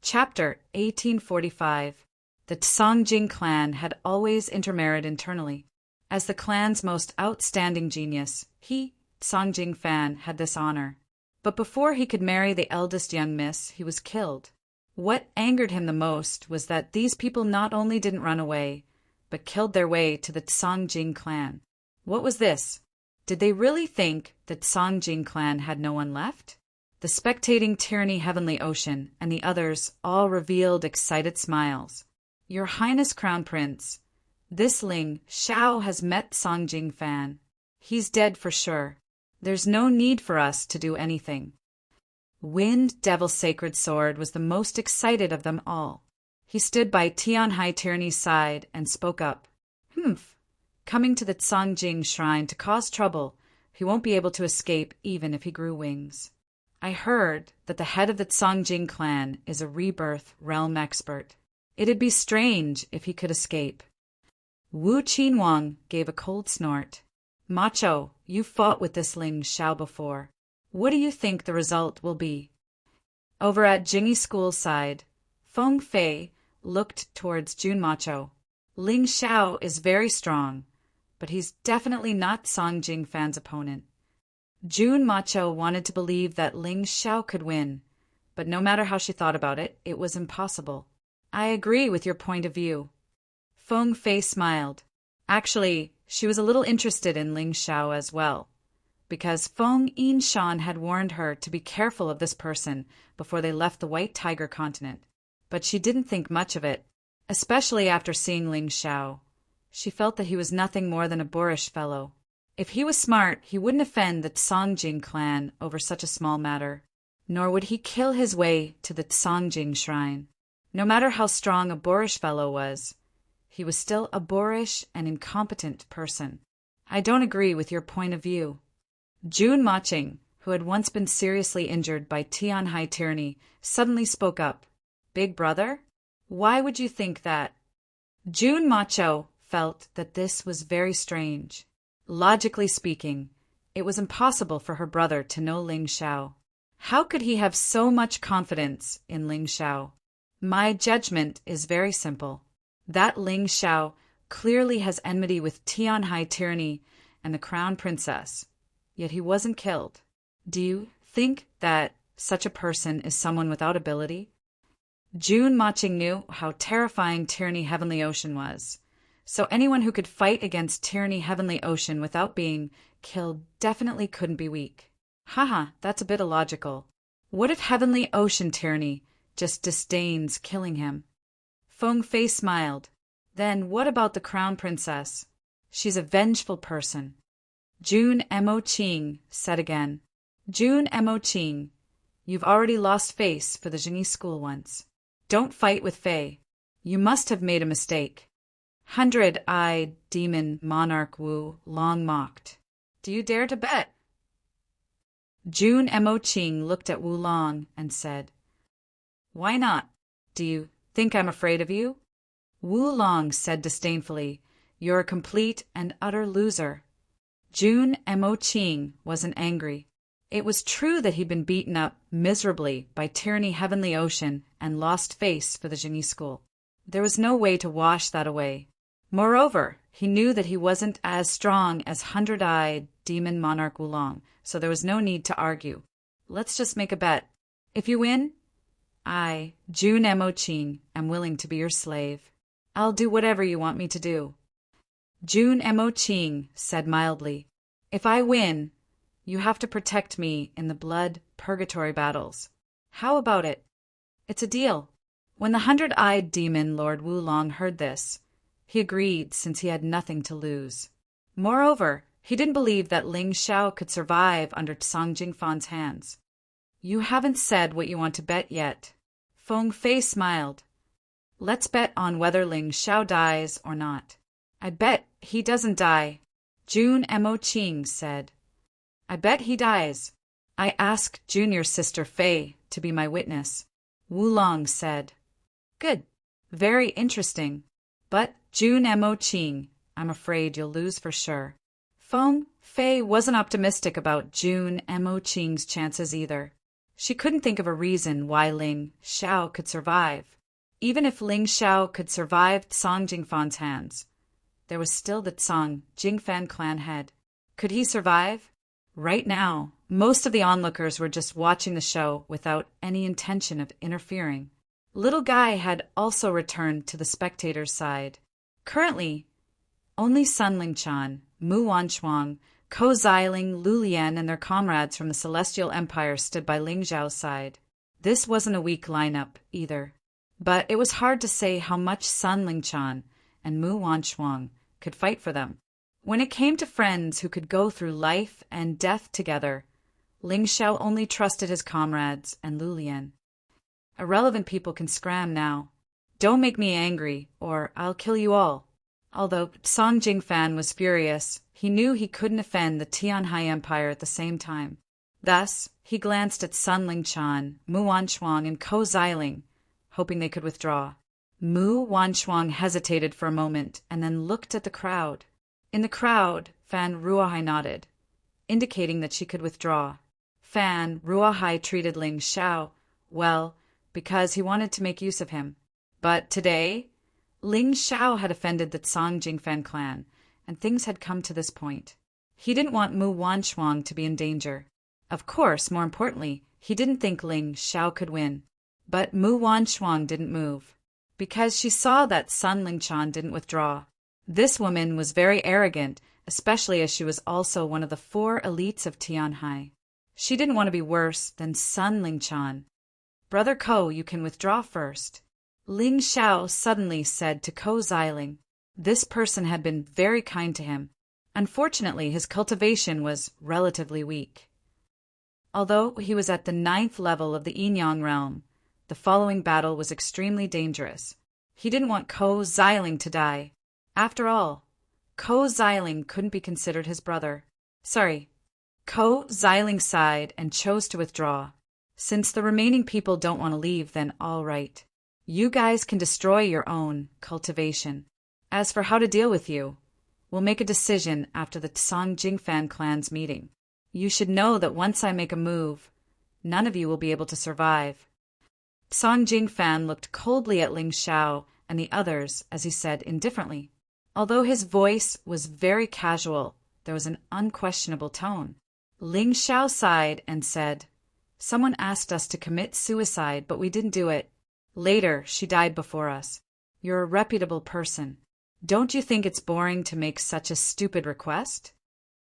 Chapter 1845. The Tsongjing clan had always intermarried internally. As the clan's most outstanding genius, he, Tsongjing Fan, had this honor. But before he could marry the eldest young miss, he was killed. What angered him the most was that these people not only didn't run away, but killed their way to the Tsongjing clan. What was this? Did they really think the Tsongjing clan had no one left? The spectating Tyranny Heavenly Ocean and the others all revealed excited smiles. Your Highness Crown Prince, this Ling Xiao has met Tsongjing Fan. He's dead for sure. There's no need for us to do anything. Wind Devil's Sacred Sword was the most excited of them all. He stood by Tianhai Tyranny's side and spoke up. Coming to the Tsongjing shrine to cause trouble, he won't be able to escape even if he grew wings. I heard that the head of the Tsongjing clan is a rebirth realm expert. It'd be strange if he could escape. Wu Qinhuang gave a cold snort. Macho, you fought with this Ling Xiao before. What do you think the result will be? Over at Jingyi School's side, Feng Fei looked towards Jun Macho. Ling Xiao is very strong, but he's definitely not Tsongjing Fan's opponent. Jun Macho wanted to believe that Ling Xiao could win, but no matter how she thought about it, it was impossible. I agree with your point of view. Feng Fei smiled. Actually, she was a little interested in Ling Xiao as well, because Feng Yinshan had warned her to be careful of this person before they left the White Tiger continent. But she didn't think much of it, especially after seeing Ling Xiao. She felt that he was nothing more than a boorish fellow. If he was smart, he wouldn't offend the Tsongjing clan over such a small matter, nor would he kill his way to the Tsongjing shrine. No matter how strong a boorish fellow was, he was still a boorish and incompetent person. I don't agree with your point of view. Jun Maching, who had once been seriously injured by Tianhai tyranny, suddenly spoke up. Big brother? Why would you think that? Jun Macho felt that this was very strange. Logically speaking, it was impossible for her brother to know Ling Xiao. How could he have so much confidence in Ling Xiao? My judgment is very simple. That Ling Xiao clearly has enmity with Tianhai tyranny and the crown princess, yet he wasn't killed. Do you think that such a person is someone without ability? Jun Maching knew how terrifying Tyranny Heavenly Ocean was. So anyone who could fight against Tyranny Heavenly Ocean without being killed definitely couldn't be weak. Haha, that's a bit illogical. What if Heavenly Ocean Tyranny just disdains killing him? Feng Fei smiled. Then what about the Crown Princess? She's a vengeful person. Jun Mo Qing said again. Jun Mo Qing, you've already lost face for the Jingyi School once. Don't fight with Fei. You must have made a mistake. 100-eyed demon monarch Wu Long mocked. Do you dare to bet? Jun Mo Qing looked at Wu Long and said, Why not? Do you think I'm afraid of you? Wu Long said disdainfully, You're a complete and utter loser. Jun Mo Qing wasn't angry. It was true that he'd been beaten up miserably by Tyranny Heavenly Ocean and lost face for the Jingyi School. There was no way to wash that away. Moreover, he knew that he wasn't as strong as 100-eyed demon monarch Wulong, so there was no need to argue. Let's just make a bet. If you win, I, Jun Mo Qing, am willing to be your slave. I'll do whatever you want me to do. Jun Mo Qing said mildly, If I win, you have to protect me in the blood purgatory battles. How about it? It's a deal. When the 100-eyed demon Lord Wulong heard this, he agreed since he had nothing to lose. Moreover, he didn't believe that Ling Xiao could survive under Tsongjing Fan's hands. You haven't said what you want to bet yet. Feng Fei smiled. Let's bet on whether Ling Xiao dies or not. I bet he doesn't die. Jun Mo Qing said. I bet he dies. I asked junior sister Fei to be my witness. Wulong said. Good. Very interesting. But, Jun Mo Qing, I'm afraid you'll lose for sure. Feng Fei wasn't optimistic about Jun Mo Qing's chances either. She couldn't think of a reason why Ling Xiao could survive. Even if Ling Xiao could survive Song Jingfan's hands, there was still the Song Jingfan clan head. Could he survive? Right now, most of the onlookers were just watching the show without any intention of interfering. Little Guy had also returned to the spectators' side. Currently, only Sun Lingchan, Mu Wanchuang, Ko Xiling, Lu Lian, and their comrades from the Celestial Empire stood by Ling Zhao's side. This wasn't a weak lineup, either. But it was hard to say how much Sun Lingchan and Mu Wanchuang could fight for them. When it came to friends who could go through life and death together, Ling Xiao only trusted his comrades and Lu Lian. Irrelevant people can scram now. Don't make me angry, or I'll kill you all. Although Song Jingfan was furious, he knew he couldn't offend the Tianhai Empire at the same time. Thus, he glanced at Sun Lingchan, Mu Wanchuang, and Ko Xiling, hoping they could withdraw. Mu Wanchuang hesitated for a moment and then looked at the crowd. In the crowd, Fan Ruahai nodded, indicating that she could withdraw. Fan Ruahai treated Ling Xiao well because he wanted to make use of him. But today, Ling Xiao had offended the Song Jingfan clan, and things had come to this point. He didn't want Mu Wanchuang to be in danger. Of course, more importantly, he didn't think Ling Xiao could win. But Mu Wanchuang didn't move, because she saw that Sun Lingchan didn't withdraw. This woman was very arrogant, especially as she was also one of the 4 elites of Tianhai. She didn't want to be worse than Sun Lingchan. Brother Ko, you can withdraw first. Ling Xiao suddenly said to Ko Xiling. This person had been very kind to him. Unfortunately, his cultivation was relatively weak. Although he was at the 9th level of the Yinyang realm, the following battle was extremely dangerous. He didn't want Ko Xiling to die. After all, Ko Xiling couldn't be considered his brother. Ko Xiling sighed and chose to withdraw. Since the remaining people don't want to leave, then all right. You guys can destroy your own cultivation. As for how to deal with you, we'll make a decision after the Song Jingfan clan's meeting. You should know that once I make a move, none of you will be able to survive. Song Jingfan looked coldly at Ling Xiao and the others as he said indifferently. Although his voice was very casual, there was an unquestionable tone. Ling Xiao sighed and said, Someone asked us to commit suicide, but we didn't do it. Later, she died before us. You're a reputable person. Don't you think it's boring to make such a stupid request?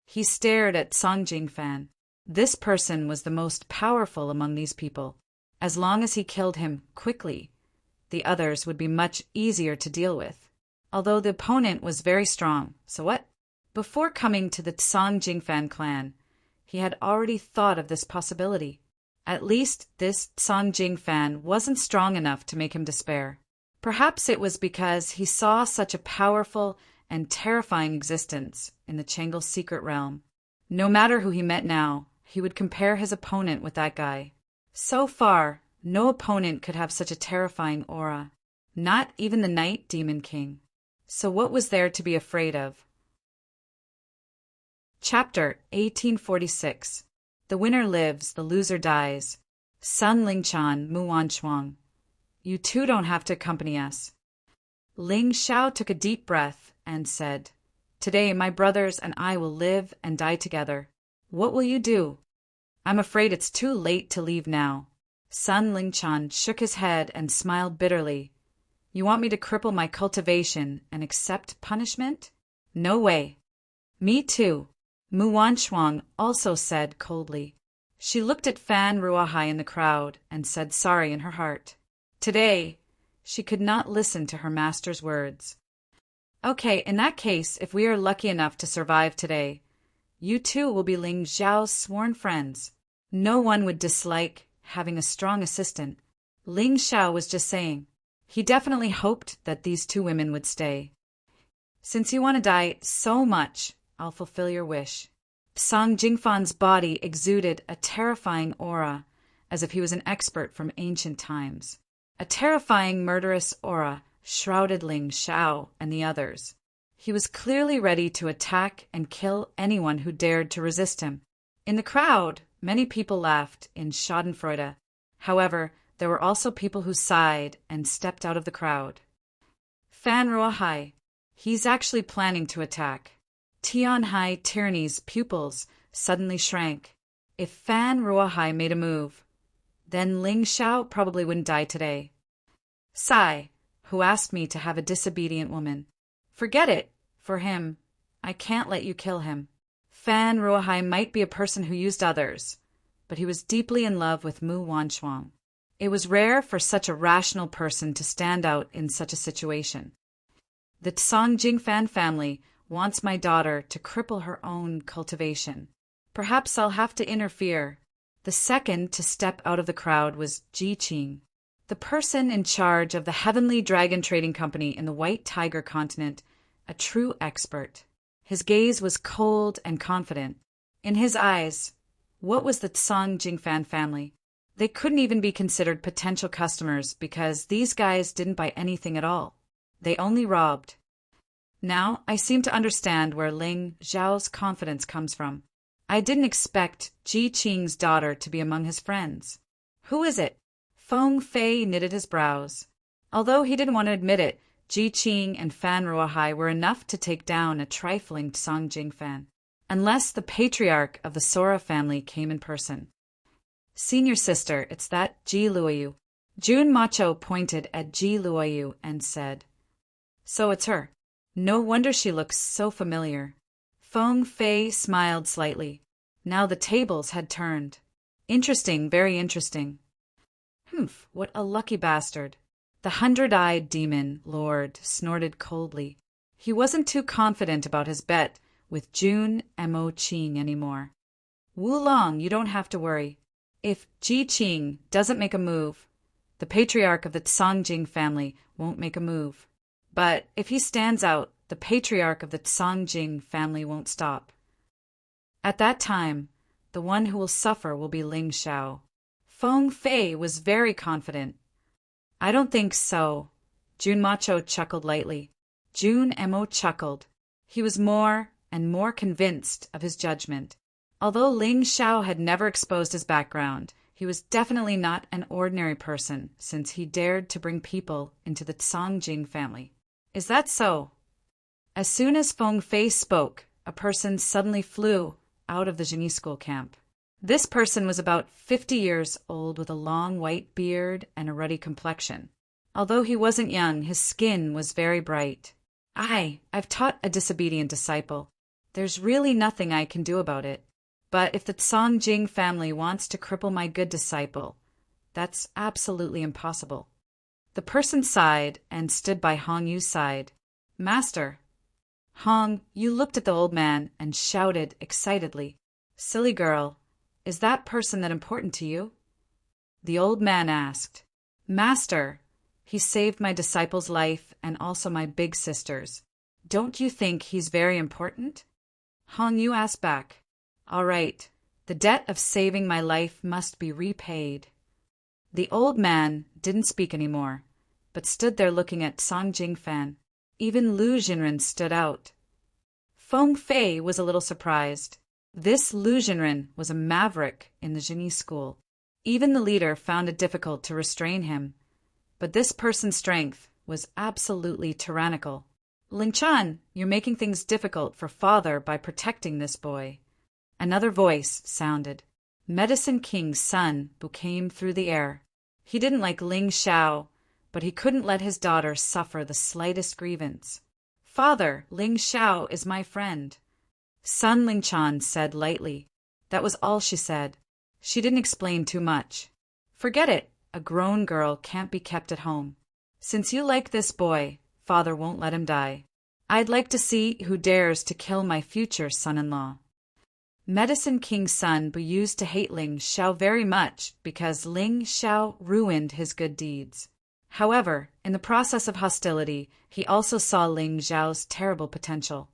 He stared at Song Jingfan. This person was the most powerful among these people. As long as he killed him quickly, the others would be much easier to deal with. Although the opponent was very strong, so what? Before coming to the Song Jingfan clan, he had already thought of this possibility. At least this Song Jingfan wasn't strong enough to make him despair. Perhaps it was because he saw such a powerful and terrifying existence in the Changel secret realm. No matter who he met now, he would compare his opponent with that guy. So far, no opponent could have such a terrifying aura. Not even the Night Demon King. So what was there to be afraid of? Chapter 1846. The winner lives, the loser dies. Sun Lingchan, Mu Wanchuang. You two don't have to accompany us. Ling Xiao took a deep breath and said, Today my brothers and I will live and die together. What will you do? I'm afraid it's too late to leave now. Sun Lingchan shook his head and smiled bitterly. You want me to cripple my cultivation and accept punishment? No way. Me too. Mu Wanchuang also said coldly. She looked at Fan Ruahai in the crowd and said sorry in her heart. Today, she could not listen to her master's words. Okay, in that case, if we are lucky enough to survive today, you two will be Ling Zhao's sworn friends. No one would dislike having a strong assistant. Ling Xiao was just saying. He definitely hoped that these 2 women would stay. Since you want to die so much, I'll fulfill your wish. Song Jingfan's body exuded a terrifying aura, as if he was an expert from ancient times. A terrifying, murderous aura shrouded Ling Xiao and the others. He was clearly ready to attack and kill anyone who dared to resist him. In the crowd, Many people laughed in Schadenfreude. However, there were also people who sighed and stepped out of the crowd. Fan Ruahai. He's actually planning to attack. Tianhai Tyranny's pupils suddenly shrank. If Fan Ruahai made a move, then Ling Xiao probably wouldn't die today. Sai, who asked me to have a disobedient woman. Forget it. For him, I can't let you kill him. Fan Ruahai might be a person who used others, but he was deeply in love with Mu Wanshuang. It was rare for such a rational person to stand out in such a situation. The Tsang Jingfan family wants my daughter to cripple her own cultivation. Perhaps I'll have to interfere. The second to step out of the crowd was Ji Qing, the person in charge of the Heavenly Dragon Trading Company in the White Tiger continent, a true expert. His gaze was cold and confident. In his eyes, what was the Tsang Jingfan family? They couldn't even be considered potential customers because these guys didn't buy anything at all. They only robbed. Now I seem to understand where Ling Xiao's confidence comes from. I didn't expect Ji Qing's daughter to be among his friends. Who is it? Feng Fei knitted his brows. Although he didn't want to admit it, Ji Qing and Fan Ruahai were enough to take down a trifling Tsang Jingfan, unless the patriarch of the Sora family came in person. Senior sister, it's that Ji Luoyu. Jun Macho pointed at Ji Luoyu and said, So it's her. No wonder she looks so familiar. Feng Fei smiled slightly. Now the tables had turned. Interesting, very interesting. Humph, what a lucky bastard. The 100-eyed demon lord snorted coldly. He wasn't too confident about his bet with Jun Mo Qing anymore. Wulong, you don't have to worry. If Ji Qing doesn't make a move, the patriarch of the Tsangjing family won't make a move. But if he stands out, the patriarch of the Tsangjing family won't stop. At that time, the one who will suffer will be Ling Xiao. Feng Fei was very confident. I don't think so. Jun Macho chuckled lightly. Jun Mo chuckled. He was more and more convinced of his judgment. Although Ling Xiao had never exposed his background, he was definitely not an ordinary person, since he dared to bring people into the Tsangjing family. Is that so? As soon as Feng Fei spoke, a person suddenly flew out of the genie school camp. This person was about 50 years old with a long white beard and a ruddy complexion. Although he wasn't young, his skin was very bright. I've taught a disobedient disciple. There's really nothing I can do about it. But if the Tsangjing family wants to cripple my good disciple, that's absolutely impossible. The person sighed and stood by Hong Yu's side. Master. Hong Yu looked at the old man and shouted excitedly, Silly girl, is that person that important to you? The old man asked, Master, he saved my disciple's life and also my big sister's. Don't you think he's very important? Hong Yu asked back, All right, the debt of saving my life must be repaid. The old man didn't speak anymore, but stood there looking at Song Jingfan. Even Lu Jinren stood out. Feng Fei was a little surprised. This Lu Jinren was a maverick in the genie school. Even the leader found it difficult to restrain him. But this person's strength was absolutely tyrannical. Ling Chan, you're making things difficult for father by protecting this boy. Another voice sounded. Medicine King's son who came through the air. He didn't like Ling Xiao, but he couldn't let his daughter suffer the slightest grievance. Father, Ling Xiao is my friend. Sun Lingchan said lightly. That was all she said. She didn't explain too much. Forget it. A grown girl can't be kept at home. Since you like this boy, father won't let him die. I'd like to see who dares to kill my future son-in-law. Medicine King's son used to hate Ling Xiao very much because Ling Xiao ruined his good deeds. However, in the process of hostility, he also saw Ling Xiao's terrible potential.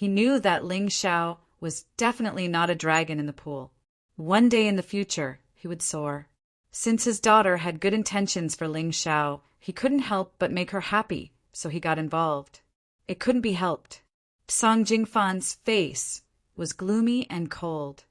He knew that Ling Xiao was definitely not a dragon in the pool. One day in the future, he would soar. Since his daughter had good intentions for Ling Xiao, he couldn't help but make her happy, so he got involved. It couldn't be helped. Song Jingfan's face was gloomy and cold.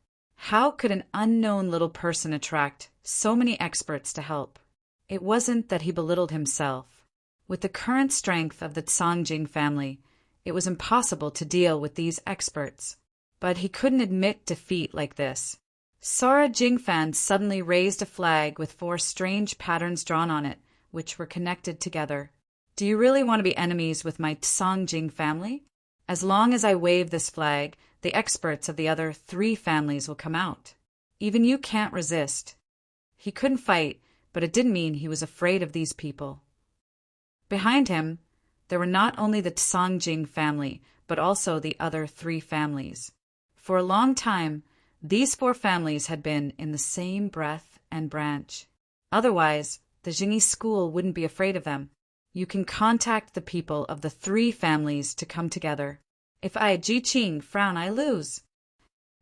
How could an unknown little person attract so many experts to help? It wasn't that he belittled himself. With the current strength of the Songjing family, it was impossible to deal with these experts. But he couldn't admit defeat like this. Sora Jingfan suddenly raised a flag with 4 strange patterns drawn on it, which were connected together. Do you really want to be enemies with my Songjing family? As long as I wave this flag, the experts of the other 3 families will come out. Even you can't resist. He couldn't fight, but it didn't mean he was afraid of these people. Behind him, there were not only the Songjing family, but also the other 3 families. For a long time, these 4 families had been in the same breath and branch. Otherwise, the Jingyi school wouldn't be afraid of them. You can contact the people of the 3 families to come together. If I, Ji Qing, frown, I lose.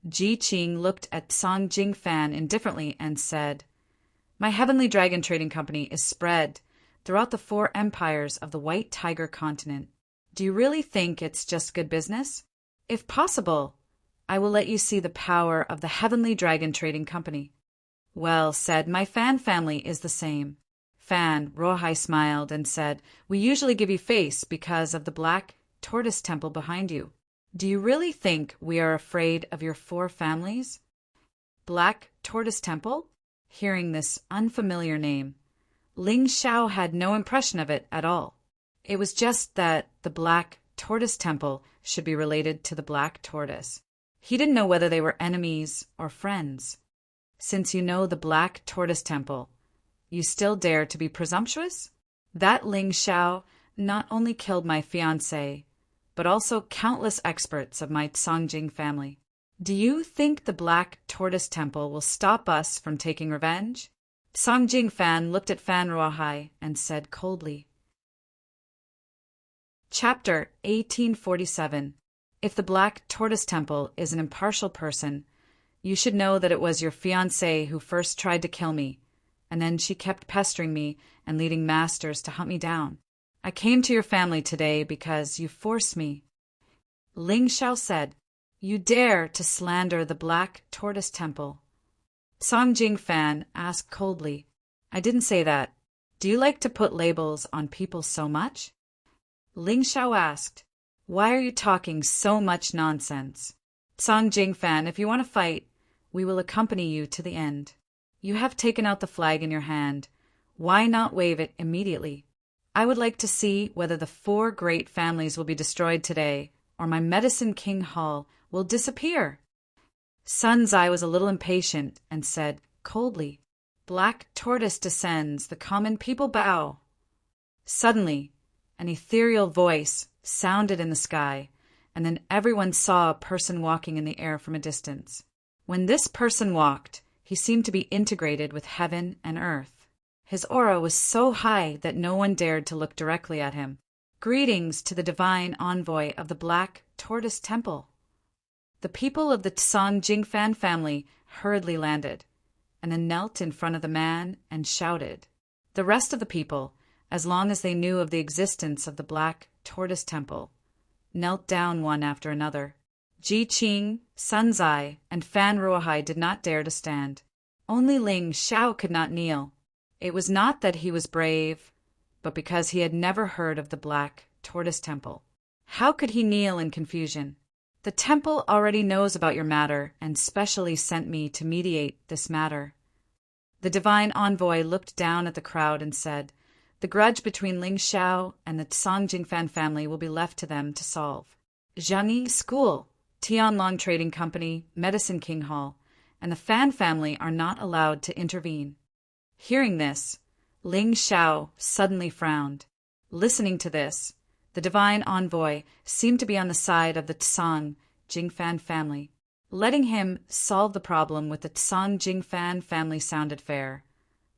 Ji Qing looked at Song Jingfan indifferently and said, My Heavenly Dragon Trading Company is spread throughout the 4 empires of the White Tiger continent. Do you really think it's just good business? If possible, I will let you see the power of the Heavenly Dragon Trading Company. Well said, my Fan family is the same. Fan, Rohai smiled and said, We usually give you face because of the Black Tortoise Temple behind you. Do you really think we are afraid of your 4 families? Black Tortoise Temple? Hearing this unfamiliar name, Ling Xiao had no impression of it at all. It was just that the Black Tortoise Temple should be related to the Black Tortoise. He didn't know whether they were enemies or friends. Since you know the Black Tortoise Temple, you still dare to be presumptuous? That Ling Xiao not only killed my fiancé, but also countless experts of my Songjing family. Do you think the Black Tortoise Temple will stop us from taking revenge? Songjing Fan looked at Fan Ruohai and said coldly. Chapter 1847. If the Black Tortoise Temple is an impartial person, you should know that it was your fiancée who first tried to kill me, and then she kept pestering me and leading masters to hunt me down. I came to your family today because you forced me. Ling Xiao said, You dare to slander the Black Tortoise Temple. Song Jingfan asked coldly, I didn't say that. Do you like to put labels on people so much? Ling Xiao asked, Why are you talking so much nonsense? Song Jingfan, if you want to fight, we will accompany you to the end. You have taken out the flag in your hand. Why not wave it immediately? I would like to see whether the 4 great families will be destroyed today, or my Medicine King Hall will disappear. Sun Zai was a little impatient and said coldly, Black Tortoise descends, the common people bow. Suddenly, an ethereal voice sounded in the sky, and then everyone saw a person walking in the air from a distance. When this person walked, he seemed to be integrated with heaven and earth. His aura was so high that no one dared to look directly at him. Greetings to the divine envoy of the Black Tortoise Temple. The people of the Song Jingfan family hurriedly landed, and then knelt in front of the man and shouted. The rest of the people, as long as they knew of the existence of the Black Tortoise Temple, knelt down one after another. Ji Qing, Sun Zai, and Fan Ruohai did not dare to stand. Only Ling Xiao could not kneel. It was not that he was brave, but because he had never heard of the Black Tortoise Temple. How could he kneel in confusion? The temple already knows about your matter and specially sent me to mediate this matter. The divine envoy looked down at the crowd and said, The grudge between Ling Xiao and the Song Jingfan family will be left to them to solve. Zhangyi School, Tianlong Trading Company, Medicine King Hall, and the Fan family are not allowed to intervene. Hearing this, Ling Xiao suddenly frowned. Listening to this, the divine envoy seemed to be on the side of the Song Jingfan family. Letting him solve the problem with the Song Jingfan family sounded fair,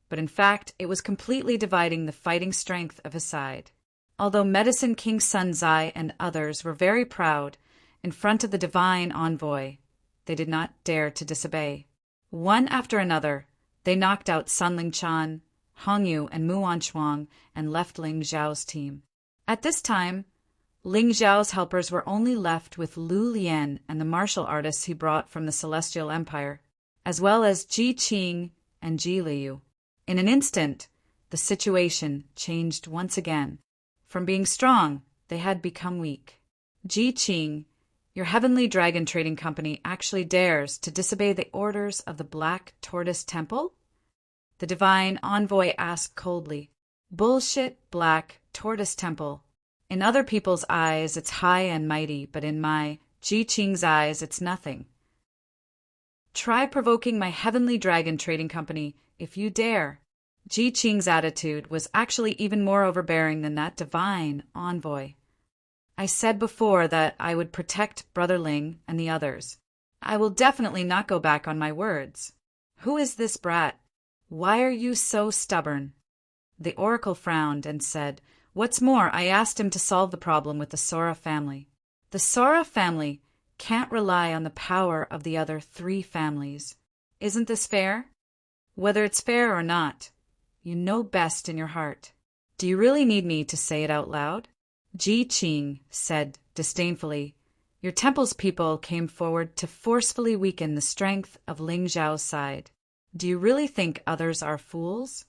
but in fact it was completely dividing the fighting strength of his side. Although Medicine King Sun Zai and others were very proud, in front of the divine envoy, they did not dare to disobey. One after another, they knocked out Sun Lingchan, Hong Yu, and Muan Shuang and left Ling Zhao's team. At this time, Ling Zhao's helpers were only left with Lu Lian and the martial artists he brought from the Celestial Empire. as well as Ji Qing and Ji Liu. In an instant, the situation changed once again. From being strong, they had become weak. Ji Qing, your heavenly dragon trading company actually dares to disobey the orders of the Black Tortoise Temple? The divine envoy asked coldly. Bullshit, Black Tortoise Temple. In other people's eyes, it's high and mighty, but in my, Ji Qing's eyes, it's nothing. Try provoking my heavenly dragon trading company if you dare. Ji Qing's attitude was actually even more overbearing than that divine envoy. I said before that I would protect Brother Ling and the others. I will definitely not go back on my words. Who is this brat? Why are you so stubborn? The oracle frowned and said, What's more, I asked him to solve the problem with the Sora family. The Sora family can't rely on the power of the other 3 families. Isn't this fair? Whether it's fair or not, you know best in your heart. Do you really need me to say it out loud? Ji Qing said disdainfully, Your temple's people came forward to forcefully weaken the strength of Ling Zhao's side. Do you really think others are fools?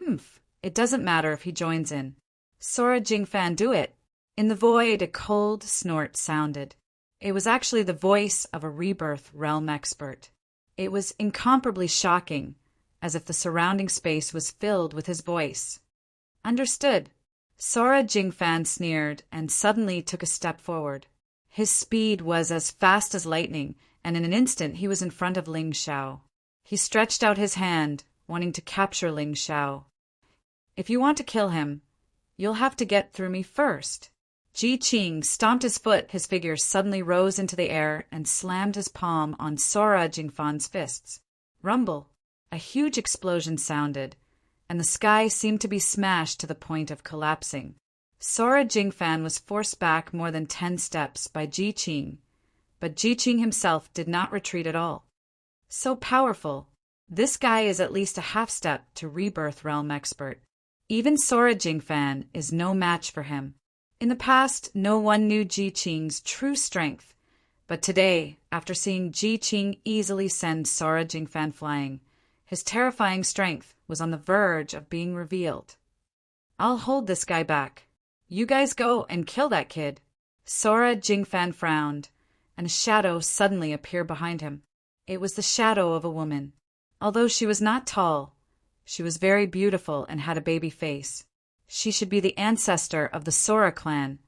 Humph, it doesn't matter if he joins in. Sora Jingfan, do it. In the void, a cold snort sounded. It was actually the voice of a rebirth realm expert. It was incomparably shocking, as if the surrounding space was filled with his voice. Understood. Sora Jingfan sneered and suddenly took a step forward. His speed was as fast as lightning, and in an instant he was in front of Ling Xiao. He stretched out his hand, wanting to capture Ling Xiao. If you want to kill him, you'll have to get through me first. Ji Qing stomped his foot. His figure suddenly rose into the air and slammed his palm on Sora Jingfan's fists. Rumble. A huge explosion sounded, and the sky seemed to be smashed to the point of collapsing. Sora Jingfan was forced back more than 10 steps by Ji Qing, but Ji Qing himself did not retreat at all. So powerful. This guy is at least a half step to Rebirth Realm expert. Even Sora Jingfan is no match for him. In the past, no one knew Ji Qing's true strength, but today, after seeing Ji Qing easily send Sora Jingfan flying, his terrifying strength was on the verge of being revealed. I'll hold this guy back. You guys go and kill that kid. Sora Jingfan frowned, and a shadow suddenly appeared behind him. It was the shadow of a woman. Although she was not tall, she was very beautiful and had a baby face. She should be the ancestor of the Sora clan,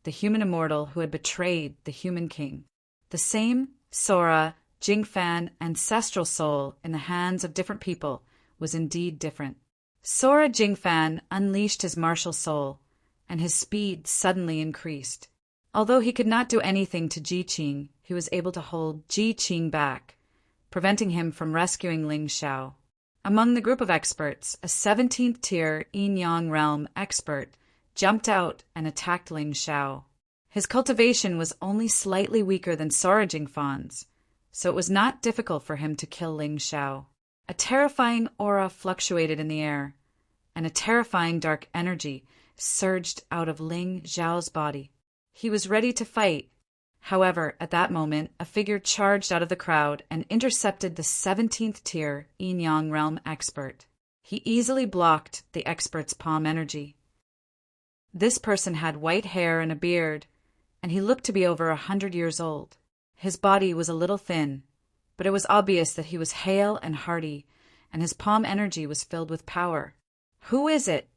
the human immortal who had betrayed the human king. The same Sora Jingfan ancestral soul in the hands of different people was indeed different. Sora Jingfan unleashed his martial soul, and his speed suddenly increased. Although he could not do anything to Ji Qing, he was able to hold Ji Qing back, preventing him from rescuing Ling Xiao. Among the group of experts, a 17th tier Yin-Yang realm expert jumped out and attacked Ling Xiao. His cultivation was only slightly weaker than Sora Jingfan's, so it was not difficult for him to kill Ling Xiao. A terrifying aura fluctuated in the air, and a terrifying dark energy surged out of Ling Xiao's body. He was ready to fight. However, at that moment, a figure charged out of the crowd and intercepted the 17th tier Yin-Yang realm expert. He easily blocked the expert's palm energy. This person had white hair and a beard, and he looked to be over 100 years old. His body was a little thin, but it was obvious that he was hale and hearty, and his palm energy was filled with power. Who is it?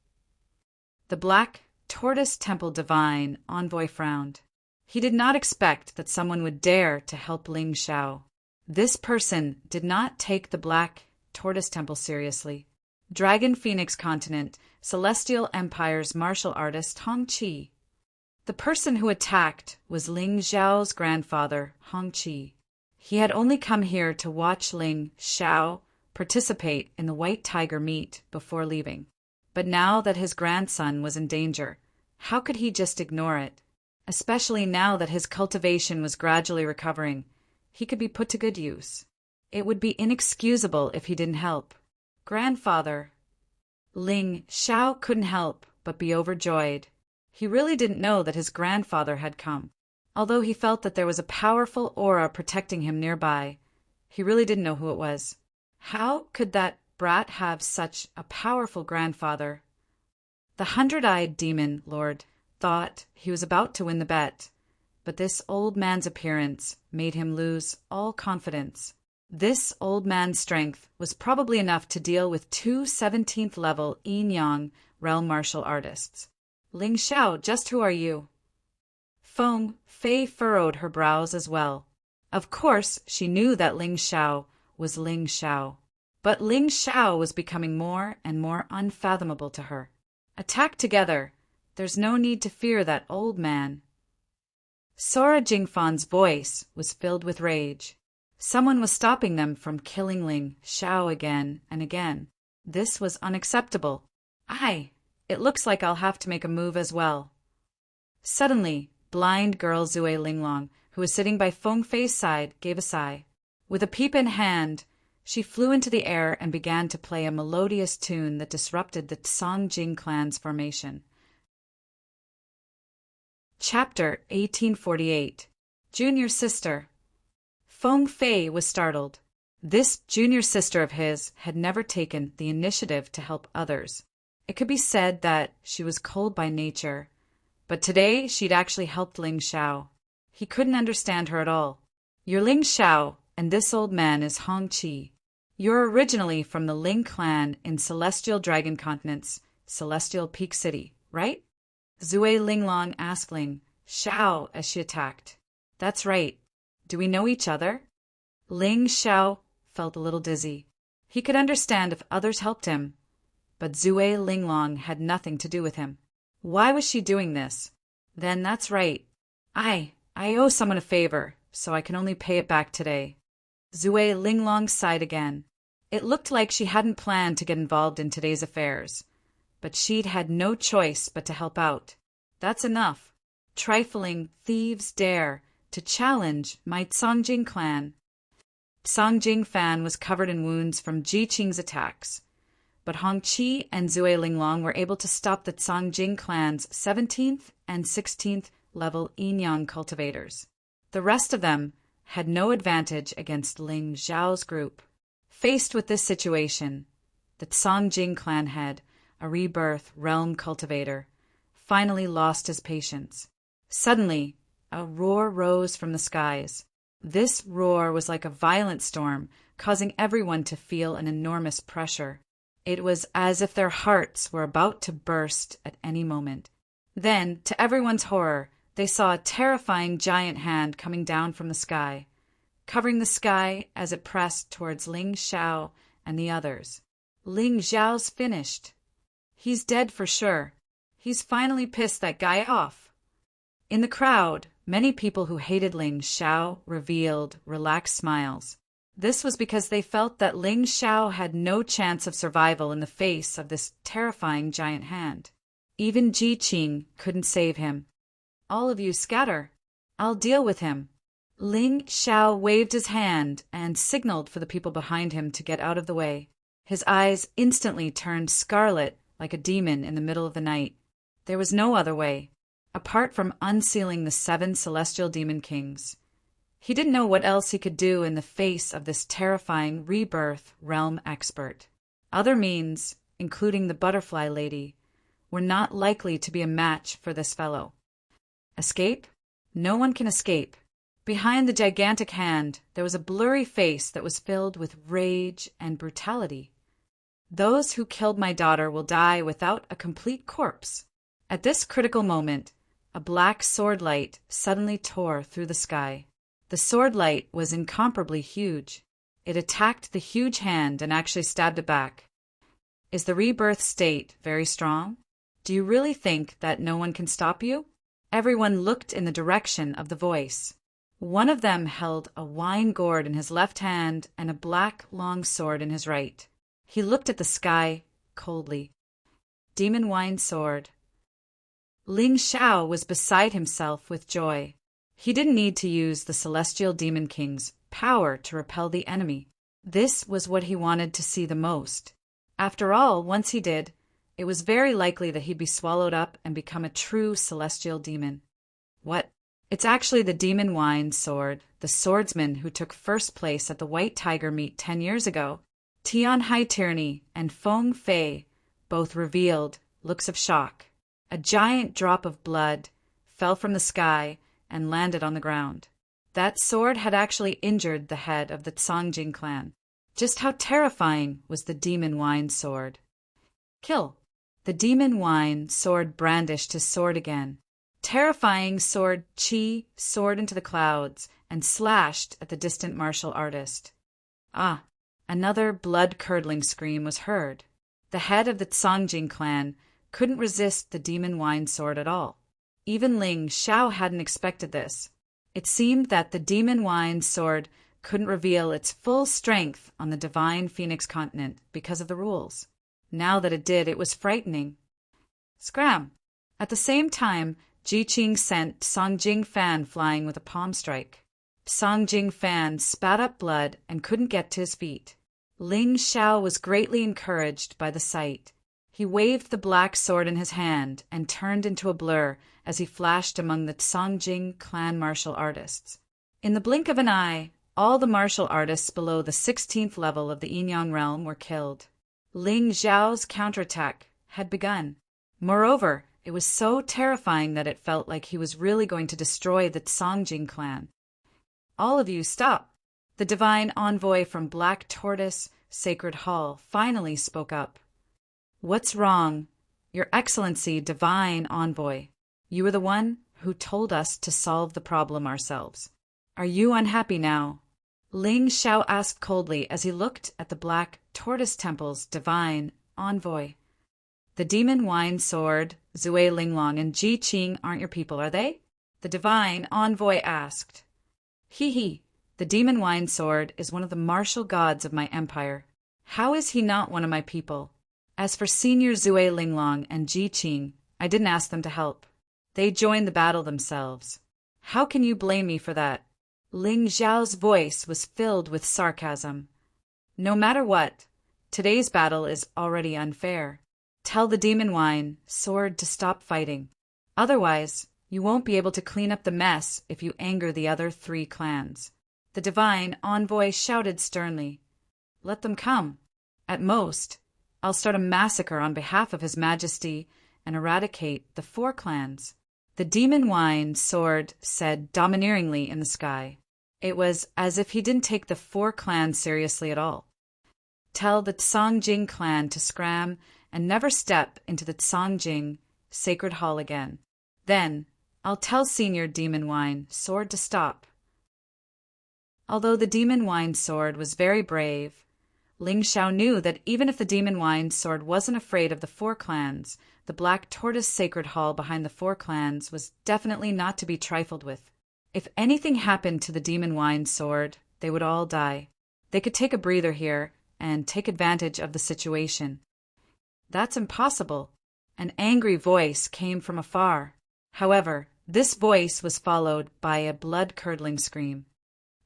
The Black Tortoise Temple Divine Envoy frowned. He did not expect that someone would dare to help Ling Xiao. This person did not take the Black Tortoise Temple seriously. Dragon Phoenix Continent, Celestial Empire's martial artist Hong Qi. The person who attacked was Ling Xiao's grandfather, Hong Qi. He had only come here to watch Ling Xiao participate in the White Tiger meet before leaving. But now that his grandson was in danger, how could he just ignore it? Especially now that his cultivation was gradually recovering, he could be put to good use. It would be inexcusable if he didn't help. Grandfather. Ling Xiao couldn't help but be overjoyed. He really didn't know that his grandfather had come. Although he felt that there was a powerful aura protecting him nearby, He really didn't know who it was. How could that brat have such a powerful grandfather? The 100-eyed demon lord thought he was about to win the bet, but this old man's appearance made him lose all confidence. This old man's strength was probably enough to deal with two 17th level yin-yang realm martial artists. Ling Xiao, just who are you? Feng Fei furrowed her brows as well. Of course, she knew that Ling Xiao was Ling Xiao, but Ling Xiao was becoming more and more unfathomable to her. Attack together. There's no need to fear that old man. Sora Jingfan's voice was filled with rage. Someone was stopping them from killing Ling Xiao again and again. This was unacceptable. It looks like I'll have to make a move as well. Suddenly, blind girl Zui Linglong, who was sitting by Feng Fei's side, gave a sigh. With a peep in hand, she flew into the air and began to play a melodious tune that disrupted the Songjing clan's formation. Chapter 1848. Junior Sister. Feng Fei was startled. This junior sister of his had never taken the initiative to help others. It could be said that she was cold by nature, but today she'd actually helped Ling Xiao. He couldn't understand her at all. You're Ling Xiao, and this old man is Hong Qi. You're originally from the Ling clan in Celestial Dragon Continent's Celestial Peak City, right? Zui Linglong asked Ling Xiao as she attacked. That's right. Do we know each other? Ling Xiao felt a little dizzy. He could understand if others helped him, but Zui Linglong had nothing to do with him. Why was she doing this? Then that's right. I owe someone a favor, so I can only pay it back today. Zui Linglong sighed again. It looked like she hadn't planned to get involved in today's affairs, but she'd had no choice but to help out. That's enough. Trifling thieves dare to challenge my Songjing clan. Songjing Fan was covered in wounds from Ji Qing's attacks, but Hong Qi and Zui Linglong were able to stop the Songjing clan's 17th and 16th level yin-yang cultivators. The rest of them had no advantage against Ling Xiao's group. Faced with this situation, the Songjing clan head, a rebirth realm cultivator, finally lost his patience. Suddenly, a roar rose from the skies. This roar was like a violent storm, causing everyone to feel an enormous pressure. It was as if their hearts were about to burst at any moment. Then, to everyone's horror, they saw a terrifying giant hand coming down from the sky, covering the sky as it pressed towards Ling Xiao and the others. Ling Xiao's finished. He's dead for sure. He's finally pissed that guy off. In the crowd, many people who hated Ling Xiao revealed relaxed smiles. This was because they felt that Ling Xiao had no chance of survival in the face of this terrifying giant hand. Even Ji Qing couldn't save him. All of you scatter. I'll deal with him. Ling Xiao waved his hand and signaled for the people behind him to get out of the way. His eyes instantly turned scarlet like a demon in the middle of the night. There was no other way, apart from unsealing the 7 celestial demon kings. He didn't know what else he could do in the face of this terrifying rebirth realm expert. Other means, including the butterfly lady, were not likely to be a match for this fellow. Escape? No one can escape. Behind the gigantic hand, there was a blurry face that was filled with rage and brutality. Those who killed my daughter will die without a complete corpse. At this critical moment, a black sword light suddenly tore through the sky. The sword light was incomparably huge. It attacked the huge hand and actually stabbed it back. Is the rebirth state very strong? Do you really think that no one can stop you? Everyone looked in the direction of the voice. One of them held a wine gourd in his left hand and a black long sword in his right. He looked at the sky coldly. Demon wine sword. Ling Xiao was beside himself with joy. He didn't need to use the Celestial Demon King's power to repel the enemy. This was what he wanted to see the most. After all, once he did, it was very likely that he'd be swallowed up and become a true celestial demon. What? It's actually the demon wine sword, the swordsman who took first place at the White Tiger meet 10 years ago. Tian High Tyranny and Feng Fei both revealed looks of shock. A giant drop of blood fell from the sky and landed on the ground. That sword had actually injured the head of the Songjing clan. Just how terrifying was the demon wine sword? Kill. The demon wine sword brandished his sword again. Terrifying sword Qi soared into the clouds and slashed at the distant martial artist. Ah, another blood-curdling scream was heard. The head of the Songjing clan couldn't resist the demon wine sword at all. Even Ling Xiao hadn't expected this. It seemed that the demon wine sword couldn't reveal its full strength on the divine Phoenix continent because of the rules. Now that it did, it was frightening. Scram! At the same time, Ji Qing sent Song Jing Fan flying with a palm strike. Song Jing Fan spat up blood and couldn't get to his feet. Ling Xiao was greatly encouraged by the sight. He waved the black sword in his hand and turned into a blur as he flashed among the Songjing clan martial artists. In the blink of an eye, all the martial artists below the 16th level of the Yinyang realm were killed. Ling Xiao's counterattack had begun. Moreover, it was so terrifying that it felt like he was really going to destroy the Songjing clan. All of you, stop! The divine envoy from Black Tortoise Sacred Hall finally spoke up. What's wrong? Your Excellency, divine envoy. You were the one who told us to solve the problem ourselves. Are you unhappy now? Ling Xiao asked coldly as he looked at the Black Tortoise Temple's divine envoy. The demon wine sword, Zui Linglong and Ji Qing aren't your people, are they? The divine envoy asked. He, the demon wine sword is one of the martial gods of my empire. How is he not one of my people? As for Senior Zui Linglong and Ji Qing, I didn't ask them to help. They joined the battle themselves. How can you blame me for that? Ling Xiao's voice was filled with sarcasm. No matter what, today's battle is already unfair. Tell the demon wine sword to stop fighting. Otherwise, you won't be able to clean up the mess if you anger the other 3 clans. The divine envoy shouted sternly. Let them come. At most, I'll start a massacre on behalf of His Majesty and eradicate the 4 clans. The demon wine sword said domineeringly in the sky. It was as if he didn't take the 4 clans seriously at all. Tell the Songjing clan to scram and never step into the Songjing Sacred Hall again. Then, I'll tell Senior Demon Wine Sword to stop. Although the Demon Wine Sword was very brave, Ling Xiao knew that even if the Demon Wine Sword wasn't afraid of the 4 clans, the Black Tortoise Sacred Hall behind the 4 clans was definitely not to be trifled with. If anything happened to the Demon Wine Sword, they would all die. They could take a breather here and take advantage of the situation. That's impossible. An angry voice came from afar. However, this voice was followed by a blood-curdling scream.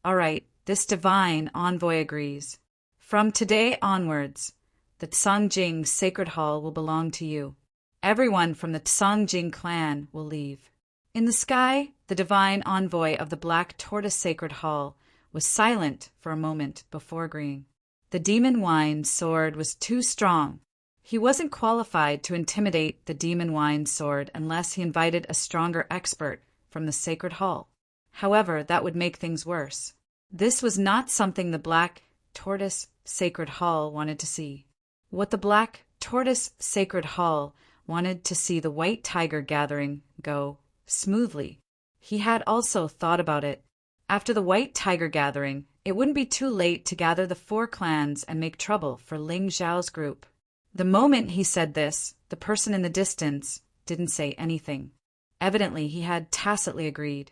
All right, this divine envoy agrees. From today onwards, the Songjing Sacred Hall will belong to you. Everyone from the Songjing clan will leave. In the sky, the divine envoy of the Black Tortoise Sacred Hall was silent for a moment before agreeing. The demon wine sword was too strong. He wasn't qualified to intimidate the demon wine sword unless he invited a stronger expert from the Sacred Hall. However, that would make things worse. This was not something the Black Tortoise Sacred Hall wanted to see. What the Black Tortoise Sacred Hall wanted to see the White Tiger gathering go smoothly. He had also thought about it. After the White Tiger gathering, it wouldn't be too late to gather the 4 clans and make trouble for Ling Xiao's group. The moment he said this, the person in the distance didn't say anything. Evidently, he had tacitly agreed.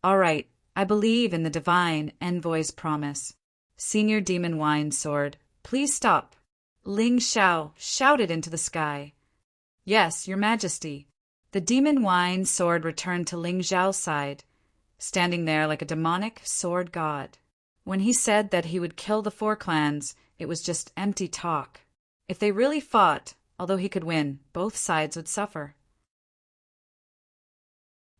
All right, I believe in the divine envoy's promise. Senior Demon Wine Sword, please stop. Ling Xiao shouted into the sky. Yes, Your Majesty. The Demon Wine Sword returned to Ling Xiao's side, standing there like a demonic sword god. When he said that he would kill the 4 clans, it was just empty talk. If they really fought, although he could win, both sides would suffer.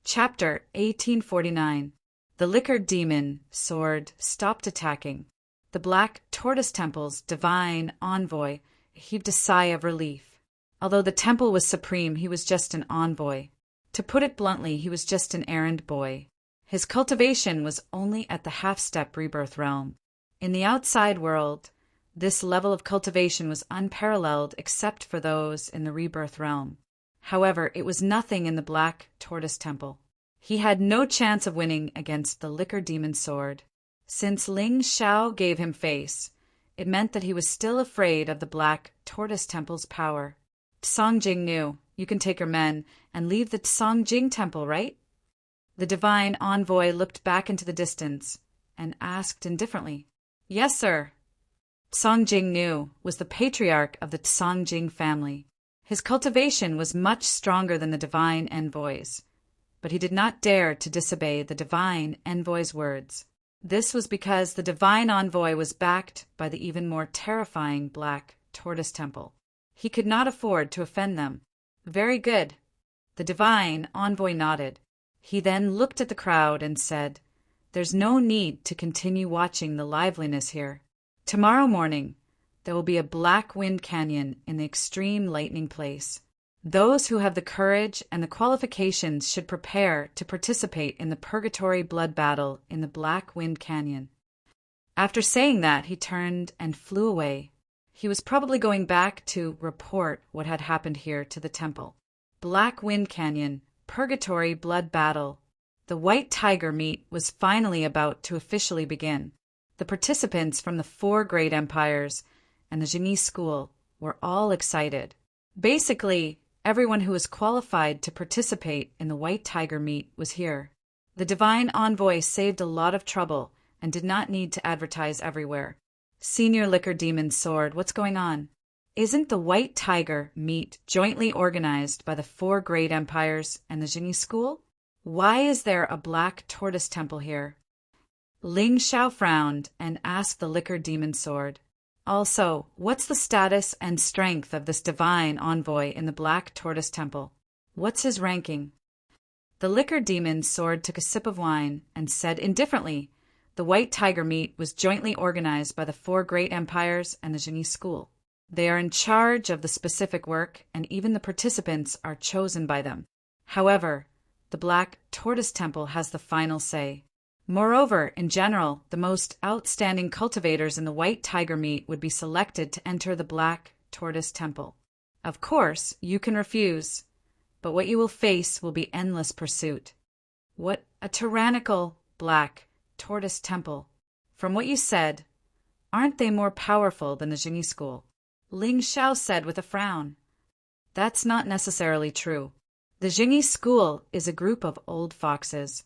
Chapter 1849. The Liquor Demon Sword stopped attacking. The Black Tortoise Temple's divine envoy heaved a sigh of relief. Although the temple was supreme, he was just an envoy. To put it bluntly, he was just an errand boy. His cultivation was only at the half-step rebirth realm. In the outside world, this level of cultivation was unparalleled except for those in the rebirth realm. However, it was nothing in the Black Tortoise Temple. He had no chance of winning against the Liquor Demon Sword. Since Ling Xiao gave him face, it meant that he was still afraid of the Black Tortoise Temple's power. Songjing knew, you can take your men and leave the Songjing Temple, right? The divine envoy looked back into the distance and asked indifferently, Yes, sir. Songjing Nu was the patriarch of the Songjing family. His cultivation was much stronger than the divine envoy's, but he did not dare to disobey the divine envoy's words. This was because the divine envoy was backed by the even more terrifying Black Tortoise Temple. He could not afford to offend them. Very good. The divine envoy nodded. He then looked at the crowd and said, There's no need to continue watching the liveliness here. Tomorrow morning, there will be a black wind canyon in the extreme lightning place. Those who have the courage and the qualifications should prepare to participate in the purgatory blood battle in the Black Wind Canyon. After saying that, he turned and flew away. He was probably going back to report what had happened here to the temple. Black Wind Canyon, purgatory blood battle. The White Tiger meet was finally about to officially begin. The participants from the 4 great empires and the Genie School were all excited. Basically, everyone who was qualified to participate in the White Tiger meet was here. The divine envoy saved a lot of trouble and did not need to advertise everywhere. Senior Liquor Demon Sword, what's going on? Isn't the White Tiger meet jointly organized by the 4 great empires and the Genie School? Why is there a Black Tortoise Temple here? Ling Xiao frowned and asked the Liquor Demon Sword. Also, what's the status and strength of this divine envoy in the Black Tortoise Temple? What's his ranking? The Liquor Demon Sword took a sip of wine and said indifferently, The White Tiger meet was jointly organized by the 4 great empires and the Genie School. They are in charge of the specific work, and even the participants are chosen by them. However, the Black Tortoise Temple has the final say. Moreover, in general, the most outstanding cultivators in the White Tiger meet would be selected to enter the Black Tortoise Temple. Of course, you can refuse, but what you will face will be endless pursuit. What a tyrannical Black Tortoise Temple. From what you said, aren't they more powerful than the Genie School? Ling Xiao said with a frown. That's not necessarily true. The Genie School is a group of old foxes.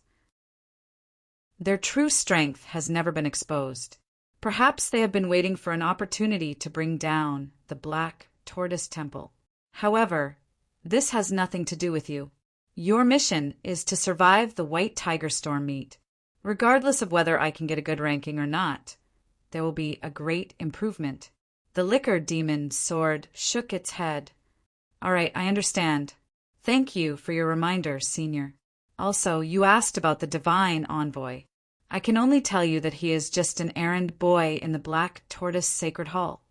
Their true strength has never been exposed. Perhaps they have been waiting for an opportunity to bring down the Black Tortoise Temple. However, this has nothing to do with you. Your mission is to survive the White Tiger Storm meet. Regardless of whether I can get a good ranking or not, there will be a great improvement. The Liquor Demon Sword shook its head. All right, I understand. Thank you for your reminder, Senior. Also, you asked about the divine envoy. I can only tell you that he is just an errand boy in the Black Tortoise Sacred Hall.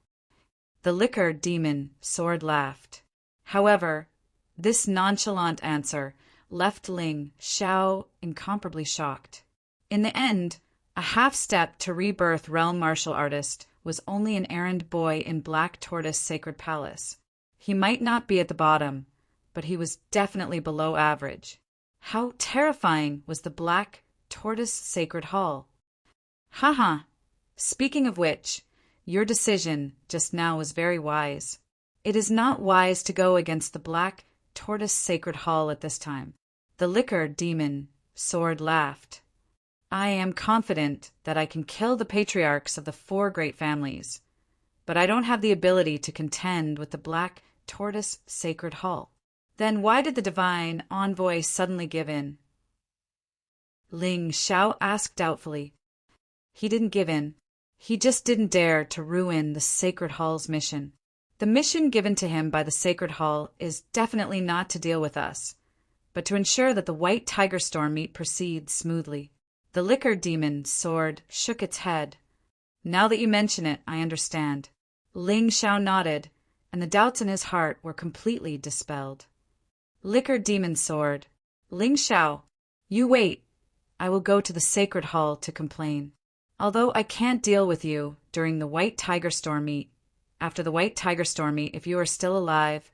The Liquor Demon Sword laughed. However, this nonchalant answer left Ling Xiao incomparably shocked. In the end, a half-step to rebirth realm martial artist was only an errand boy in Black Tortoise Sacred Palace. He might not be at the bottom, but he was definitely below average. How terrifying was the Black Tortoise Sacred Hall? Haha. Speaking of which, your decision just now was very wise. It is not wise to go against the Black Tortoise Sacred Hall at this time. The Liquor Demon Sword laughed. I am confident that I can kill the patriarchs of the 4 great families, but I don't have the ability to contend with the Black Tortoise Sacred Hall. Then why did the divine envoy suddenly give in? Ling Xiao asked doubtfully. He didn't give in. He just didn't dare to ruin the Sacred Hall's mission. The mission given to him by the Sacred Hall is definitely not to deal with us, but to ensure that the white tiger storm meet proceeds smoothly. The liquor demon sword shook its head. Now that you mention it, I understand. Ling Xiao nodded, and the doubts in his heart were completely dispelled. Liquor demon sword. Ling Xiao, you wait. I will go to the sacred hall to complain. Although I can't deal with you during the white tiger storm meet, after the white tiger storm meet, if you are still alive,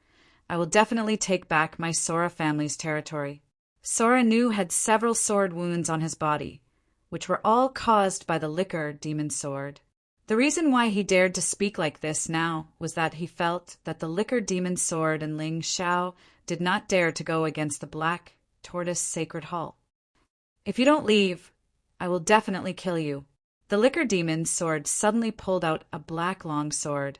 I will definitely take back my Sora family's territory. Sora Nu had several sword wounds on his body, which were all caused by the liquor demon sword. The reason why he dared to speak like this now was that he felt that the liquor demon sword and Ling Xiao did not dare to go against the black tortoise sacred hall. If you don't leave, I will definitely kill you. The liquor demon's sword suddenly pulled out a black long sword,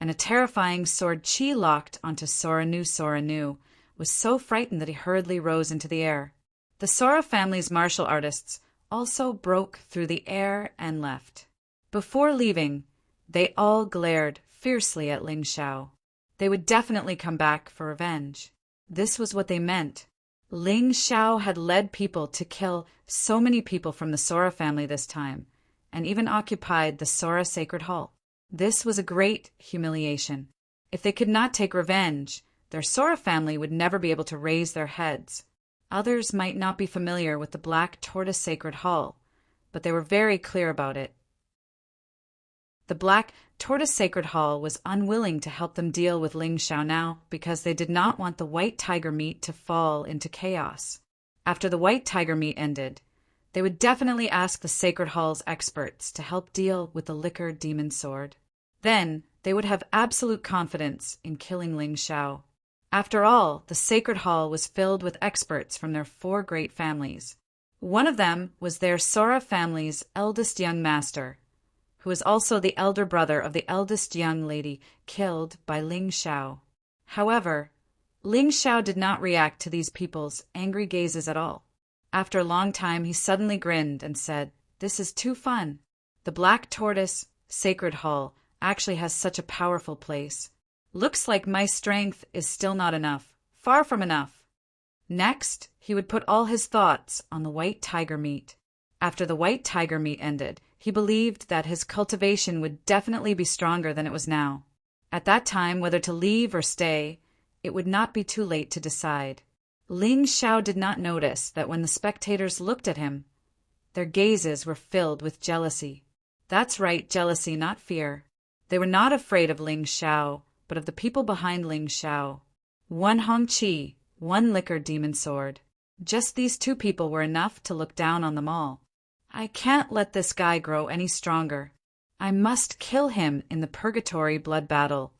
and a terrifying sword chi locked onto Sora Nu was so frightened that he hurriedly rose into the air. The Sora family's martial artists also broke through the air and left. Before leaving, they all glared fiercely at Ling Xiao. They would definitely come back for revenge. This was what they meant. Ling Xiao had led people to kill so many people from the Sora family this time, and even occupied the Sora Sacred Hall. This was a great humiliation. If they could not take revenge, their Sora family would never be able to raise their heads. Others might not be familiar with the Black Tortoise Sacred Hall, but they were very clear about it. The Black Tortoise Sacred Hall was unwilling to help them deal with Ling Xiao now because they did not want the White Tiger meet to fall into chaos. After the White Tiger meet ended, they would definitely ask the Sacred Hall's experts to help deal with the Liquor Demon Sword. Then they would have absolute confidence in killing Ling Xiao. After all, the Sacred Hall was filled with experts from their 4 great families. One of them was their Sora family's eldest young master, who was also the elder brother of the eldest young lady killed by Ling Xiao. However, Ling Xiao did not react to these people's angry gazes at all. After a long time, he suddenly grinned and said, "This is too fun. The Black Tortoise Sacred Hall actually has such a powerful place. Looks like my strength is still not enough. Far from enough." Next, he would put all his thoughts on the White Tiger meet. After the White Tiger meet ended, he believed that his cultivation would definitely be stronger than it was now. At that time, whether to leave or stay, it would not be too late to decide. Ling Xiao did not notice that when the spectators looked at him, their gazes were filled with jealousy. That's right, jealousy, not fear. They were not afraid of Ling Xiao, but of the people behind Ling Xiao. 1 Hong Qi, 1 Liquor Demon Sword. Just these 2 people were enough to look down on them all. I can't let this guy grow any stronger. I must kill him in the Purgatory blood battle.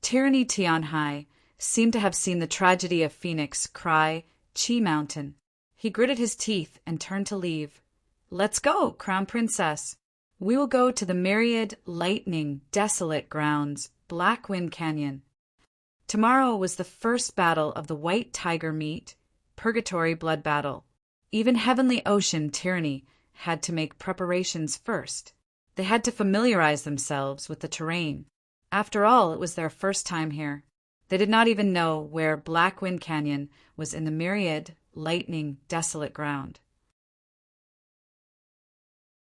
Tyranny Tianhai seemed to have seen the tragedy of Phoenix cry, Qi Mountain. He gritted his teeth and turned to leave. "Let's go, Crown Princess. We will go to the myriad, lightning, desolate grounds, Black Wind Canyon." Tomorrow was the first battle of the White Tiger meet, Purgatory blood battle. Even Heavenly Ocean Tyranny had to make preparations first. They had to familiarize themselves with the terrain. After all, it was their first time here. They did not even know where Black Wind Canyon was in the myriad, lightning, desolate ground.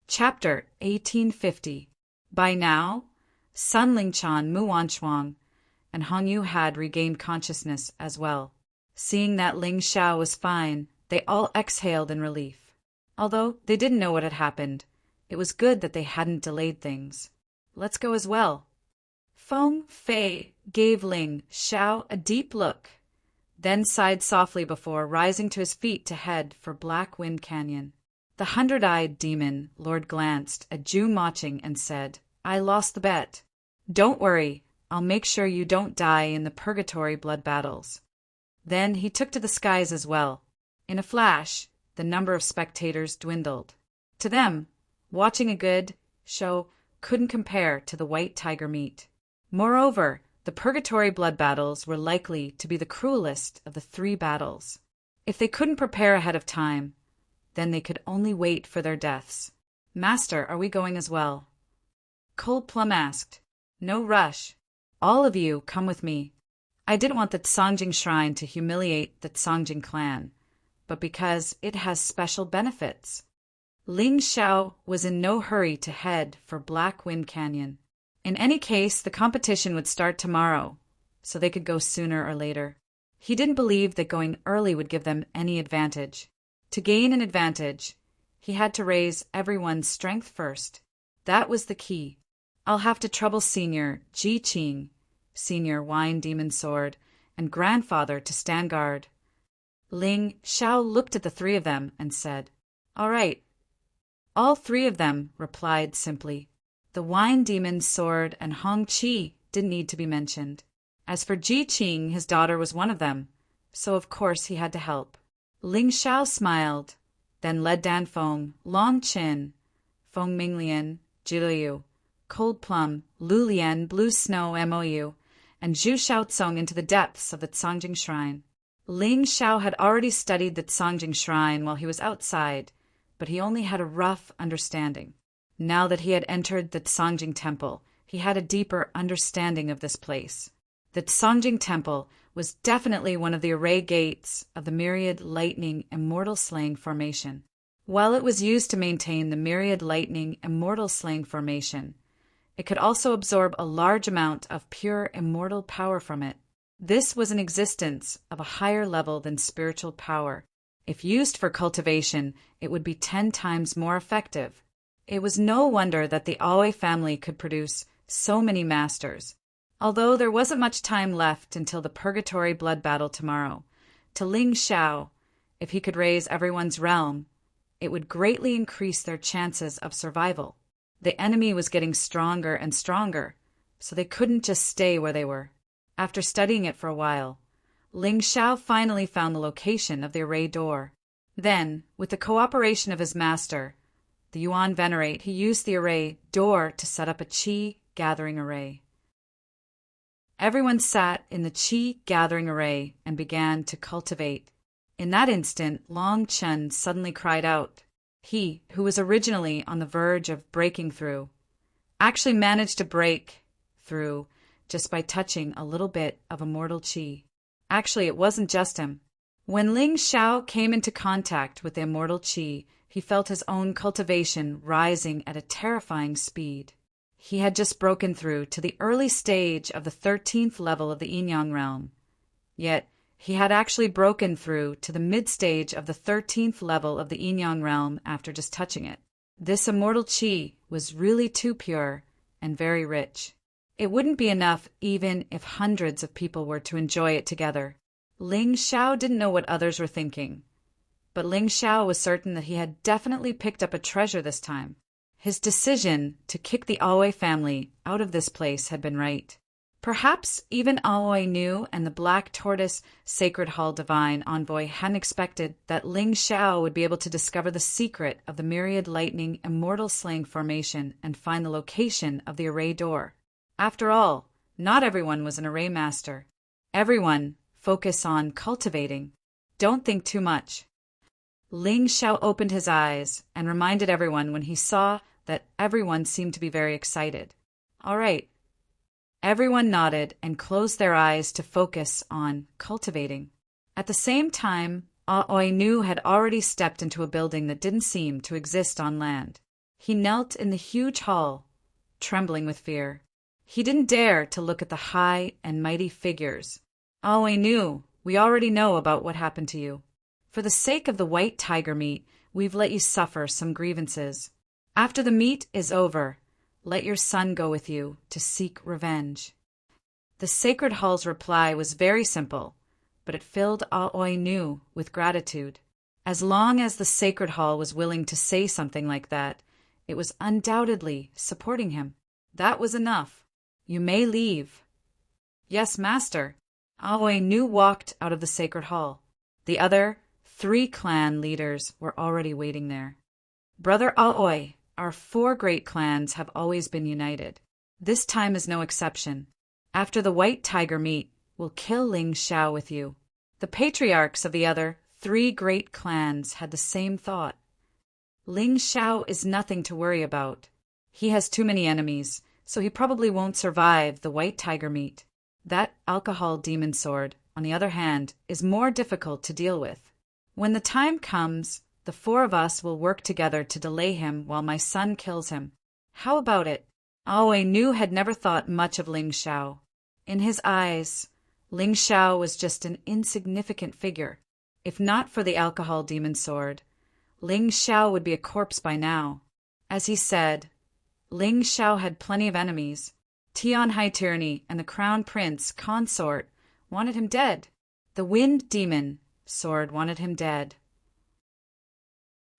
Chapter 1850. By now, Sun Lingchan, Mu Wanchuang, and Hong Yu had regained consciousness as well. Seeing that Ling Xiao was fine, they all exhaled in relief. Although they didn't know what had happened, it was good that they hadn't delayed things. "Let's go as well." Feng Fei gave Ling Xiao a deep look, then sighed softly before rising to his feet to head for Black Wind Canyon. The 100-eyed demon lord glanced at Ju Maching and said, "I lost the bet. Don't worry, I'll make sure you don't die in the Purgatory blood battles." Then he took to the skies as well. In a flash, the number of spectators dwindled. To them, watching a good show couldn't compare to the White Tiger meet. Moreover, the Purgatory blood battles were likely to be the cruelest of the 3 battles. If they couldn't prepare ahead of time, then they could only wait for their deaths. "Master, are we going as well?" Cold Plum asked. "No rush. All of you come with me. I didn't want the Songjing Shrine to humiliate the Songjing clan, but because it has special benefits. Ling Xiao was in no hurry to head for Black Wind Canyon. In any case, the competition would start tomorrow, so they could go sooner or later. He didn't believe that going early would give them any advantage. To gain an advantage, he had to raise everyone's strength first. That was the key. I'll have to trouble Senior Ji Qing, Senior Wine Demon Sword, and Grandfather to stand guard. Ling Xiao looked at the three of them and said, "All right." All three of them replied simply. The Wine Demon Sword and Hong Qi didn't need to be mentioned. As for Ji Qing, his daughter was one of them, so of course he had to help. Ling Xiao smiled, then led Dan Feng, Long Qin, Feng Minglian, Jiliu, Cold Plum, Lu Lian, Blue Snow MOU, and Zhu Xiaocong into the depths of the Songjing Shrine. Ling Xiao had already studied the Songjing Shrine while he was outside, but he only had a rough understanding. Now that he had entered the Songjing Temple, he had a deeper understanding of this place. The Songjing Temple was definitely one of the array gates of the Myriad Lightning Immortal Slaying Formation. While it was used to maintain the Myriad Lightning Immortal Slaying Formation, it could also absorb a large amount of pure immortal power from it. This was an existence of a higher level than spiritual power. If used for cultivation, it would be 10 times more effective. It was no wonder that the Aoi family could produce so many masters. Although there wasn't much time left until the Purgatory Blood Battle tomorrow, to Ling Xiao, if he could raise everyone's realm, it would greatly increase their chances of survival. The enemy was getting stronger and stronger, so they couldn't just stay where they were. After studying it for a while, Ling Xiao finally found the location of the array door. Then, with the cooperation of his master, the Yuan Venerate, he used the array door to set up a Qi gathering array. Everyone sat in the Qi gathering array and began to cultivate. In that instant, Long Chen suddenly cried out. He, who was originally on the verge of breaking through, actually managed to break through just by touching a little bit of immortal Qi. Actually, it wasn't just him. When Ling Xiao came into contact with the immortal Qi, he felt his own cultivation rising at a terrifying speed. He had just broken through to the early stage of the 13th level of the Yin-Yang realm. Yet, he had actually broken through to the mid-stage of the 13th level of the Yin-Yang realm after just touching it. This immortal Qi was really too pure and very rich. It wouldn't be enough even if hundreds of people were to enjoy it together. Ling Xiao didn't know what others were thinking, but Ling Xiao was certain that he had definitely picked up a treasure this time. His decision to kick the Aoi family out of this place had been right. Perhaps even Aoi Nu and the Black Tortoise Sacred Hall Divine Envoy hadn't expected that Ling Xiao would be able to discover the secret of the Myriad Lightning Immortal Slaying Formation and find the location of the array door. After all, not everyone was an array master. Everyone focus on cultivating. Don't think too much. Ling Xiao opened his eyes and reminded everyone when he saw that everyone seemed to be very excited. All right. Everyone nodded and closed their eyes to focus on cultivating. At the same time, Aoi Nu had already stepped into a building that didn't seem to exist on land. He knelt in the huge hall, trembling with fear. He didn't dare to look at the high and mighty figures. Aoi Nu, we already know about what happened to you. For the sake of the white tiger meat, we've let you suffer some grievances. After the meat is over, let your son go with you to seek revenge. The Sacred Hall's reply was very simple, but it filled Aoi Nu with gratitude. As long as the Sacred Hall was willing to say something like that, it was undoubtedly supporting him. That was enough. You may leave. Yes, master. Aoi Nu walked out of the Sacred Hall. The other 3 clan leaders were already waiting there. Brother Aoi, our 4 great clans have always been united. This time is no exception. After the white tiger meet, we'll kill Ling Xiao with you. The patriarchs of the other 3 great clans had the same thought. Ling Xiao is nothing to worry about. He has too many enemies, so he probably won't survive the white tiger meet. That alcohol demon sword, on the other hand, is more difficult to deal with. When the time comes, the four of us will work together to delay him while my son kills him. How about it?" Aoi Nu had never thought much of Ling Xiao. In his eyes, Ling Xiao was just an insignificant figure. If not for the alcohol demon sword, Ling Xiao would be a corpse by now. As he said, Ling Xiao had plenty of enemies. Tian High Tyranny and the Crown Prince consort wanted him dead. The Wind Demon sword wanted him dead.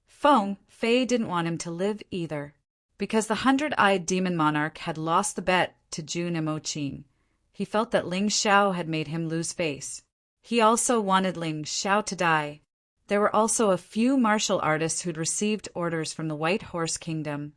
Feng Fei didn't want him to live either, because the 100-eyed demon monarch had lost the bet to Jun and Mo Qing. He felt that Ling Xiao had made him lose face. He also wanted Ling Xiao to die. There were also a few martial artists who'd received orders from the White Horse Kingdom,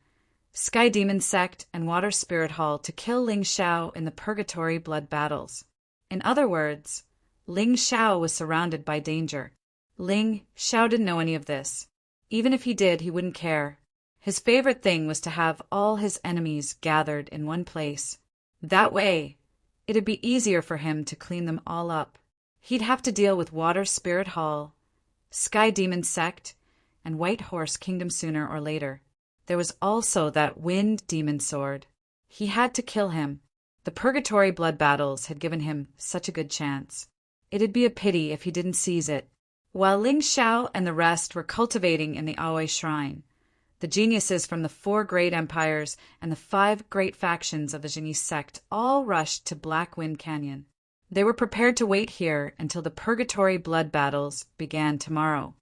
Sky Demon Sect, and Water Spirit Hall to kill Ling Xiao in the Purgatory blood battles. In other words, Ling Xiao was surrounded by danger. Ling Xiao didn't know any of this. Even if he did, he wouldn't care. His favorite thing was to have all his enemies gathered in one place. That way, it'd be easier for him to clean them all up. He'd have to deal with Water Spirit Hall, Sky Demon Sect, and White Horse Kingdom sooner or later. There was also that Wind Demon sword. He had to kill him. The Purgatory blood battles had given him such a good chance. It'd be a pity if he didn't seize it. While Ling Xiao and the rest were cultivating in the Aoi Shrine, the geniuses from the 4 great empires and the 5 great factions of the Jingyi sect all rushed to Black Wind Canyon. They were prepared to wait here until the Purgatory blood battles began tomorrow.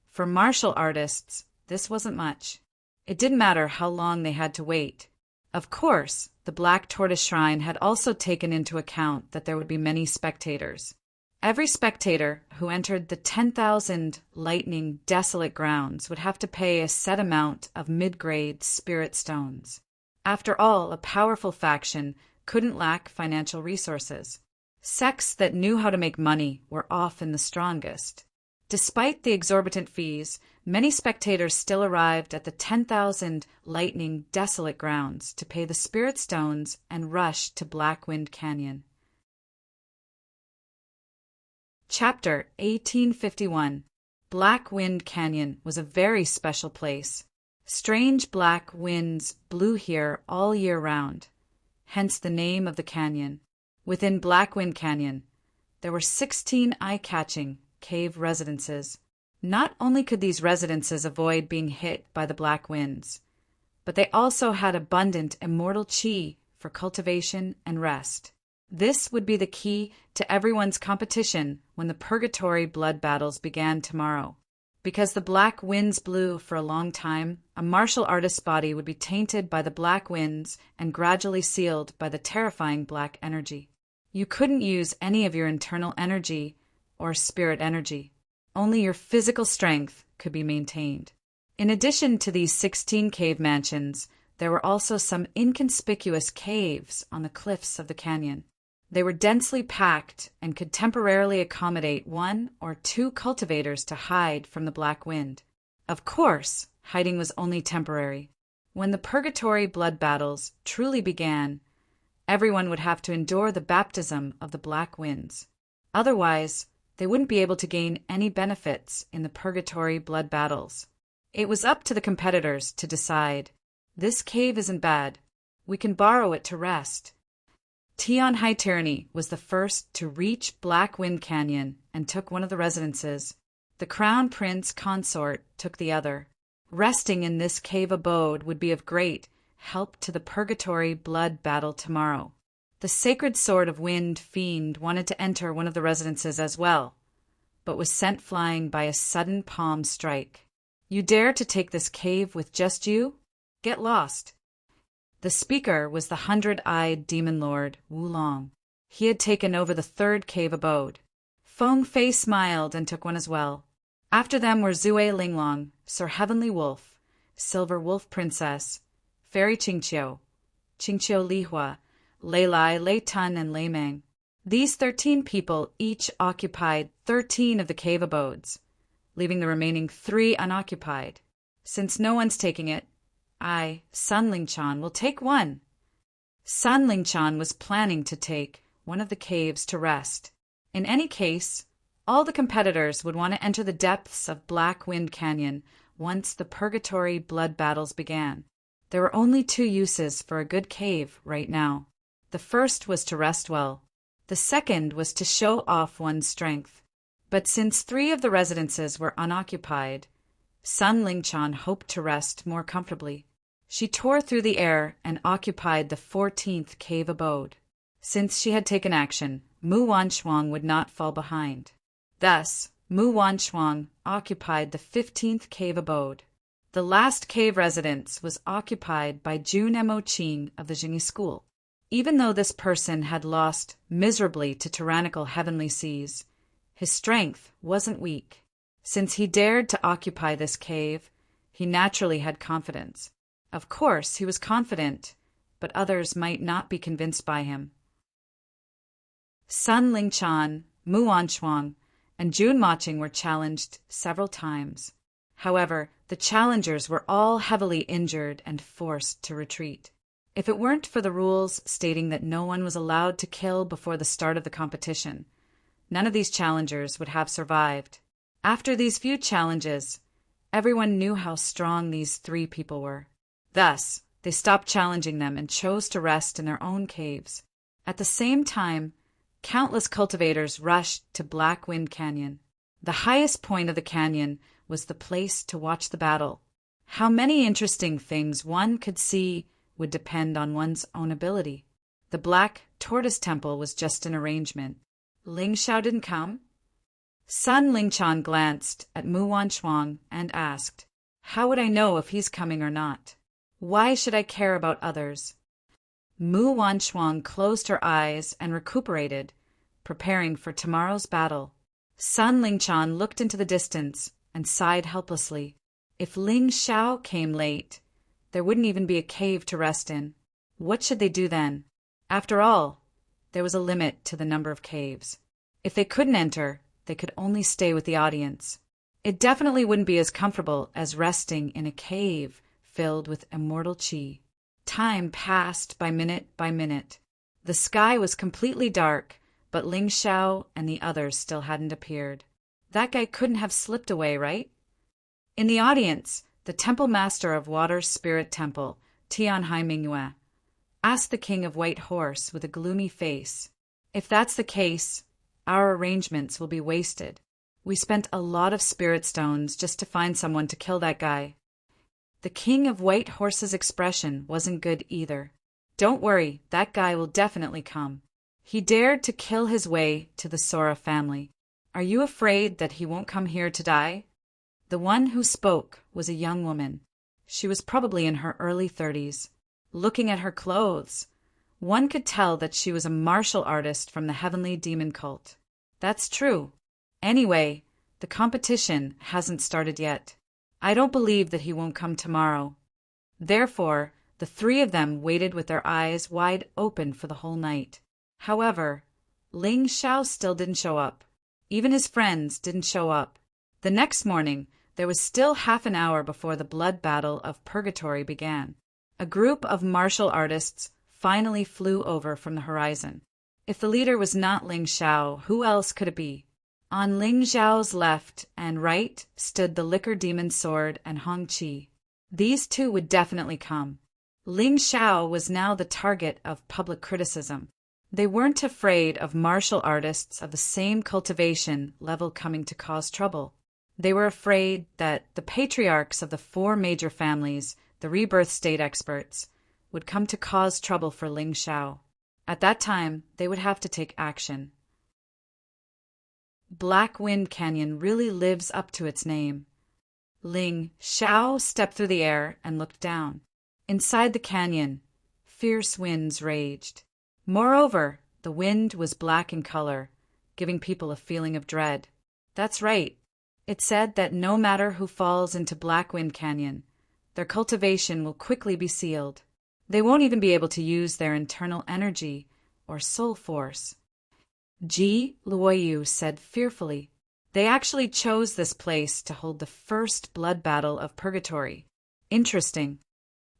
For martial artists, this wasn't much. It didn't matter how long they had to wait. Of course, the Black Tortoise Shrine had also taken into account that there would be many spectators. Every spectator who entered the 10,000 lightning desolate grounds would have to pay a set amount of mid-grade spirit stones. After all, a powerful faction couldn't lack financial resources. Sects that knew how to make money were often the strongest. Despite the exorbitant fees, many spectators still arrived at the 10,000 lightning desolate grounds to pay the spirit stones and rush to Black Wind Canyon. Chapter 1851. Black Wind Canyon was a very special place. Strange black winds blew here all year round, hence the name of the canyon. Within Black Wind Canyon, there were 16 eye-catching cave residences. Not only could these residences avoid being hit by the black winds, but they also had abundant immortal chi for cultivation and rest. This would be the key to everyone's competition when the Purgatory blood battles began tomorrow. Because the black winds blew for a long time, a martial artist's body would be tainted by the black winds and gradually sealed by the terrifying black energy. You couldn't use any of your internal energy or spirit energy. Only your physical strength could be maintained. In addition to these 16 cave mansions, there were also some inconspicuous caves on the cliffs of the canyon. They were densely packed and could temporarily accommodate 1 or 2 cultivators to hide from the black wind. Of course, hiding was only temporary. When the Purgatory blood battles truly began, everyone would have to endure the baptism of the black winds. Otherwise, they wouldn't be able to gain any benefits in the Purgatory blood battles. It was up to the competitors to decide. This cave isn't bad. We can borrow it to rest. Tian High Tyranny was the first to reach Black Wind Canyon and took one of the residences. The Crown Prince consort took the other. Resting in this cave abode would be of great help to the Purgatory blood battle tomorrow. The Sacred Sword of Wind Fiend wanted to enter one of the residences as well, but was sent flying by a sudden palm strike. You dare to take this cave with just you? Get lost. The speaker was the 100-eyed demon lord, Wulong. He had taken over the 3rd cave abode. Feng Fei smiled and took one as well. After them were Zue Linglong, Sir Heavenly Wolf, Silver Wolf Princess, Fairy Qingqiu, Qingqiu Lihua, Lei Lai, Lei Tun, and Lei Meng. These 13 people each occupied 13 of the cave abodes, leaving the remaining 3 unoccupied. Since no one's taking it, I, Sun Lingchan, will take one. Sun Lingchan was planning to take one of the caves to rest. In any case, all the competitors would want to enter the depths of Black Wind Canyon once the purgatory blood battles began. There were only two uses for a good cave right now. The first was to rest well. The second was to show off one's strength. But since 3 of the residences were unoccupied, Sun Lingchan hoped to rest more comfortably. She tore through the air and occupied the 14th cave abode. Since she had taken action, Mu Wanshuang would not fall behind. Thus, Mu Wanshuang occupied the 15th cave abode. The last cave residence was occupied by Jun Mo Qing of the Jingyi school. Even though this person had lost miserably to tyrannical heavenly seas, his strength wasn't weak. Since he dared to occupy this cave, he naturally had confidence. Of course, he was confident, but others might not be convinced by him. Sun Lingchan, Mu Wanshuang, and Jun Moqing were challenged several times. However, the challengers were all heavily injured and forced to retreat. If it weren't for the rules stating that no one was allowed to kill before the start of the competition, none of these challengers would have survived. After these few challenges, everyone knew how strong these 3 people were. Thus, they stopped challenging them and chose to rest in their own caves. At the same time, countless cultivators rushed to Black Wind Canyon. The highest point of the canyon was the place to watch the battle. How many interesting things one could see would depend on one's own ability. The Black Tortoise Temple was just an arrangement. Ling Xiao didn't come? Sun Lingchan glanced at Mu Wanshuang and asked, "How would I know if he's coming or not? Why should I care about others?" Mu Wanshuang closed her eyes and recuperated, preparing for tomorrow's battle. Sun Lingchan looked into the distance and sighed helplessly. If Ling Xiao came late, there wouldn't even be a cave to rest in. What should they do then? After all, there was a limit to the number of caves. If they couldn't enter, they could only stay with the audience. It definitely wouldn't be as comfortable as resting in a cave filled with immortal qi. Time passed by minute. The sky was completely dark, but Ling Xiao and the others still hadn't appeared. That guy couldn't have slipped away, right? In the audience, the temple master of Water Spirit Temple, Tianhai Mingyue, asked the king of White Horse with a gloomy face, "If that's the case, our arrangements will be wasted. We spent a lot of spirit stones just to find someone to kill that guy." The king of White Horse's expression wasn't good either. "Don't worry, that guy will definitely come. He dared to kill his way to the Sora family. Are you afraid that he won't come here to die?" The one who spoke was a young woman. She was probably in her early 30s. Looking at her clothes, one could tell that she was a martial artist from the Heavenly Demon Cult. That's true. Anyway, the competition hasn't started yet. I don't believe that he won't come tomorrow. Therefore, the 3 of them waited with their eyes wide open for the whole night. However, Ling Xiao still didn't show up. Even his friends didn't show up. The next morning, there was still half an hour before the blood battle of Purgatory began. A group of martial artists finally flew over from the horizon. If the leader was not Ling Xiao, who else could it be? On Ling Xiao's left and right stood the Liquor Demon Sword and Hong Qi. These 2 would definitely come. Ling Xiao was now the target of public criticism. They weren't afraid of martial artists of the same cultivation level coming to cause trouble. They were afraid that the patriarchs of the 4 major families, the rebirth state experts, would come to cause trouble for Ling Xiao. At that time, they would have to take action. Black Wind Canyon really lives up to its name. Ling Xiao stepped through the air and looked down. Inside the canyon, fierce winds raged. Moreover, the wind was black in color, giving people a feeling of dread. That's right. It said that no matter who falls into Black Wind Canyon, their cultivation will quickly be sealed. They won't even be able to use their internal energy or soul force. Ji Luoyu said fearfully, "They actually chose this place to hold the first blood battle of Purgatory. Interesting."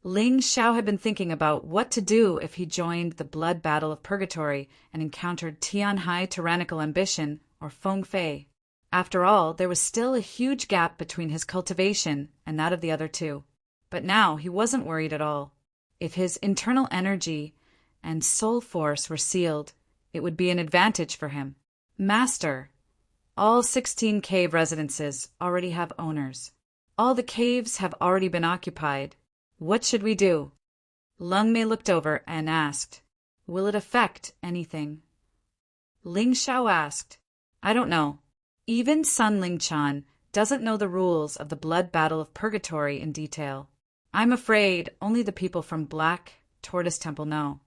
Ling Xiao had been thinking about what to do if he joined the blood battle of purgatory and encountered Tianhai tyrannical ambition or Feng Fei. After all, there was still a huge gap between his cultivation and that of the other two. But now he wasn't worried at all. If his internal energy and soul force were sealed, it would be an advantage for him. Master, all 16 cave residences already have owners. All the caves have already been occupied. What should we do? Leng Mei looked over and asked, Will it affect anything? Ling Xiao asked, I don't know. Even Sun Lingchan doesn't know the rules of the blood battle of purgatory in detail. I'm afraid only the people from Black Tortoise Temple know.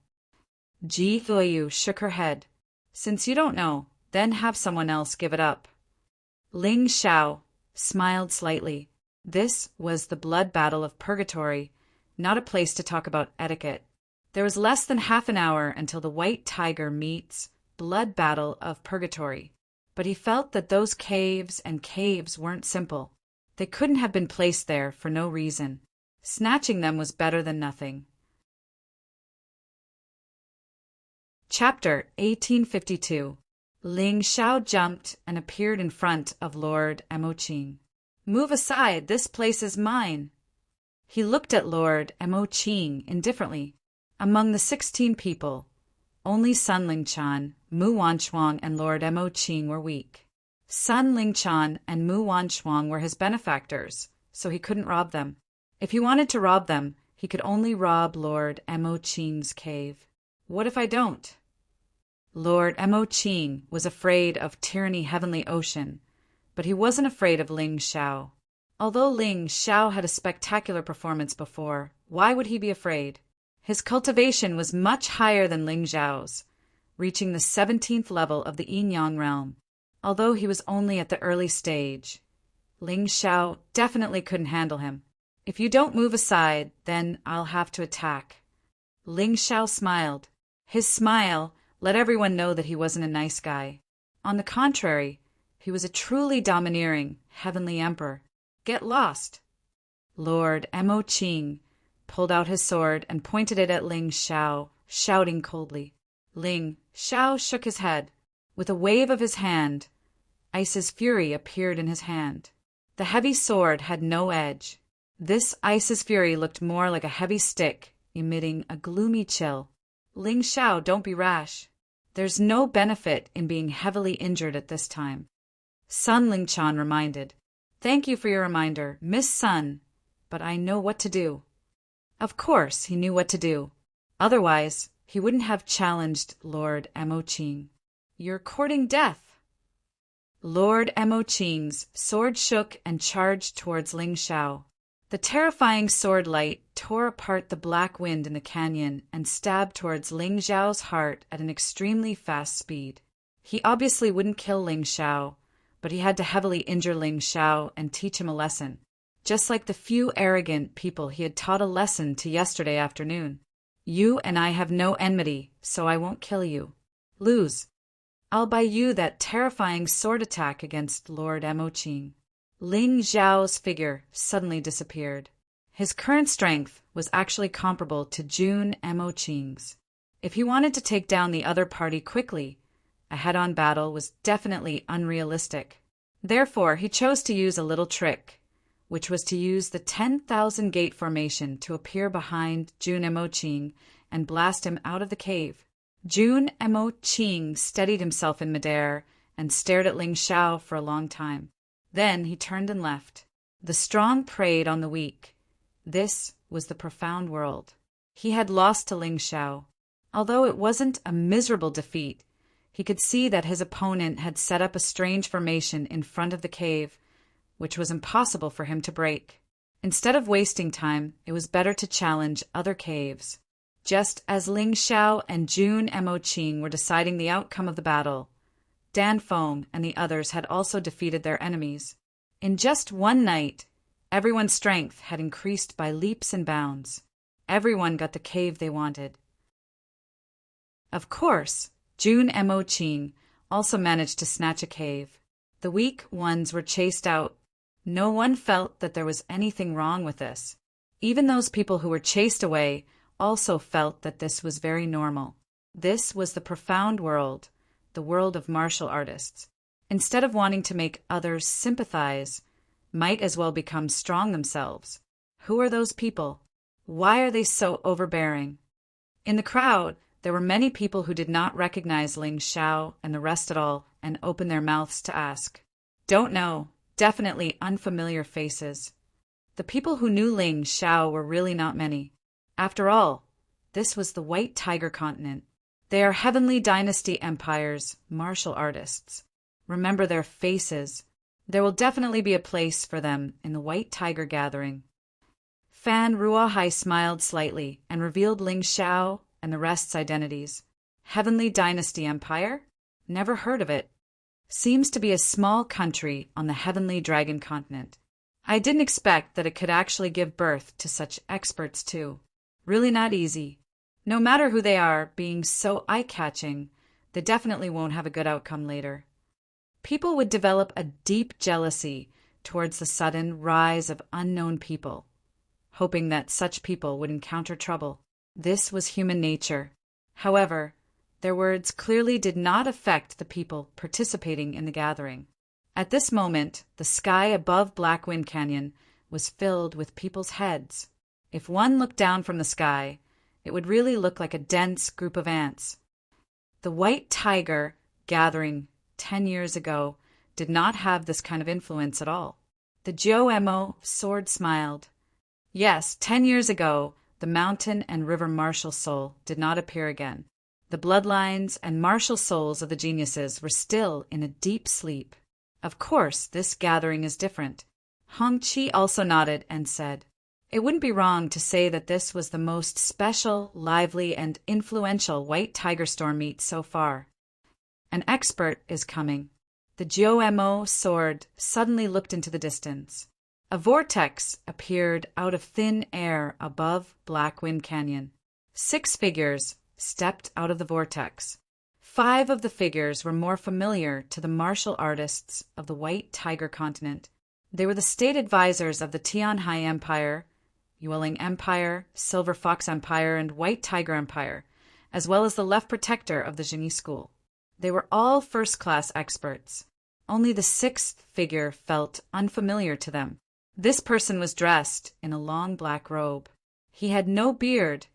Ji Huiyu shook her head. Since you don't know, then have someone else give it up. Ling Xiao smiled slightly. This was the blood battle of purgatory, not a place to talk about etiquette. There was less than half an hour until the White Tiger meets blood battle of purgatory. But he felt that those caves weren't simple. They couldn't have been placed there for no reason. Snatching them was better than nothing. Chapter 1852. Ling Xiao jumped and appeared in front of Lord Emoqing. Move aside, this place is mine. He looked at Lord Emoqing indifferently. Among the 16 people, only Sun Lingchan, Mu Wanchuang, and Lord Emoqing were weak. Sun Lingchan and Mu Wanchuang were his benefactors, so he couldn't rob them. If he wanted to rob them, he could only rob Lord Emoqing's cave. What if I don't? Lord Emoqing was afraid of Tyranny Heavenly Ocean, but he wasn't afraid of Ling Xiao. Although Ling Xiao had a spectacular performance before, why would he be afraid? His cultivation was much higher than Ling Xiao's, reaching the 17th level of the Yin-Yang realm. Although he was only at the early stage, Ling Xiao definitely couldn't handle him. If you don't move aside, then I'll have to attack. Ling Xiao smiled. His smile let everyone know that he wasn't a nice guy. On the contrary, he was a truly domineering heavenly emperor. Get lost. Lord Emoqing pulled out his sword and pointed it at Ling Xiao, shouting coldly. Ling Xiao shook his head. With a wave of his hand, Ice's fury appeared in his hand. The heavy sword had no edge. This Ice's fury looked more like a heavy stick, emitting a gloomy chill. Ling Xiao, don't be rash. There's no benefit in being heavily injured at this time. Sun Lingchan reminded. Thank you for your reminder, Miss Sun, but I know what to do. Of course he knew what to do. Otherwise, he wouldn't have challenged Lord Emoqing. You're courting death. Lord Emoqing's sword shook and charged towards Ling Xiao. The terrifying sword light tore apart the black wind in the canyon and stabbed towards Ling Xiao's heart at an extremely fast speed. He obviously wouldn't kill Ling Xiao, but he had to heavily injure Ling Xiao and teach him a lesson, just like the few arrogant people he had taught a lesson to yesterday afternoon. You and I have no enmity, so I won't kill you. Lose. I'll buy you that terrifying sword attack against Lord Emoqing. Ling Xiao's figure suddenly disappeared. His current strength was actually comparable to Jun Emoqing's. If he wanted to take down the other party quickly, a head-on battle was definitely unrealistic. Therefore, he chose to use a little trick, which was to use the 10,000 gate formation to appear behind Jun Emoqing and blast him out of the cave. Jun Emoqing steadied himself in midair and stared at Ling Xiao for a long time. Then he turned and left. The strong preyed on the weak. This was the profound world. He had lost to Ling Xiao. Although it wasn't a miserable defeat, he could see that his opponent had set up a strange formation in front of the cave, which was impossible for him to break. Instead of wasting time, it was better to challenge other caves. Just as Ling Xiao and Jun Emoqing were deciding the outcome of the battle, Dan Feng and the others had also defeated their enemies. In just one night, everyone's strength had increased by leaps and bounds. Everyone got the cave they wanted. Of course, Jun Emoqing also managed to snatch a cave. The weak ones were chased out. No one felt that there was anything wrong with this. Even those people who were chased away also felt that this was very normal. This was the profound world, the world of martial artists. Instead of wanting to make others sympathize, might as well become strong themselves. Who are those people? Why are they so overbearing? In the crowd, there were many people who did not recognize Ling Xiao and the rest at all and opened their mouths to ask. Don't know. Definitely unfamiliar faces. The people who knew Ling Xiao were really not many. After all, this was the White Tiger continent. They are Heavenly Dynasty Empire's martial artists. Remember their faces. There will definitely be a place for them in the White Tiger gathering. Fan Ruohai smiled slightly and revealed Ling Xiao and the rest's identities. Heavenly Dynasty Empire? Never heard of it. Seems to be a small country on the Heavenly Dragon continent. I didn't expect that it could actually give birth to such experts too. Really not easy. No matter who they are, being so eye-catching, they definitely won't have a good outcome later. People would develop a deep jealousy towards the sudden rise of unknown people, hoping that such people would encounter trouble. This was human nature. However, their words clearly did not affect the people participating in the gathering. At this moment, the sky above Black Wind Canyon was filled with people's heads. If one looked down from the sky, it would really look like a dense group of ants. The White Tiger gathering 10 years ago did not have this kind of influence at all. The Jiao sword smiled. Yes, 10 years ago, the mountain and river martial soul did not appear again. The bloodlines and martial souls of the geniuses were still in a deep sleep. Of course, this gathering is different. Hong Qi also nodded and said, it wouldn't be wrong to say that this was the most special, lively, and influential White Tiger storm meet so far. An expert is coming. The Jiao sword suddenly looked into the distance. A vortex appeared out of thin air above Black Wind Canyon. 6 figures stepped out of the vortex. 5 of the figures were more familiar to the martial artists of the White Tiger continent. They were the state advisors of the Tianhai Empire, Yueling Empire, Silver Fox Empire, and White Tiger Empire, as well as the left protector of the Genie School. They were all first-class experts. Only the 6th figure felt unfamiliar to them. This person was dressed in a long black robe. He had no beard,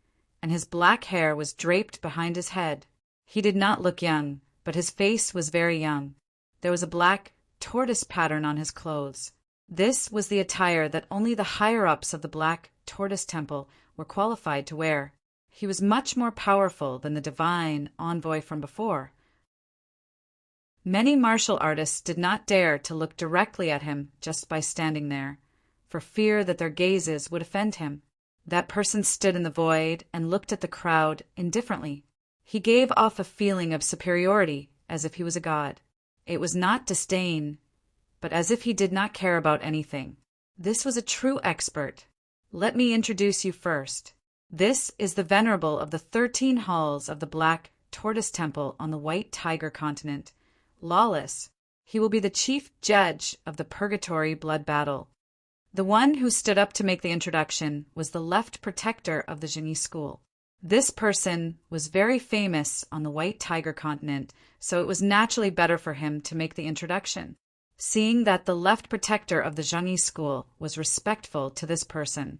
and his black hair was draped behind his head. He did not look young, but his face was very young. There was a black tortoise pattern on his clothes. This was the attire that only the higher-ups of the Black Tortoise Temple were qualified to wear. He was much more powerful than the divine envoy from before. Many martial artists did not dare to look directly at him just by standing there, for fear that their gazes would offend him. That person stood in the void and looked at the crowd indifferently. He gave off a feeling of superiority, as if he was a god. It was not disdain, but as if he did not care about anything. This was a true expert. Let me introduce you first. This is the venerable of the 13 halls of the Black Tortoise Temple on the White Tiger continent, Lawless. He will be the chief judge of the Purgatory Blood Battle. The one who stood up to make the introduction was the left protector of the Genie School. This person was very famous on the White Tiger continent, so it was naturally better for him to make the introduction. Seeing that the left protector of the Zhengyi School was respectful to this person,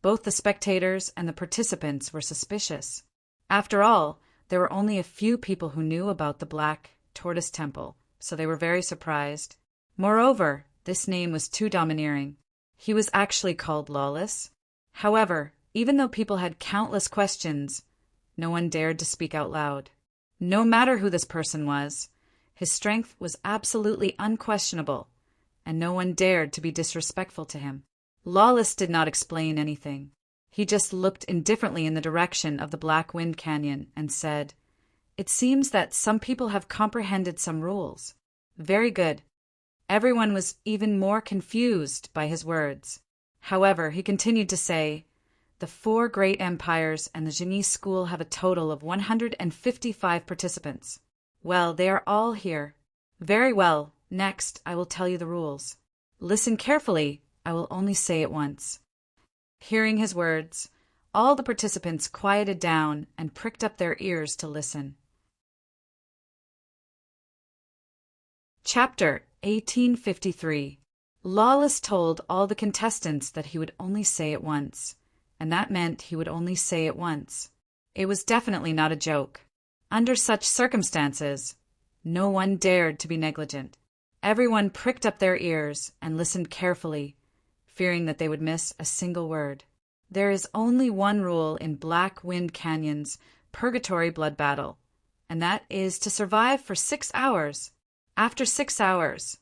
both the spectators and the participants were suspicious. After all, there were only a few people who knew about the Black Tortoise Temple, so they were very surprised. Moreover, this name was too domineering. He was actually called Lawless. However, even though people had countless questions, no one dared to speak out loud. No matter who this person was, his strength was absolutely unquestionable, and no one dared to be disrespectful to him. Lawless did not explain anything. He just looked indifferently in the direction of the Black Wind Canyon and said, "It seems that some people have comprehended some rules." Very good. Everyone was even more confused by his words. However, he continued to say, "The 4 great empires and the Genie School have a total of 155 participants. Well, they are all here. Very well. Next, I will tell you the rules. Listen carefully. I will only say it once. Hearing his words, all the participants quieted down and pricked up their ears to listen. Chapter 1853. Lawless told all the contestants that he would only say it once, and that meant he would only say it once. It was definitely not a joke. Under such circumstances, no one dared to be negligent. Everyone pricked up their ears and listened carefully, fearing that they would miss a single word. There is only one rule in Black Wind Canyon's Purgatory Blood Battle, and that is to survive for 6 hours. After 6 hours,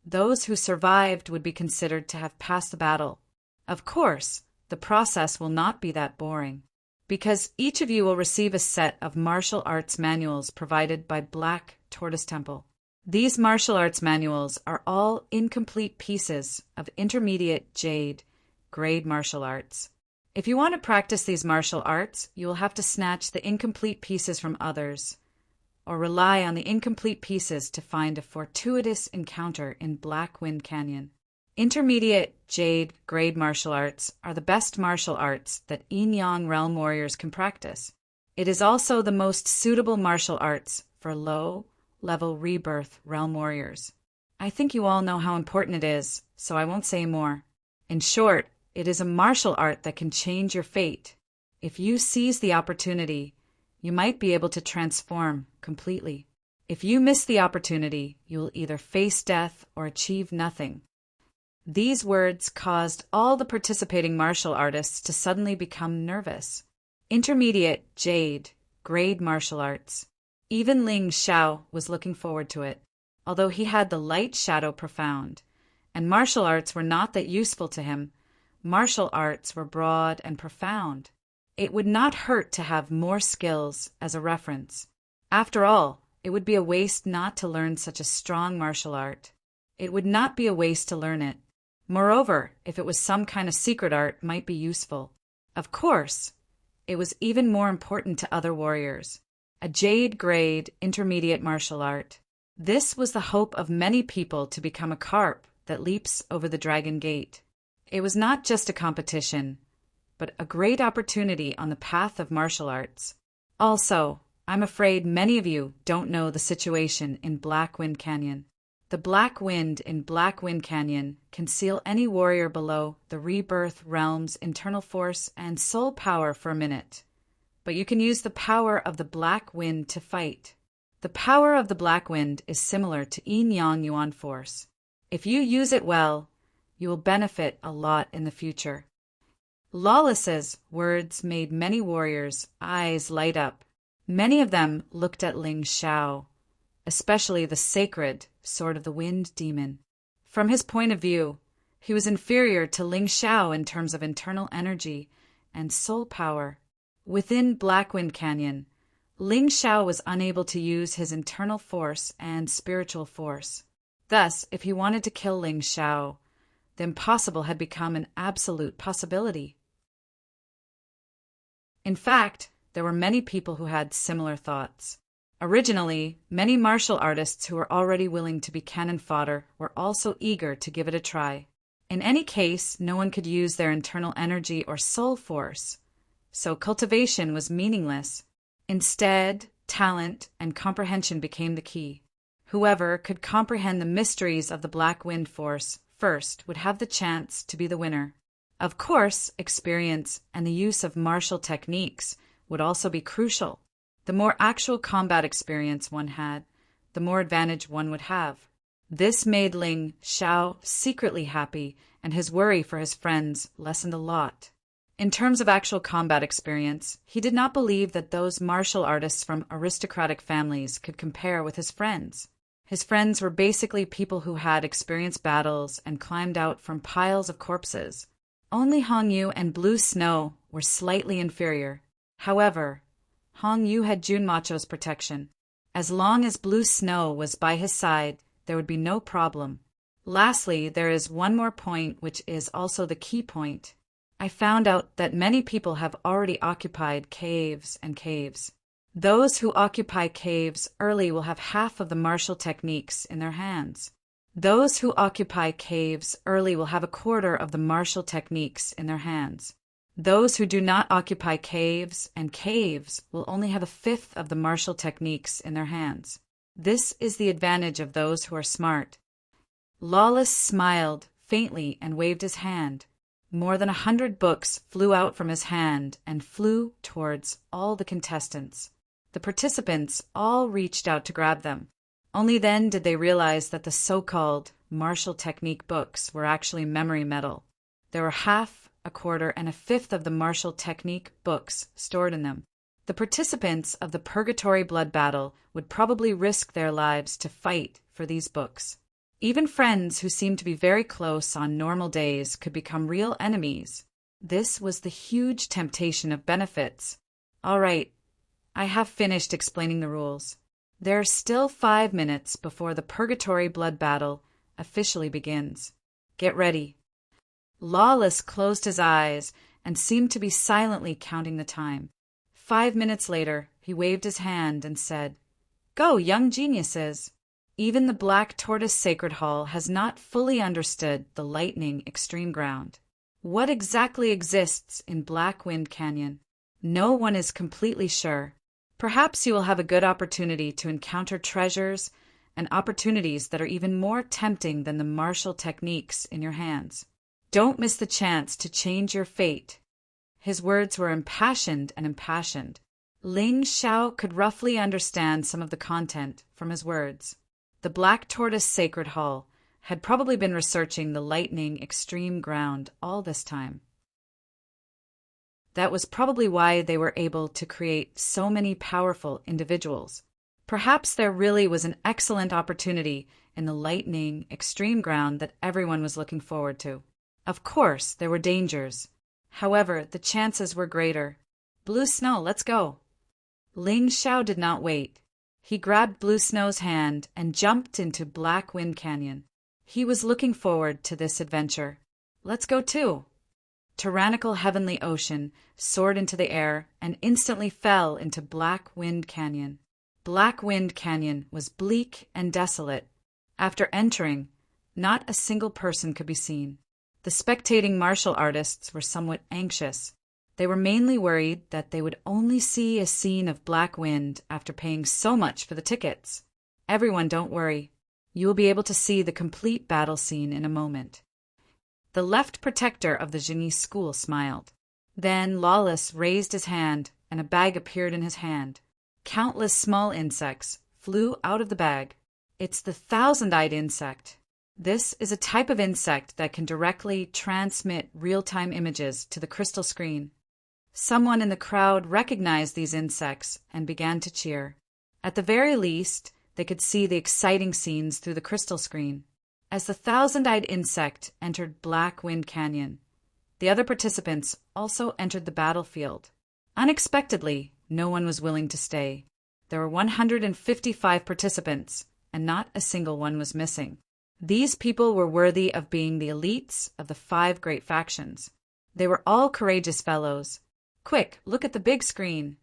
those who survived would be considered to have passed the battle. Of course, the process will not be that boring, because each of you will receive a set of martial arts manuals provided by Black Tortoise Temple. These martial arts manuals are all incomplete pieces of intermediate jade grade martial arts. If you want to practice these martial arts, you will have to snatch the incomplete pieces from others, or rely on the incomplete pieces to find a fortuitous encounter in Black Wind Canyon. Intermediate jade grade martial arts are the best martial arts that Yin-Yang realm warriors can practice. It is also the most suitable martial arts for low-level rebirth realm warriors. I think you all know how important it is, so I won't say more. In short, it is a martial art that can change your fate. If you seize the opportunity, you might be able to transform completely. If you miss the opportunity, you will either face death or achieve nothing. These words caused all the participating martial artists to suddenly become nervous. Intermediate jade grade martial arts. Even Ling Xiao was looking forward to it, although he had the light shadow profound, and martial arts were not that useful to him. Martial arts were broad and profound. It would not hurt to have more skills as a reference. After all, it would be a waste not to learn such a strong martial art. It would not be a waste to learn it. Moreover, if it was some kind of secret art, might be useful. Of course, it was even more important to other warriors. A jade grade intermediate martial art. This was the hope of many people to become a carp that leaps over the dragon gate. It was not just a competition, but a great opportunity on the path of martial arts. Also, I'm afraid many of you don't know the situation in Black Wind Canyon. The Black Wind in Black Wind Canyon can seal any warrior below the rebirth realm's internal force and soul power for a minute. But you can use the power of the Black Wind to fight. The power of the Black Wind is similar to Yin-Yang Yuan force. If you use it well, you will benefit a lot in the future. Lawless's words made many warriors' eyes light up. Many of them looked at Ling Xiao, especially the sacred Sword of the Wind demon. From his point of view, he was inferior to Ling Xiao in terms of internal energy and soul power. Within Black Wind Canyon, Ling Xiao was unable to use his internal force and spiritual force. Thus, if he wanted to kill Ling Xiao, the impossible had become an absolute possibility. In fact, there were many people who had similar thoughts. Originally, many martial artists who were already willing to be cannon fodder were also eager to give it a try. In any case, no one could use their internal energy or soul force, so cultivation was meaningless. Instead, talent and comprehension became the key. Whoever could comprehend the mysteries of the Black Wind Force first would have the chance to be the winner. Of course, experience and the use of martial techniques would also be crucial. The more actual combat experience one had, the more advantage one would have. This made Ling Xiao secretly happy, and his worry for his friends lessened a lot. In terms of actual combat experience, he did not believe that those martial artists from aristocratic families could compare with his friends. His friends were basically people who had experienced battles and climbed out from piles of corpses. Only Hong Yu and Blue Snow were slightly inferior. However, Hong Yu had Jun Macho's protection. As long as Blue Snow was by his side, there would be no problem. Lastly, there is one more point which is also the key point. I found out that many people have already occupied caves and caves. Those who occupy caves early will have half of the martial techniques in their hands. Those who occupy caves early will have a quarter of the martial techniques in their hands. Those who do not occupy caves and caves will only have a fifth of the martial techniques in their hands. This is the advantage of those who are smart. Lawless smiled faintly and waved his hand. More than 100 books flew out from his hand and flew towards all the contestants. The participants all reached out to grab them. Only then did they realize that the so-called martial technique books were actually memory metal. There were half, a quarter, and a fifth of the martial technique books stored in them. The participants of the Purgatory Blood Battle would probably risk their lives to fight for these books. Even friends who seemed to be very close on normal days could become real enemies. This was the huge temptation of benefits. All right, I have finished explaining the rules. There are still 5 minutes before the Purgatory Blood Battle officially begins. Get ready. Lawless closed his eyes and seemed to be silently counting the time. 5 minutes later, he waved his hand and said, "Go, young geniuses!" Even the Black Tortoise Sacred Hall has not fully understood the lightning extreme ground. What exactly exists in Black Wind Canyon? No one is completely sure. Perhaps you will have a good opportunity to encounter treasures and opportunities that are even more tempting than the martial techniques in your hands. Don't miss the chance to change your fate. His words were impassioned and impassioned. Ling Xiao could roughly understand some of the content from his words. The Black Tortoise Sacred Hall had probably been researching the lightning extreme ground all this time. That was probably why they were able to create so many powerful individuals. Perhaps there really was an excellent opportunity in the lightning extreme ground that everyone was looking forward to. Of course, there were dangers. However, the chances were greater. Blue Snow, let's go. Ling Xiao did not wait. He grabbed Blue Snow's hand and jumped into Black Wind Canyon. He was looking forward to this adventure. Let's go too. Tyrannical Heavenly Ocean soared into the air and instantly fell into Black Wind Canyon. Black Wind Canyon was bleak and desolate. After entering, not a single person could be seen. The spectating martial artists were somewhat anxious. They were mainly worried that they would only see a scene of black wind after paying so much for the tickets. Everyone, don't worry. You will be able to see the complete battle scene in a moment. The left protector of the Genie school smiled. Then Lawless raised his hand, and a bag appeared in his hand. Countless small insects flew out of the bag. It's the thousand-eyed insect. This is a type of insect that can directly transmit real-time images to the crystal screen. Someone in the crowd recognized these insects and began to cheer. At the very least, they could see the exciting scenes through the crystal screen. As the thousand-eyed insect entered Black Wind Canyon, the other participants also entered the battlefield. Unexpectedly, no one was willing to stay. There were 155 participants, and not a single one was missing. These people were worthy of being the elites of the 5 great factions. They were all courageous fellows. Quick, look at the big screen.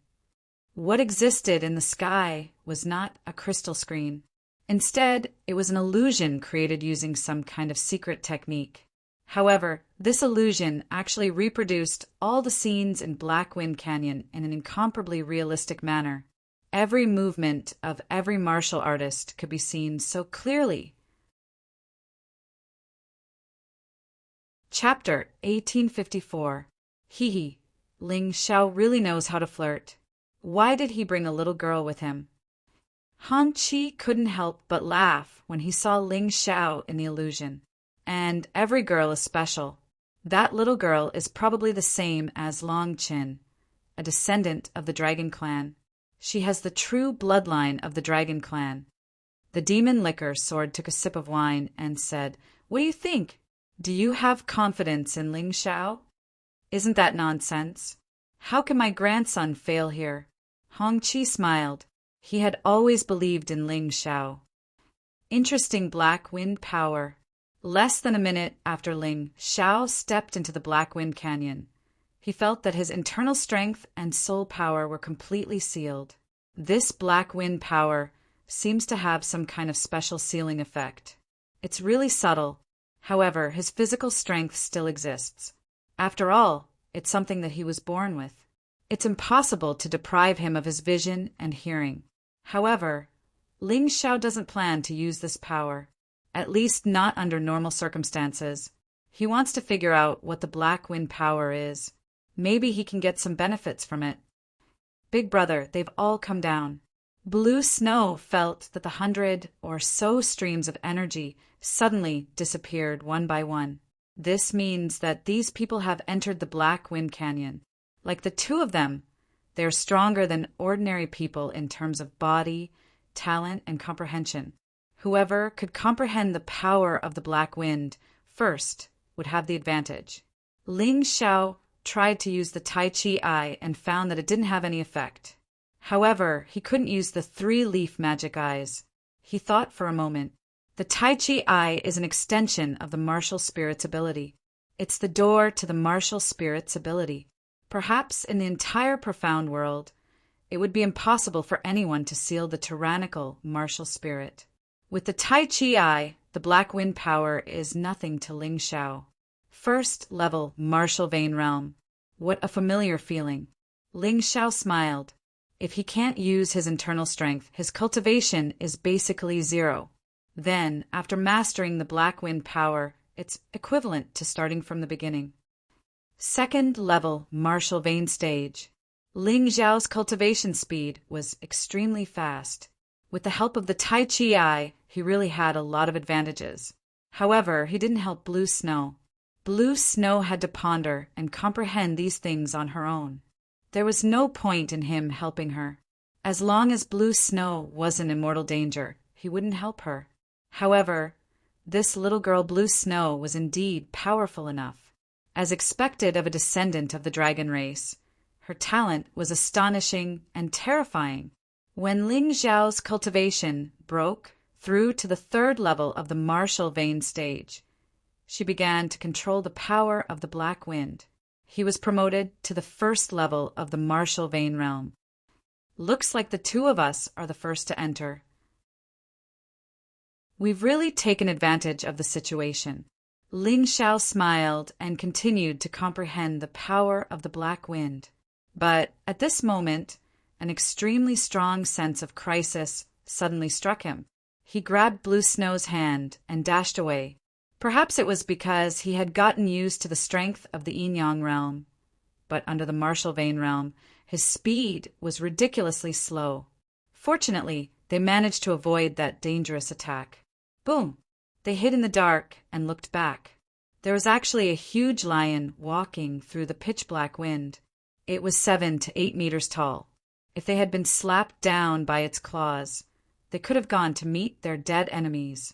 What existed in the sky was not a crystal screen. Instead, it was an illusion created using some kind of secret technique. However, this illusion actually reproduced all the scenes in Black Wind Canyon in an incomparably realistic manner. Every movement of every martial artist could be seen so clearly. Chapter 1854. Hee hee. Ling Xiao really knows how to flirt. Why did he bring a little girl with him? Han Qi couldn't help but laugh when he saw Ling Xiao in the illusion. And every girl is special. That little girl is probably the same as Long Qin, a descendant of the Dragon Clan. She has the true bloodline of the Dragon Clan. The demon liquor sword took a sip of wine and said, "What do you think? Do you have confidence in Ling Xiao?" "Isn't that nonsense? How can my grandson fail here?" Hong Qi smiled. He had always believed in Ling Xiao. Interesting black wind power. Less than a minute after Ling Xiao stepped into the Black Wind Canyon, he felt that his internal strength and soul power were completely sealed. This black wind power seems to have some kind of special sealing effect. It's really subtle. However, his physical strength still exists. After all, It's something that he was born with. It's impossible to deprive him of his vision and hearing. However, Ling Xiao doesn't plan to use this power, at least not under normal circumstances. He wants to figure out what the Black Wind power is. Maybe he can get some benefits from it. Big brother, they've all come down. Blue Snow felt that the 100 or so streams of energy suddenly disappeared one by one. This means that these people have entered the Black Wind Canyon. Like the two of them, they are stronger than ordinary people in terms of body, talent, and comprehension. Whoever could comprehend the power of the Black Wind first would have the advantage. Ling Xiao tried to use the Tai Chi Eye and found that it didn't have any effect. However, he couldn't use the 3-leaf magic eyes. He thought for a moment. The Tai Chi Eye is an extension of the martial spirit's ability. It's the door to the martial spirit's ability. Perhaps in the entire profound world, it would be impossible for anyone to seal the tyrannical martial spirit. With the Tai Chi Eye, the Black Wind power is nothing to Ling Xiao. First level martial vein realm. What a familiar feeling. Ling Xiao smiled. If he can't use his internal strength, his cultivation is basically 0. Then, after mastering the Black Wind power, it's equivalent to starting from the beginning. Second level martial vein stage. Ling Xiao's cultivation speed was extremely fast. With the help of the Tai Chi Eye, he really had a lot of advantages. However, he didn't help Blue Snow. Blue Snow had to ponder and comprehend these things on her own. There was no point in him helping her. As long as Blue Snow wasn't in mortal danger, he wouldn't help her. However, this little girl Blue Snow was indeed powerful enough. As expected of a descendant of the dragon race, her talent was astonishing and terrifying. When Ling Xiao's cultivation broke through to the 3rd level of the martial vein stage, she began to control the power of the Black Wind. He was promoted to the 1st level of the martial vein realm. Looks like the two of us are the first to enter. We've really taken advantage of the situation. Ling Xiao smiled and continued to comprehend the power of the Black Wind. But at this moment, an extremely strong sense of crisis suddenly struck him. He grabbed Blue Snow's hand and dashed away. Perhaps it was because he had gotten used to the strength of the Yin-Yang realm. But under the martial vein realm, his speed was ridiculously slow. Fortunately, they managed to avoid that dangerous attack. Boom! They hid in the dark and looked back. There was actually a huge lion walking through the pitch-black wind. It was 7 to 8 meters tall. If they had been slapped down by its claws, they could have gone to meet their dead enemies.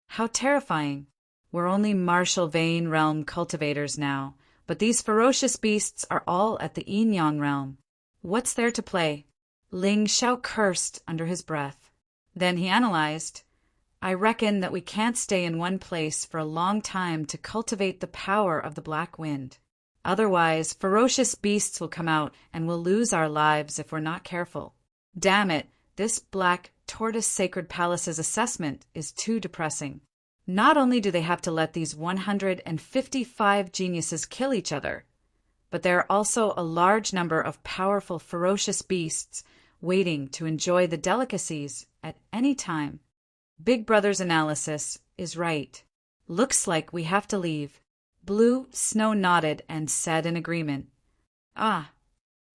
How terrifying! We're only martial vein realm cultivators now, but these ferocious beasts are all at the Yin-Yang realm. What's there to play? Ling Xiao cursed under his breath. Then he analyzed. I reckon that we can't stay in one place for a long time to cultivate the power of the Black Wind. Otherwise, ferocious beasts will come out and we'll lose our lives if we're not careful. Damn it, this Black Tortoise Sacred Palace's assessment is too depressing. Not only do they have to let these 155 geniuses kill each other, but there are also a large number of powerful, ferocious beasts waiting to enjoy the delicacies at any time. Big Brother's analysis is right. Looks like we have to leave. Blue Snow nodded and said in agreement. Ah!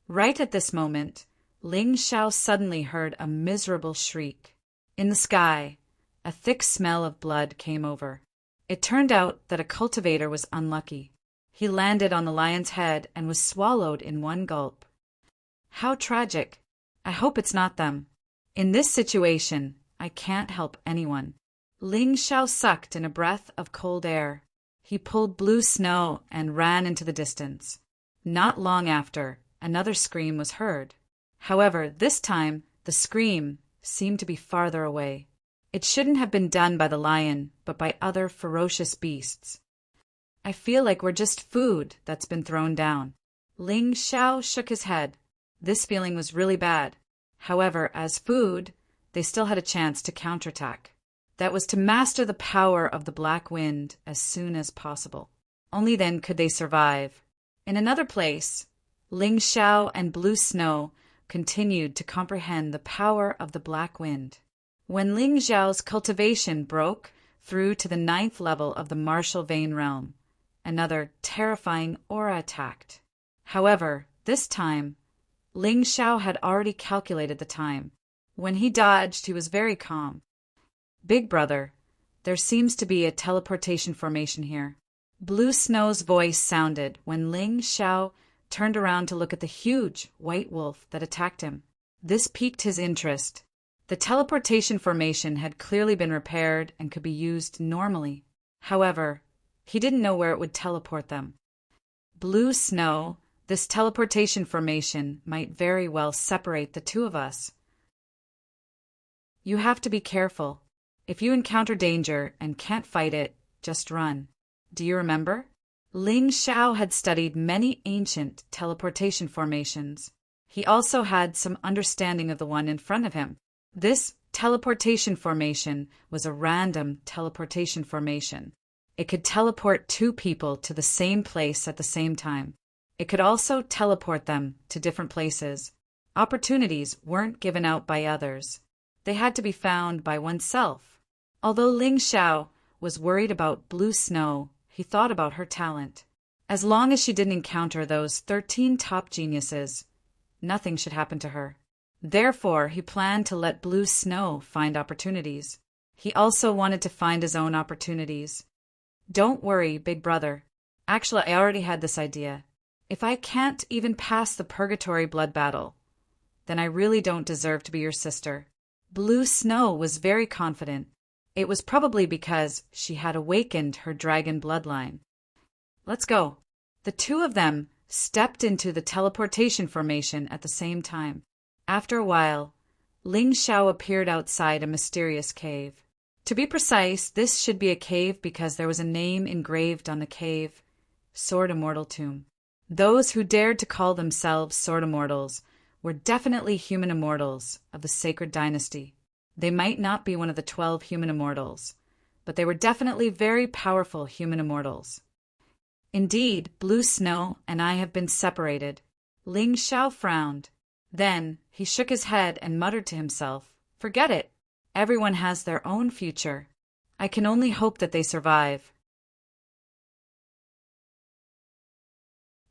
Right at this moment, Ling Xiao suddenly heard a miserable shriek. In the sky, a thick smell of blood came over. It turned out that a cultivator was unlucky. He landed on the lion's head and was swallowed in one gulp. How tragic. I hope it's not them. In this situation, I can't help anyone. Ling Xiao sucked in a breath of cold air. He pulled Blue Snow and ran into the distance. Not long after, another scream was heard. However, this time, the scream seemed to be farther away. It shouldn't have been done by the lion, but by other ferocious beasts. I feel like we're just food that's been thrown down. Ling Xiao shook his head. This feeling was really bad. However, as food, they still had a chance to counterattack. That was to master the power of the Black Wind as soon as possible. Only then could they survive. In another place, Ling Xiao and Blue Snow continued to comprehend the power of the black wind. When Ling Xiao's cultivation broke through to the 9th level of the martial vein realm, another terrifying aura attacked. However, this time, Ling Xiao had already calculated the time. When he dodged, he was very calm. Big brother, there seems to be a teleportation formation here. Blue Snow's voice sounded when Ling Xiao turned around to look at the huge white wolf that attacked him. This piqued his interest. The teleportation formation had clearly been repaired and could be used normally. However, he didn't know where it would teleport them. Blue Snow, this teleportation formation might very well separate the two of us. You have to be careful. If you encounter danger and can't fight it, just run. Do you remember? Ling Xiao had studied many ancient teleportation formations. He also had some understanding of the one in front of him. This teleportation formation was a random teleportation formation. It could teleport two people to the same place at the same time. It could also teleport them to different places. Opportunities weren't given out by others. They had to be found by oneself. Although Ling Xiao was worried about Blue Snow, he thought about her talent. As long as she didn't encounter those 13 top geniuses, nothing should happen to her. Therefore, he planned to let Blue Snow find opportunities. He also wanted to find his own opportunities. Don't worry, big brother. Actually, I already had this idea. If I can't even pass the purgatory blood battle, then I really don't deserve to be your sister. Blue Snow was very confident. It was probably because she had awakened her dragon bloodline. Let's go. The two of them stepped into the teleportation formation at the same time. After a while, Ling Xiao appeared outside a mysterious cave. To be precise, this should be a cave because there was a name engraved on the cave, Sword Immortal Tomb. Those who dared to call themselves Sword Immortals were definitely human immortals of the sacred dynasty. They might not be one of the 12 human immortals, but they were definitely very powerful human immortals. Indeed, Blue Snow and I have been separated. Ling Xiao frowned. Then he shook his head and muttered to himself, "Forget it. Everyone has their own future. I can only hope that they survive."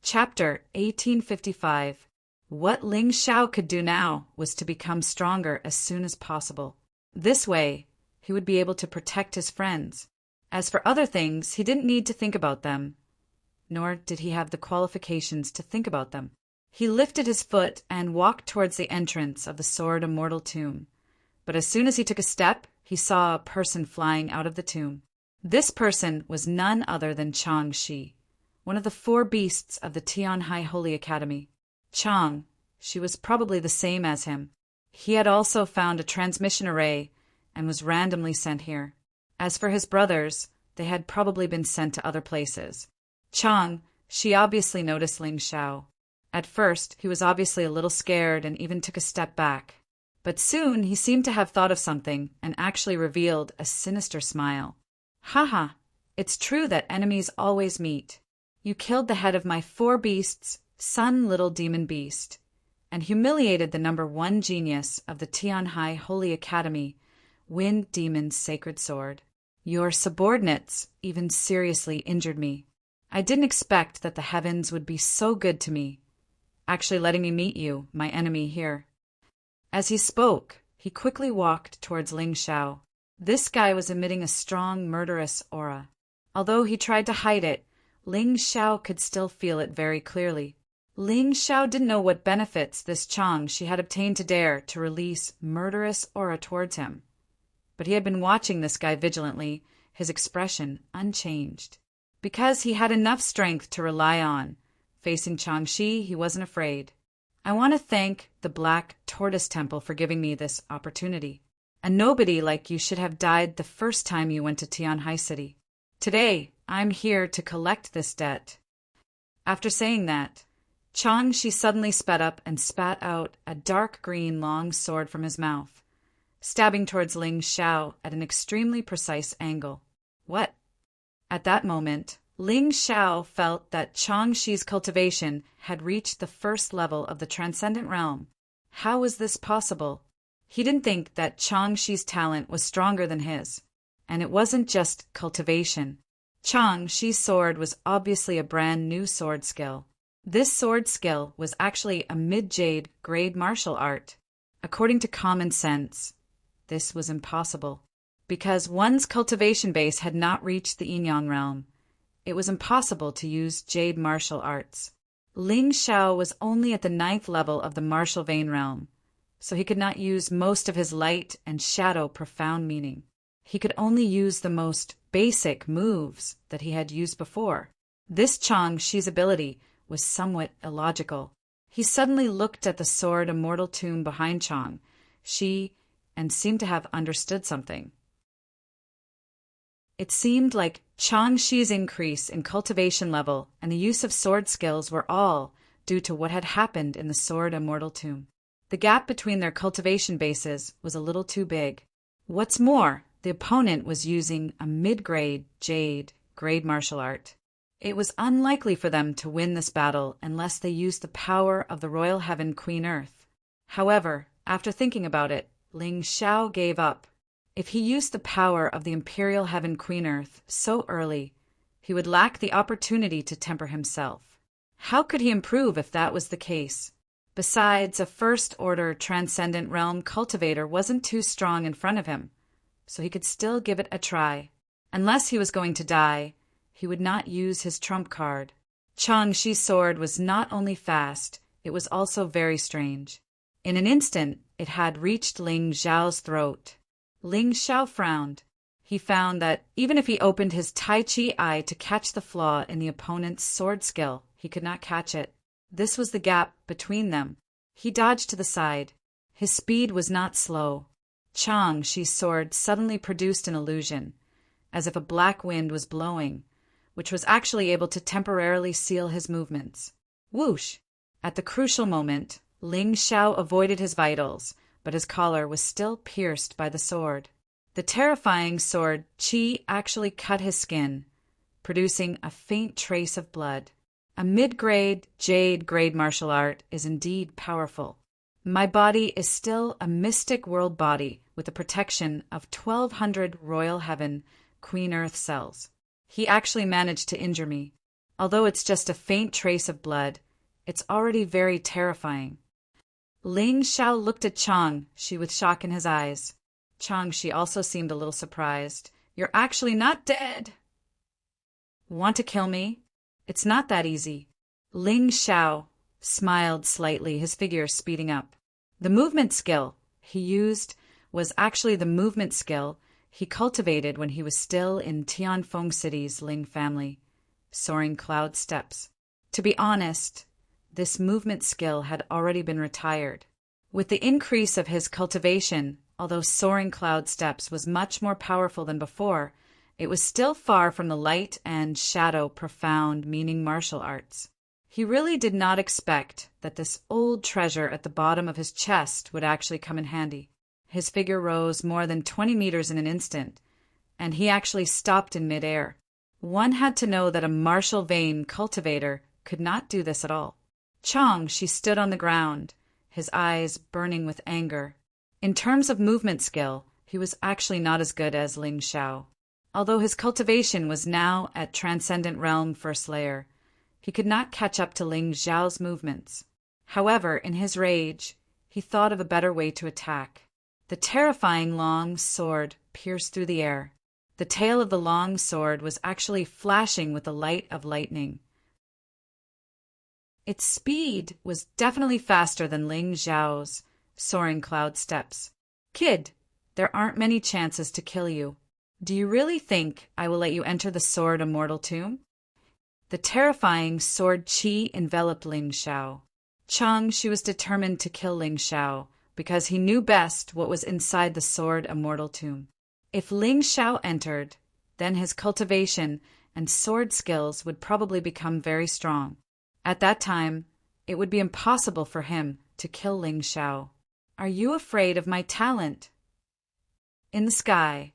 Chapter 1855. What Ling Xiao could do now was to become stronger as soon as possible. This way, he would be able to protect his friends. As for other things, he didn't need to think about them, nor did he have the qualifications to think about them. He lifted his foot and walked towards the entrance of the Sword Immortal Tomb. But as soon as he took a step, he saw a person flying out of the tomb. This person was none other than Chang Shi, one of the 4 beasts of the Tianhai Holy Academy. Chang, she was probably the same as him. He had also found a transmission array and was randomly sent here. As for his brothers, they had probably been sent to other places. Chang, she obviously noticed Ling Xiao. At first, he was obviously a little scared and even took a step back. But soon he seemed to have thought of something and actually revealed a sinister smile. "Haha, it's true that enemies always meet. You killed the head of my 4 beasts, Sun Little Demon Beast, and humiliated the number 1 genius of the Tianhai Holy Academy, Wind Demon's Sacred Sword. Your subordinates even seriously injured me. I didn't expect that the heavens would be so good to me, actually letting me meet you, my enemy, here." As he spoke, he quickly walked towards Ling Xiao. This guy was emitting a strong, murderous aura. Although he tried to hide it, Ling Xiao could still feel it very clearly. Ling Xiao didn't know what benefits this Chang she had obtained to dare to release murderous aura towards him. But he had been watching this guy vigilantly, his expression unchanged. Because he had enough strength to rely on, facing Changxi, he wasn't afraid. "I want to thank the Black Tortoise Temple for giving me this opportunity. A nobody like you should have died the first time you went to Tianhai City. Today, I'm here to collect this debt." After saying that, Changxi suddenly sped up and spat out a dark green long sword from his mouth, stabbing towards Ling Xiao at an extremely precise angle. What? At that moment, Ling Xiao felt that Changxi's cultivation had reached the first level of the transcendent realm. How was this possible? He didn't think that Changxi's talent was stronger than his. And it wasn't just cultivation. Changxi's sword was obviously a brand new sword skill. This sword skill was actually a mid-jade grade martial art. According to common sense, this was impossible. Because one's cultivation base had not reached the yin-yang realm, it was impossible to use jade martial arts. Ling Xiao was only at the 9th level of the martial vein realm, so he could not use most of his light and shadow profound meaning. He could only use the most basic moves that he had used before. This Changxi's ability was somewhat illogical. He suddenly looked at the sword immortal tomb behind Changxi and seemed to have understood something. It seemed like Changxi's increase in cultivation level and the use of sword skills were all due to what had happened in the sword immortal tomb. The gap between their cultivation bases was a little too big. What's more, the opponent was using a mid-grade jade grade martial art. It was unlikely for them to win this battle unless they used the power of the Royal Heaven Queen Earth. However, after thinking about it, Ling Xiao gave up. If he used the power of the Imperial Heaven Queen Earth so early, he would lack the opportunity to temper himself. How could he improve if that was the case? Besides, a first-order transcendent realm cultivator wasn't too strong in front of him, so he could still give it a try. Unless he was going to die, he would not use his trump card. Changxi's sword was not only fast, it was also very strange. In an instant, it had reached Ling Xiao's throat. Ling Xiao frowned. He found that even if he opened his Tai Chi eye to catch the flaw in the opponent's sword skill, he could not catch it. This was the gap between them. He dodged to the side. His speed was not slow. Changxi's sword suddenly produced an illusion, as if a black wind was blowing, which was actually able to temporarily seal his movements. Whoosh! At the crucial moment, Ling Xiao avoided his vitals, but his collar was still pierced by the sword. The terrifying sword Qi actually cut his skin, producing a faint trace of blood. A mid-grade, jade-grade martial art is indeed powerful. My body is still a mystic world body with the protection of 1,200 Royal Heaven Queen Earth cells. He actually managed to injure me. Although it's just a faint trace of blood, it's already very terrifying. Ling Xiao looked at Changxi with shock in his eyes. Changxi also seemed a little surprised. You're actually not dead. Want to kill me? It's not that easy. Ling Xiao smiled slightly, his figure speeding up. The movement skill he used was actually the movement skill he cultivated when he was still in Tianfeng City's Ling family, Soaring Cloud Steps. To be honest, this movement skill had already been retired. With the increase of his cultivation, although Soaring Cloud Steps was much more powerful than before, it was still far from the light and shadow profound meaning martial arts. He really did not expect that this old treasure at the bottom of his chest would actually come in handy. His figure rose more than 20 meters in an instant, and he actually stopped in midair. One had to know that a martial vein cultivator could not do this at all. Changxi stood on the ground, his eyes burning with anger. In terms of movement skill, he was actually not as good as Ling Xiao. Although his cultivation was now at Transcendent Realm First Layer, he could not catch up to Ling Xiao's movements. However, in his rage, he thought of a better way to attack. The terrifying long sword pierced through the air. The tail of the long sword was actually flashing with the light of lightning. Its speed was definitely faster than Ling Xiao's Soaring Cloud Steps. Kid, there aren't many chances to kill you. Do you really think I will let you enter the sword immortal tomb? The terrifying sword Qi enveloped Ling Xiao. Changxi was determined to kill Ling Xiao because he knew best what was inside the sword immortal tomb. If Ling Xiao entered, then his cultivation and sword skills would probably become very strong. At that time, it would be impossible for him to kill Ling Xiao. Are you afraid of my talent? In the sky,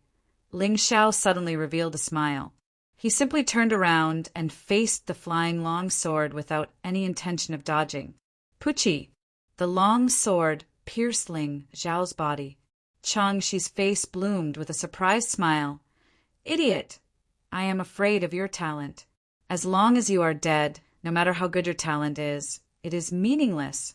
Ling Xiao suddenly revealed a smile. He simply turned around and faced the flying long sword without any intention of dodging. Puchi! The long sword pierced Ling Zhao's body. Changshi's face bloomed with a surprised smile. Idiot! I am afraid of your talent. As long as you are dead, no matter how good your talent is, it is meaningless.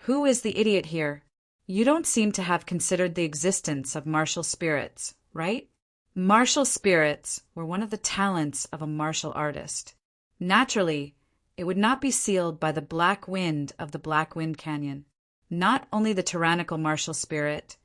Who is the idiot here? You don't seem to have considered the existence of martial spirits, right? Martial spirits were one of the talents of a martial artist. Naturally, it would not be sealed by the black wind of the Black Wind Canyon. Not only the tyrannical martial spirit,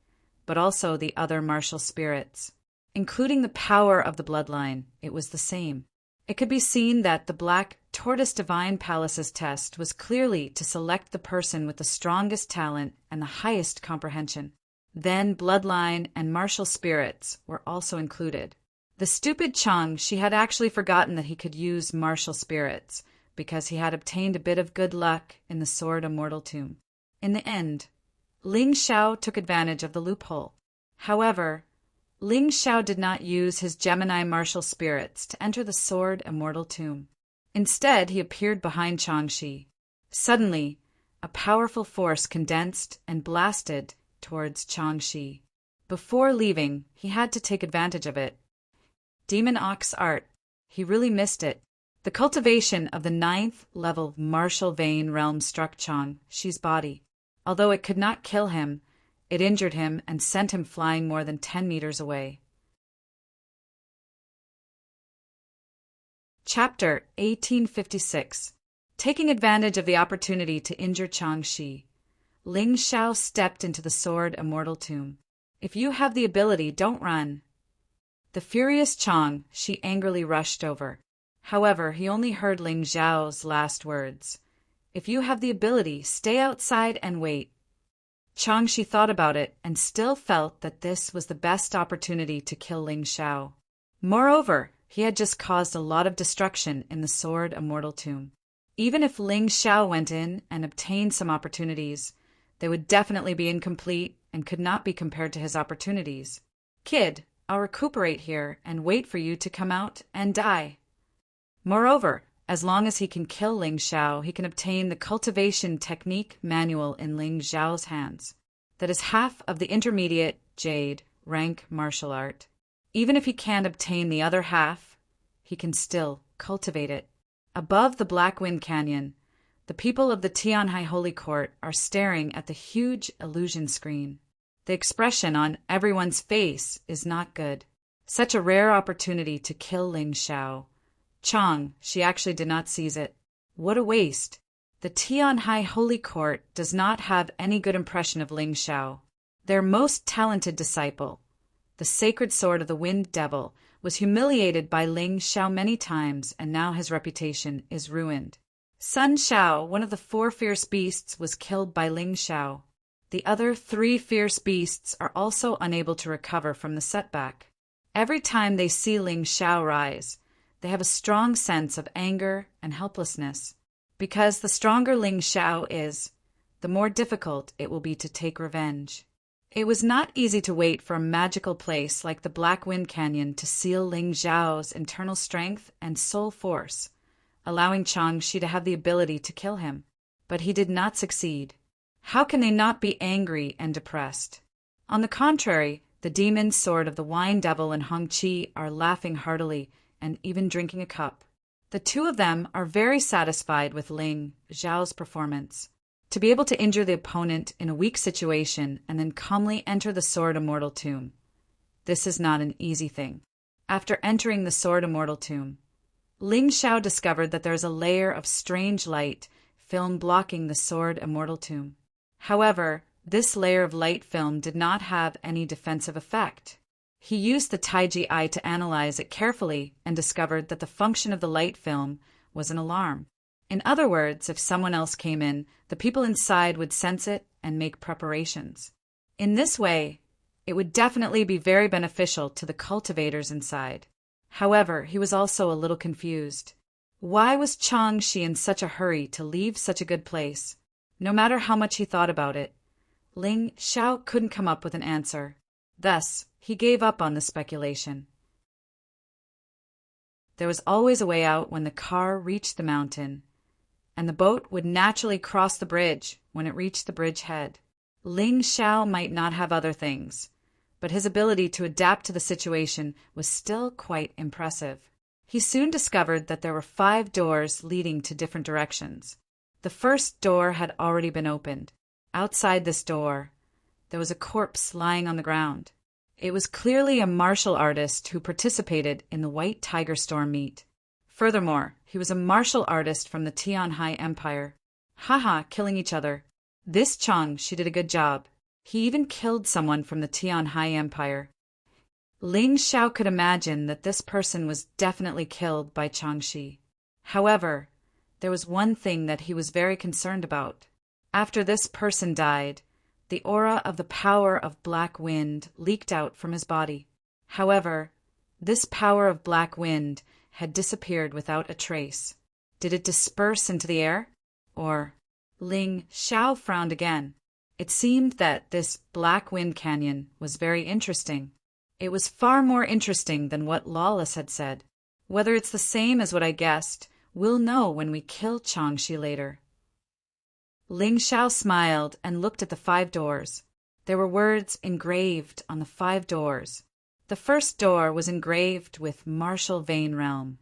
but also the other martial spirits. Including the power of the bloodline, it was the same. It could be seen that the Black Tortoise Divine Palace's test was clearly to select the person with the strongest talent and the highest comprehension. Then bloodline and martial spirits were also included. The stupid Changshi had actually forgotten that he could use martial spirits, because he had obtained a bit of good luck in the Sword Immortal Tomb. In the end, Ling Xiao took advantage of the loophole. However, Ling Xiao did not use his Gemini martial spirits to enter the Sword Immortal Tomb. Instead, he appeared behind Changshi. Suddenly, a powerful force condensed and blasted towards Changshi. Before leaving, he had to take advantage of it. Demon Ox art. He really missed it. The cultivation of the 9th level martial vein realm struck Changshi's body. Although it could not kill him, it injured him and sent him flying more than 10 meters away. Chapter 1856. Taking advantage of the opportunity to injure Changshi, Ling Xiao stepped into the Sword Immortal Tomb. If you have the ability, don't run. The furious Changshi angrily rushed over. However, he only heard Ling Xiao's last words. If you have the ability, stay outside and wait. Changshi thought about it and still felt that this was the best opportunity to kill Ling Xiao. Moreover, he had just caused a lot of destruction in the Sword Immortal Tomb. Even if Ling Xiao went in and obtained some opportunities, they would definitely be incomplete and could not be compared to his opportunities. Kid, I'll recuperate here and wait for you to come out and die. Moreover, as long as he can kill Ling Xiao, he can obtain the cultivation technique manual in Ling Xiao's hands. That is half of the intermediate Jade rank martial art. Even if he can't obtain the other half, he can still cultivate it. Above the Black Wind Canyon, the people of the Tianhai Holy Court are staring at the huge illusion screen. The expression on everyone's face is not good. Such a rare opportunity to kill Ling Xiao. She actually did not seize it. What a waste. The Tianhai Holy Court does not have any good impression of Ling Xiao. Their most talented disciple, the sacred sword of the Wind Devil, was humiliated by Ling Xiao many times, and now his reputation is ruined. Sun Xiao, one of the 4 fierce beasts, was killed by Ling Xiao. The other 3 fierce beasts are also unable to recover from the setback. Every time they see Ling Xiao rise, they have a strong sense of anger and helplessness. Because the stronger Ling Xiao is, the more difficult it will be to take revenge. It was not easy to wait for a magical place like the Black Wind Canyon to seal Ling Xiao's internal strength and soul force, allowing Changshi to have the ability to kill him. But he did not succeed. How can they not be angry and depressed? On the contrary, the demon sword of the Wine Devil and Hong Qi are laughing heartily and even drinking a cup. The two of them are very satisfied with Ling Xiao's performance. To be able to injure the opponent in a weak situation and then calmly enter the Sword Immortal Tomb. This is not an easy thing. After entering the Sword Immortal Tomb, Ling Xiao discovered that there is a layer of strange light film blocking the Sword Immortal Tomb. However, this layer of light film did not have any defensive effect. He used the Taiji eye to analyze it carefully and discovered that the function of the light film was an alarm. In other words, if someone else came in, the people inside would sense it and make preparations. In this way, it would definitely be very beneficial to the cultivators inside. However, he was also a little confused. Why was Changshi in such a hurry to leave such a good place? No matter how much he thought about it, Ling Xiao couldn't come up with an answer. Thus, he gave up on the speculation. There was always a way out when the car reached the mountain, and the boat would naturally cross the bridge when it reached the bridge head. Ling Xiao might not have other things, but his ability to adapt to the situation was still quite impressive. He soon discovered that there were 5 doors leading to different directions. The first door had already been opened. Outside this door, there was a corpse lying on the ground. It was clearly a martial artist who participated in the White Tiger Storm meet. Furthermore, he was a martial artist from the Tianhai Empire. Haha, killing each other. This Chang, she did a good job. He even killed someone from the Tianhai Empire. Ling Xiao could imagine that this person was definitely killed by Changxi. However, there was one thing that he was very concerned about. After this person died, the aura of the power of black wind leaked out from his body. However, this power of black wind had disappeared without a trace. Did it disperse into the air? Or... Ling Xiao frowned again. It seemed that this Black Wind Canyon was very interesting. It was far more interesting than what Lawless had said. Whether it's the same as what I guessed, we'll know when we kill Changxi later. Ling Xiao smiled and looked at the 5 doors. There were words engraved on the 5 doors. The first door was engraved with Martial Vein Realm.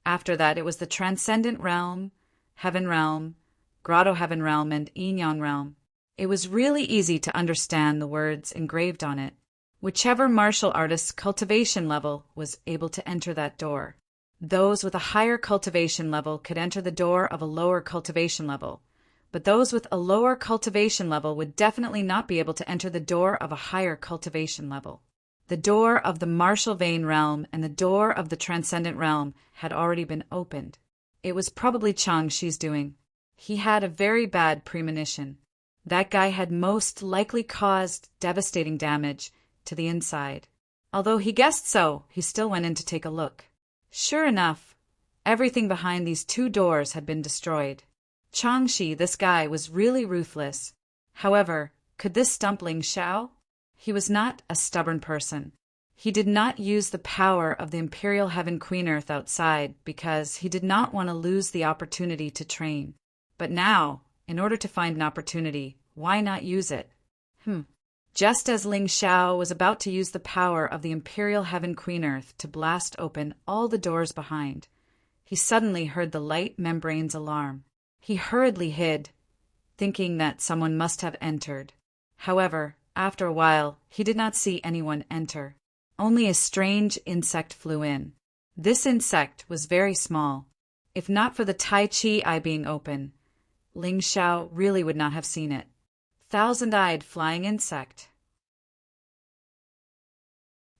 After that, it was the Transcendent Realm, Heaven Realm, Grotto Heaven Realm, and Yin Yang Realm. It was really easy to understand the words engraved on it. Whichever martial artist's cultivation level was able to enter that door. Those with a higher cultivation level could enter the door of a lower cultivation level, but those with a lower cultivation level would definitely not be able to enter the door of a higher cultivation level. The door of the Martial Vein Realm and the door of the Transcendent Realm had already been opened. It was probably Changxi's doing. He had a very bad premonition. That guy had most likely caused devastating damage to the inside. Although he guessed so, he still went in to take a look. Sure enough, everything behind these 2 doors had been destroyed. Changxi, this guy, was really ruthless. However, could this stump Ling Xiao? He was not a stubborn person. He did not use the power of the Imperial Heaven Queen Earth outside because he did not want to lose the opportunity to train. But now, in order to find an opportunity, why not use it? Just as Ling Xiao was about to use the power of the Imperial Heaven Queen Earth to blast open all the doors behind, he suddenly heard the light membrane's alarm. He hurriedly hid, thinking that someone must have entered. However, after a while, he did not see anyone enter. Only a strange insect flew in. This insect was very small. If not for the Tai Chi eye being open, Ling Xiao really would not have seen it. Thousand-eyed flying insect.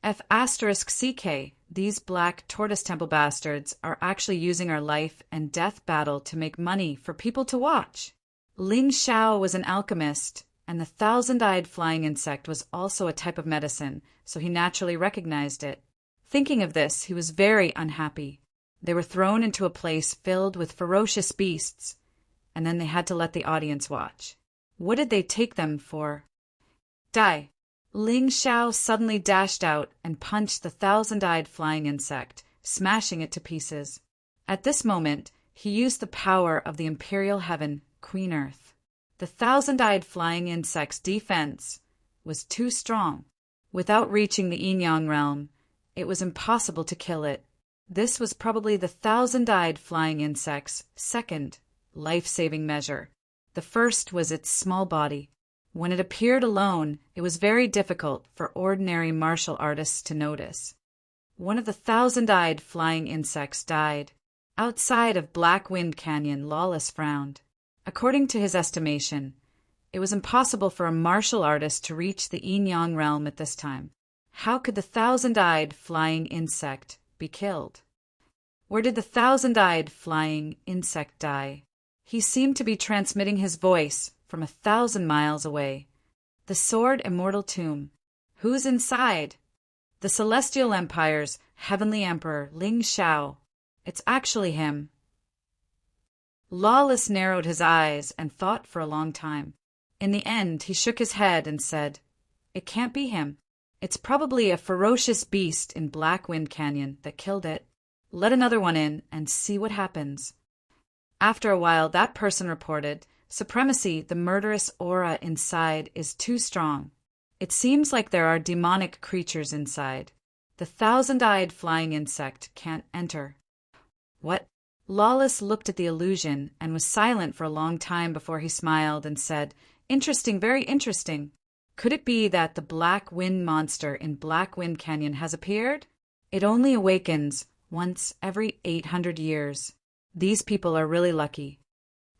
F*CK, these black tortoise temple bastards are actually using our life and death battle to make money for people to watch. Ling Xiao was an alchemist, and the thousand-eyed flying insect was also a type of medicine, so he naturally recognized it. Thinking of this, he was very unhappy. They were thrown into a place filled with ferocious beasts, and then they had to let the audience watch. What did they take them for? Die! Ling Xiao suddenly dashed out and punched the thousand-eyed flying insect, smashing it to pieces. At this moment, he used the power of the Imperial Heaven, Queen Earth. The thousand-eyed flying insect's defense was too strong. Without reaching the Yin Yang realm, it was impossible to kill it. This was probably the thousand-eyed flying insect's second life-saving measure. The first was its small body. When it appeared alone, it was very difficult for ordinary martial artists to notice. One of the thousand-eyed flying insects died. Outside of Black Wind Canyon, Lawless frowned. According to his estimation, it was impossible for a martial artist to reach the Yin Yang realm at this time. How could the thousand-eyed flying insect be killed? Where did the thousand-eyed flying insect die? He seemed to be transmitting his voice from 1,000 miles away. The Sword Immortal Tomb. Who's inside? The Celestial Empire's Heavenly Emperor, Ling Xiao. It's actually him. Lawless narrowed his eyes and thought for a long time. In the end, he shook his head and said, "It can't be him. It's probably a ferocious beast in Black Wind Canyon that killed it." Let another one in and see what happens. After a while, that person reported, "Supremacy, the murderous aura inside is too strong. It seems like there are demonic creatures inside. The thousand-eyed flying insect can't enter." What? Lawless looked at the illusion and was silent for a long time before he smiled and said, "Interesting, very interesting. Could it be that the Black Wind monster in Black Wind Canyon has appeared? It only awakens once every 800 years. These people are really lucky."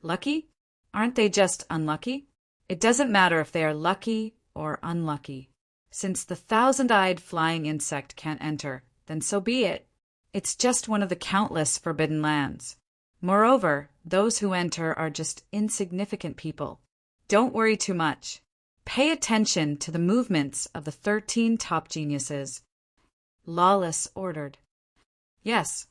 Lucky? Aren't they just unlucky? It doesn't matter if they are lucky or unlucky. Since the thousand-eyed flying insect can't enter, then so be it. It's just one of the countless forbidden lands. Moreover, those who enter are just insignificant people. Don't worry too much. Pay attention to the movements of the 13 top geniuses. Lawless ordered. Yes.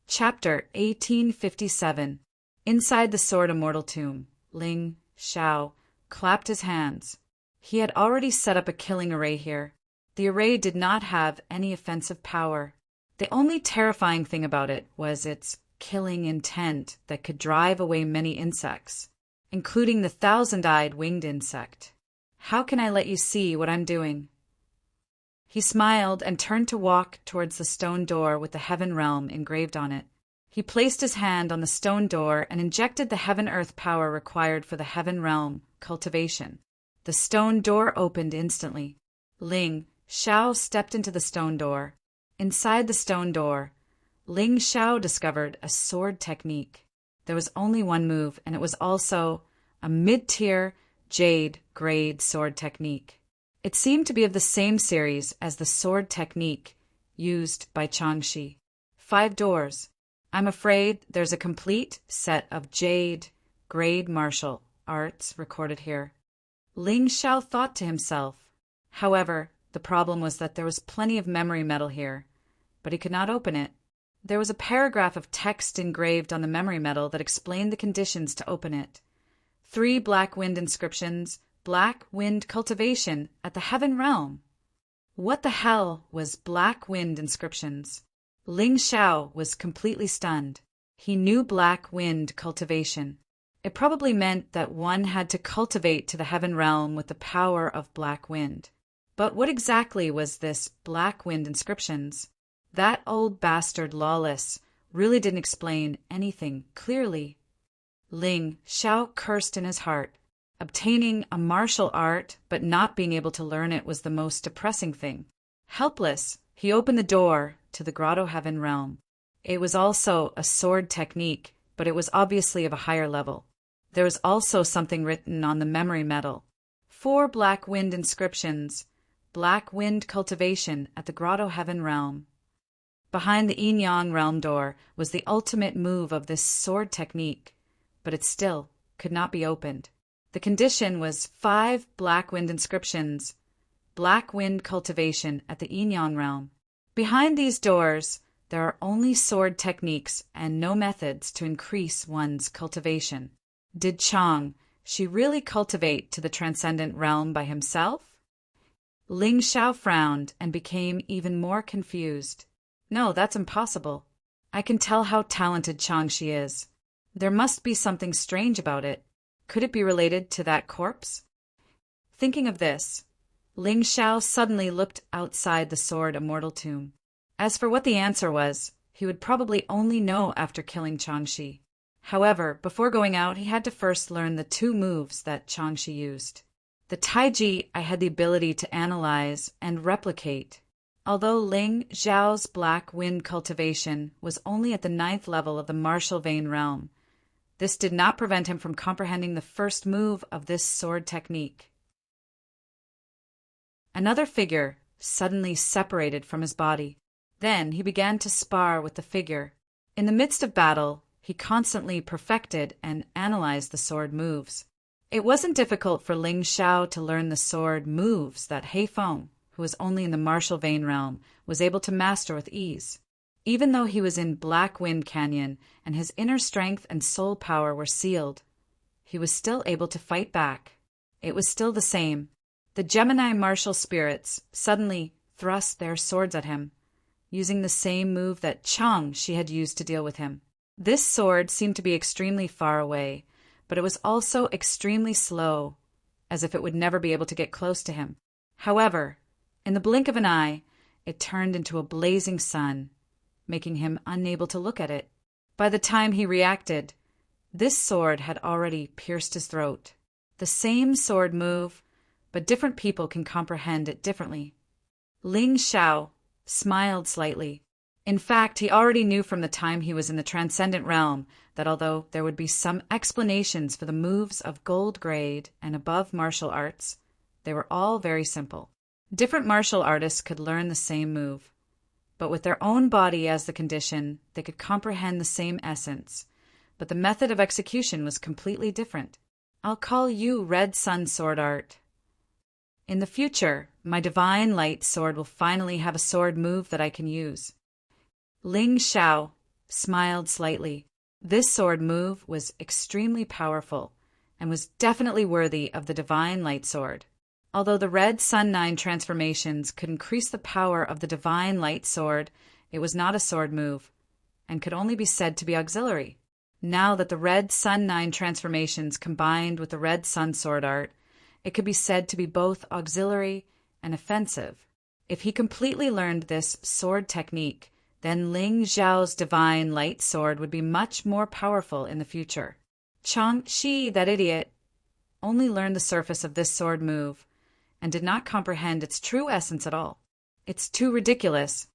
Chapter 1857. Inside the Sword Immortal Tomb, Ling Xiao clapped his hands. He had already set up a killing array here. The array did not have any offensive power. The only terrifying thing about it was its killing intent that could drive away many insects, including the thousand-eyed winged insect. "How can I let you see what I'm doing?" He smiled and turned to walk towards the stone door with the Heaven Realm engraved on it. He placed his hand on the stone door and injected the heaven-earth power required for the Heaven Realm cultivation. The stone door opened instantly. Ling Xiao stepped into the stone door. Inside the stone door, Ling Xiao discovered a sword technique. There was only one move, and it was also a mid-tier jade grade sword technique. It seemed to be of the same series as the sword technique used by Changshi. 5 doors. I'm afraid there's a complete set of jade grade martial arts recorded here. Ling Xiao thought to himself. However, the problem was that there was plenty of memory metal here, but he could not open it. There was a paragraph of text engraved on the memory metal that explained the conditions to open it. 3 Black Wind inscriptions, Black Wind cultivation at the Heaven Realm. What the hell was Black Wind inscriptions? Ling Xiao was completely stunned. He knew Black Wind cultivation. It probably meant that one had to cultivate to the Heaven Realm with the power of Black Wind. But what exactly was this Black Wind inscriptions? That old bastard Lawless really didn't explain anything clearly. Ling Xiao cursed in his heart. Obtaining a martial art but not being able to learn it was the most depressing thing. Helpless, he opened the door to the Grotto Heaven Realm. It was also a sword technique, but it was obviously of a higher level. There was also something written on the memory metal. 4 Black Wind inscriptions, Black Wind cultivation at the Grotto Heaven Realm. Behind the Yin Yang Realm door was the ultimate move of this sword technique, but it still could not be opened. The condition was 5 Black Wind inscriptions, Black Wind cultivation at the Yin Yang Realm. Behind these doors, there are only sword techniques and no methods to increase one's cultivation. Did Changshi really cultivate to the transcendent realm by himself? Ling Xiao frowned and became even more confused. No, that's impossible. I can tell how talented Changshi is. There must be something strange about it. Could it be related to that corpse? Thinking of this, Ling Xiao suddenly looked outside the Sword Immortal Tomb. As for what the answer was, he would probably only know after killing Changshi. However, before going out, he had to first learn the 2 moves that Changshi used. The Taiji I had the ability to analyze and replicate. Although Ling Xiao's Black Wind cultivation was only at the 9th level of the Martial Vein Realm, this did not prevent him from comprehending the first move of this sword technique. Another figure suddenly separated from his body. Then he began to spar with the figure. In the midst of battle, he constantly perfected and analyzed the sword moves. It wasn't difficult for Ling Xiao to learn the sword moves that Heifeng, who was only in the Martial Vein Realm, was able to master with ease. Even though he was in Black Wind Canyon and his inner strength and soul power were sealed, he was still able to fight back. It was still the same. The Gemini martial spirits suddenly thrust their swords at him, using the same move that Chang Shi had used to deal with him. This sword seemed to be extremely far away, but it was also extremely slow, as if it would never be able to get close to him. However, in the blink of an eye, it turned into a blazing sun, making him unable to look at it. By the time he reacted, this sword had already pierced his throat. The same sword move, but different people can comprehend it differently. Ling Xiao smiled slightly. In fact, he already knew from the time he was in the transcendent realm that although there would be some explanations for the moves of gold grade and above martial arts, they were all very simple. Different martial artists could learn the same move, but with their own body as the condition, they could comprehend the same essence, but the method of execution was completely different. I'll call you Red Sun Sword Art. In the future, my divine light sword will finally have a sword move that I can use. Ling Xiao smiled slightly. This sword move was extremely powerful and was definitely worthy of the divine light sword. Although the Red Sun 9 transformations could increase the power of the divine light sword, it was not a sword move and could only be said to be auxiliary. Now that the Red Sun 9 transformations combined with the Red Sun Sword Art, it could be said to be both auxiliary and offensive. If he completely learned this sword technique, then Ling Xiao's divine light sword would be much more powerful in the future. Chang Shi, that idiot, only learned the surface of this sword move and did not comprehend its true essence at all. It's too ridiculous.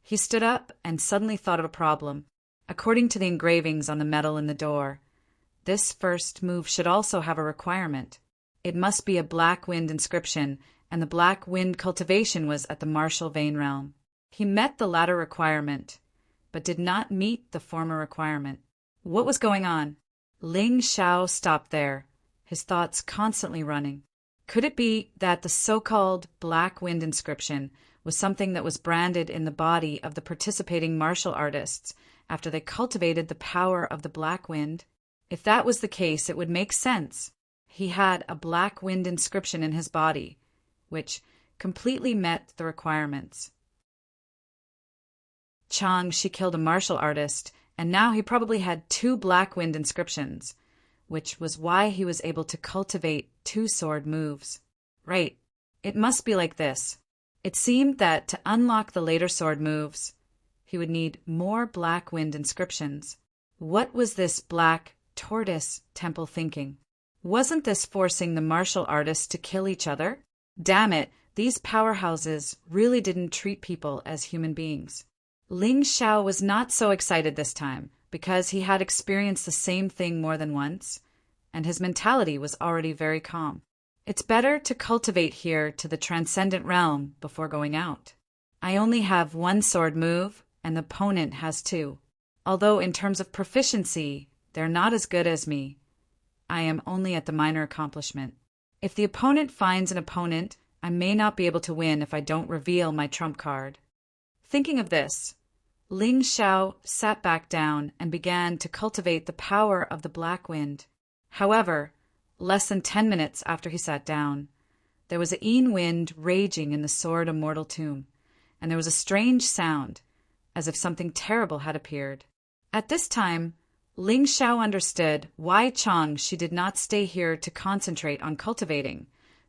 He stood up and suddenly thought of a problem. According to the engravings on the metal in the door, this first move should also have a requirement. It must be a black wind inscription, and the black wind cultivation was at the martial vein realm. He met the latter requirement, but did not meet the former requirement. What was going on? Ling Xiao stopped there, his thoughts constantly running. Could it be that the so-called black wind inscription was something that was branded in the body of the participating martial artists after they cultivated the power of the black wind? If that was the case, it would make sense. He had a black wind inscription in his body, which completely met the requirements. Chang Shi killed a martial artist, and now he probably had 2 black wind inscriptions, which was why he was able to cultivate 2 sword moves. Right, it must be like this. It seemed that to unlock the later sword moves, he would need more black wind inscriptions. What was this black tortoise temple thinking? Wasn't this forcing the martial artists to kill each other? Damn it, these powerhouses really didn't treat people as human beings. Ling Xiao was not so excited this time, because he had experienced the same thing more than once, and his mentality was already very calm. It's better to cultivate here to the transcendent realm before going out. I only have 1 sword move, and the opponent has 2. Although in terms of proficiency, they're not as good as me. I am only at the minor accomplishment. If the opponent finds an opponent, I may not be able to win if I don't reveal my trump card. Thinking of this, Ling Xiao sat back down and began to cultivate the power of the black wind. However, less than 10 minutes after he sat down, there was a Yin wind raging in the Sword Immortal Tomb, and there was a strange sound, as if something terrible had appeared. At this time, Ling Xiao understood why Chang Shi did not stay here to concentrate on cultivating,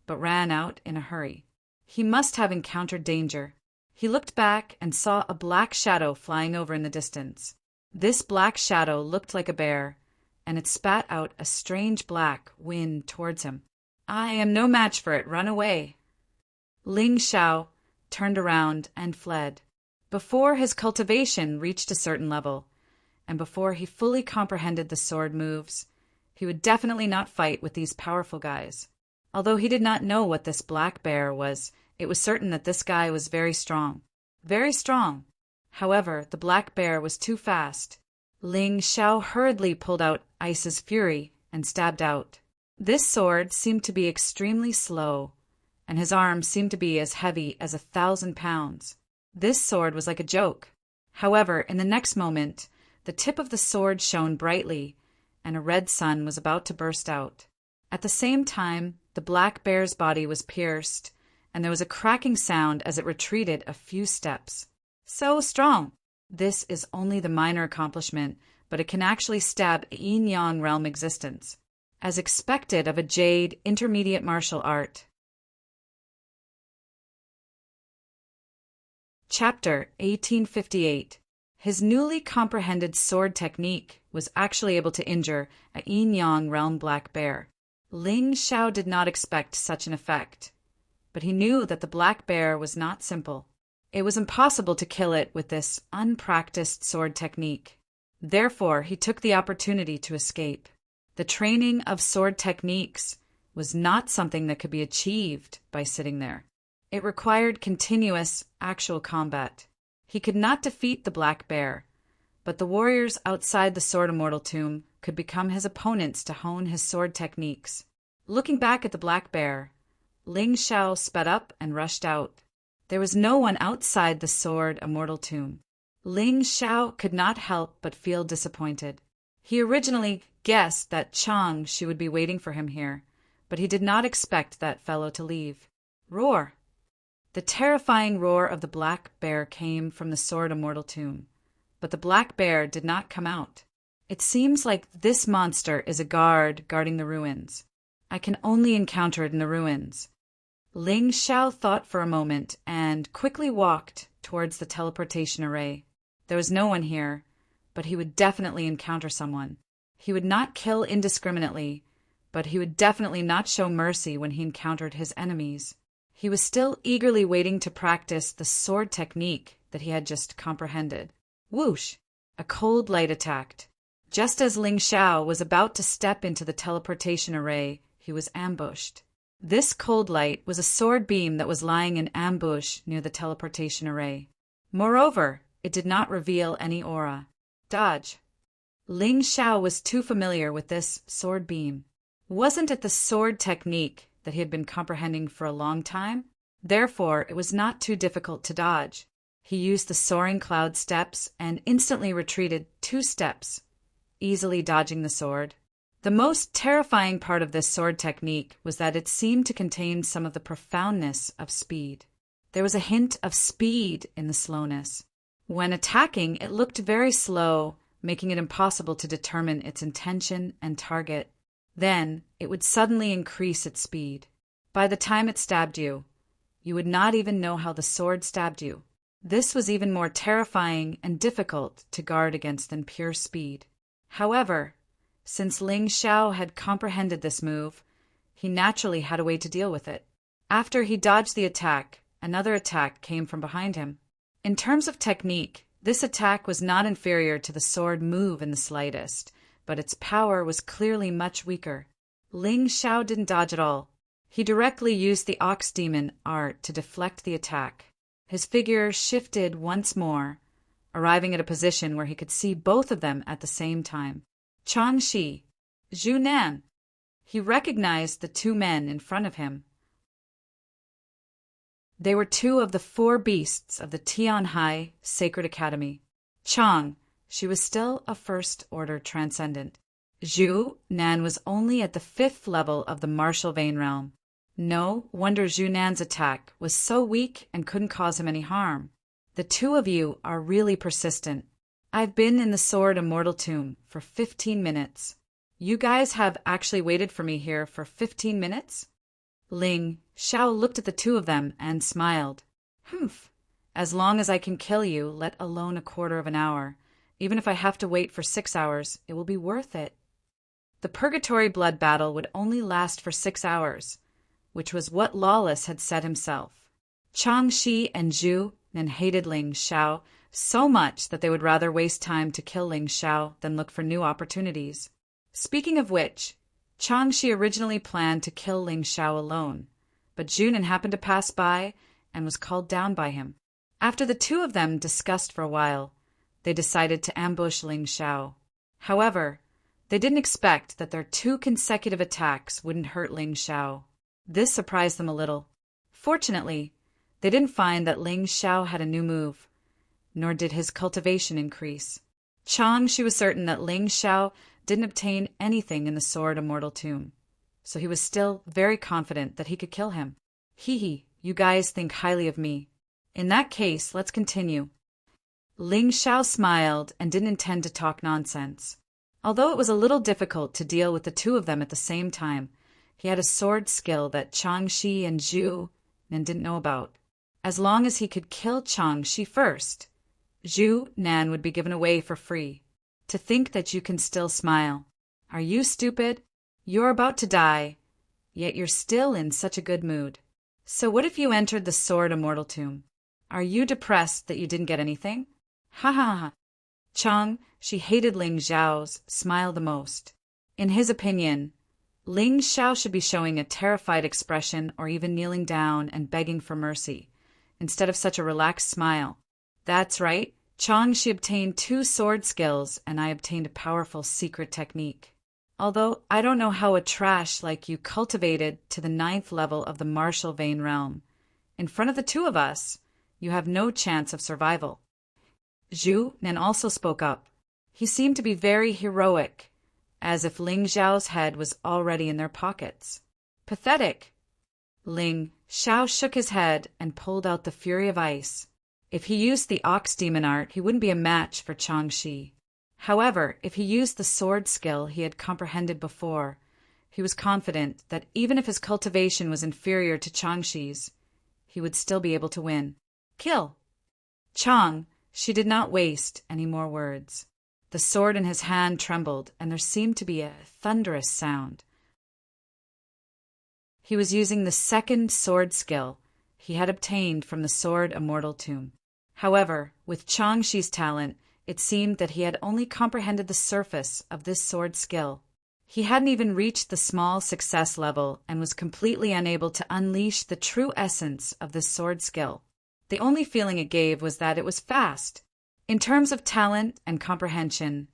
but ran out in a hurry. He must have encountered danger. He looked back and saw a black shadow flying over in the distance. This black shadow looked like a bear, and it spat out a strange black wind towards him. I am no match for it. Run away. Ling Xiao turned around and fled. Before his cultivation reached a certain level, and before he fully comprehended the sword moves, he would definitely not fight with these powerful guys. Although he did not know what this black bear was, it was certain that this guy was very strong. Very strong. However, the black bear was too fast. Ling Xiao hurriedly pulled out Ice's Fury and stabbed out. This sword seemed to be extremely slow, and his arm seemed to be as heavy as 1,000 pounds. This sword was like a joke. However, in the next moment, the tip of the sword shone brightly, and a red sun was about to burst out. At the same time, the black bear's body was pierced, and there was a cracking sound as it retreated a few steps. So strong! This is only the minor accomplishment, but it can actually stab yin-yang realm existence, as expected of a jade intermediate martial art. Chapter 1858. His newly comprehended sword technique was actually able to injure a yin-yang realm black bear. Ling Xiao did not expect such an effect, but he knew that the black bear was not simple. It was impossible to kill it with this unpracticed sword technique. Therefore, he took the opportunity to escape. The training of sword techniques was not something that could be achieved by sitting there. It required continuous, actual combat. He could not defeat the black bear, but the warriors outside the Sword Immortal tomb could become his opponents to hone his sword techniques. Looking back at the black bear, Ling Xiao sped up and rushed out. There was no one outside the Sword Immortal tomb. Ling Xiao could not help but feel disappointed. He originally guessed that Chang Shi would be waiting for him here, but he did not expect that fellow to leave. Roar! The terrifying roar of the black bear came from the Sword Immortal tomb, but the black bear did not come out. It seems like this monster is a guard guarding the ruins. I can only encounter it in the ruins. Ling Xiao thought for a moment and quickly walked towards the teleportation array. There was no one here, but he would definitely encounter someone. He would not kill indiscriminately, but he would definitely not show mercy when he encountered his enemies. He was still eagerly waiting to practice the sword technique that he had just comprehended. Whoosh! A cold light attacked. Just as Ling Xiao was about to step into the teleportation array, he was ambushed. This cold light was a sword beam that was lying in ambush near the teleportation array. Moreover, it did not reveal any aura. Dodge! Ling Xiao was too familiar with this sword beam. Wasn't it the sword technique that he had been comprehending for a long time? Therefore, it was not too difficult to dodge. He used the soaring cloud steps and instantly retreated 2 steps, easily dodging the sword. The most terrifying part of this sword technique was that it seemed to contain some of the profoundness of speed. There was a hint of speed in the slowness. When attacking, it looked very slow, making it impossible to determine its intention and target. Then, it would suddenly increase its speed. By the time it stabbed you, you would not even know how the sword stabbed you. This was even more terrifying and difficult to guard against than pure speed. However, since Ling Xiao had comprehended this move, he naturally had a way to deal with it. After he dodged the attack, another attack came from behind him. In terms of technique, this attack was not inferior to the sword move in the slightest, but its power was clearly much weaker. Ling Xiao didn't dodge at all. He directly used the Ox Demon art to deflect the attack. His figure shifted once more, arriving at a position where he could see both of them at the same time. Chang Shi, Zhu Nan. He recognized the 2 men in front of him. They were 2 of the 4 beasts of the Tianhai Sacred Academy. Chang, she was still a first-order transcendent. Zhu Nan was only at the 5th level of the martial vein realm. No wonder Zhu Nan's attack was so weak and couldn't cause him any harm. The 2 of you are really persistent. I've been in the Sword Immortal tomb for 15 minutes. You guys have actually waited for me here for 15 minutes? Ling Xiao looked at the 2 of them and smiled. Humph. As long as I can kill you, let alone a quarter of an hour. Even if I have to wait for 6 hours, it will be worth it. The Purgatory Blood battle would only last for 6 hours, which was what Lawless had said himself. Chang Shi and Zhu Nan hated Ling Xiao so much that they would rather waste time to kill Ling Xiao than look for new opportunities. Speaking of which, Chang Shi originally planned to kill Ling Xiao alone, but Zhu Nan happened to pass by and was called down by him. After the 2 of them discussed for a while, they decided to ambush Ling Xiao. However, they didn't expect that their 2 consecutive attacks wouldn't hurt Ling Xiao. This surprised them a little. Fortunately, they didn't find that Ling Xiao had a new move, nor did his cultivation increase. Chang Shi was certain that Ling Xiao didn't obtain anything in the Sword Immortal tomb, so he was still very confident that he could kill him. Hee hee, You guys think highly of me. In that case, let's continue. Ling Xiao smiled and didn't intend to talk nonsense. Although it was a little difficult to deal with the two of them at the same time, he had a sword skill that Changxi and Zhu Nan didn't know about. As long as he could kill Changxi first, Zhu Nan would be given away for free. To think that you can still smile. Are you stupid? You're about to die, yet you're still in such a good mood. So what if you entered the Sword Immortal Tomb? Are you depressed that you didn't get anything? Ha ha ha. Chang, she hated Ling Xiao's smile the most. In his opinion, Ling Xiao should be showing a terrified expression or even kneeling down and begging for mercy, instead of such a relaxed smile. That's right, Chang, she obtained 2 sword skills and I obtained a powerful secret technique. Although I don't know how a trash like you cultivated to the 9th level of the martial vein realm. In front of the two of us, you have no chance of survival. Zhu Nan also spoke up. He seemed to be very heroic, as if Ling Xiao's head was already in their pockets. Pathetic. Ling Xiao shook his head and pulled out the Fury of Ice. If he used the Ox Demon art, he wouldn't be a match for Changxi. However, if he used the sword skill he had comprehended before, he was confident that even if his cultivation was inferior to Changxi's, he would still be able to win. Kill! Chang, she did not waste any more words. The sword in his hand trembled, and there seemed to be a thunderous sound. He was using the 2nd sword skill he had obtained from the Sword Immortal Tomb. However, with Changxi's talent, it seemed that he had only comprehended the surface of this sword skill. He hadn't even reached the small success level and was completely unable to unleash the true essence of this sword skill. The only feeling it gave was that it was fast. In terms of talent and comprehension,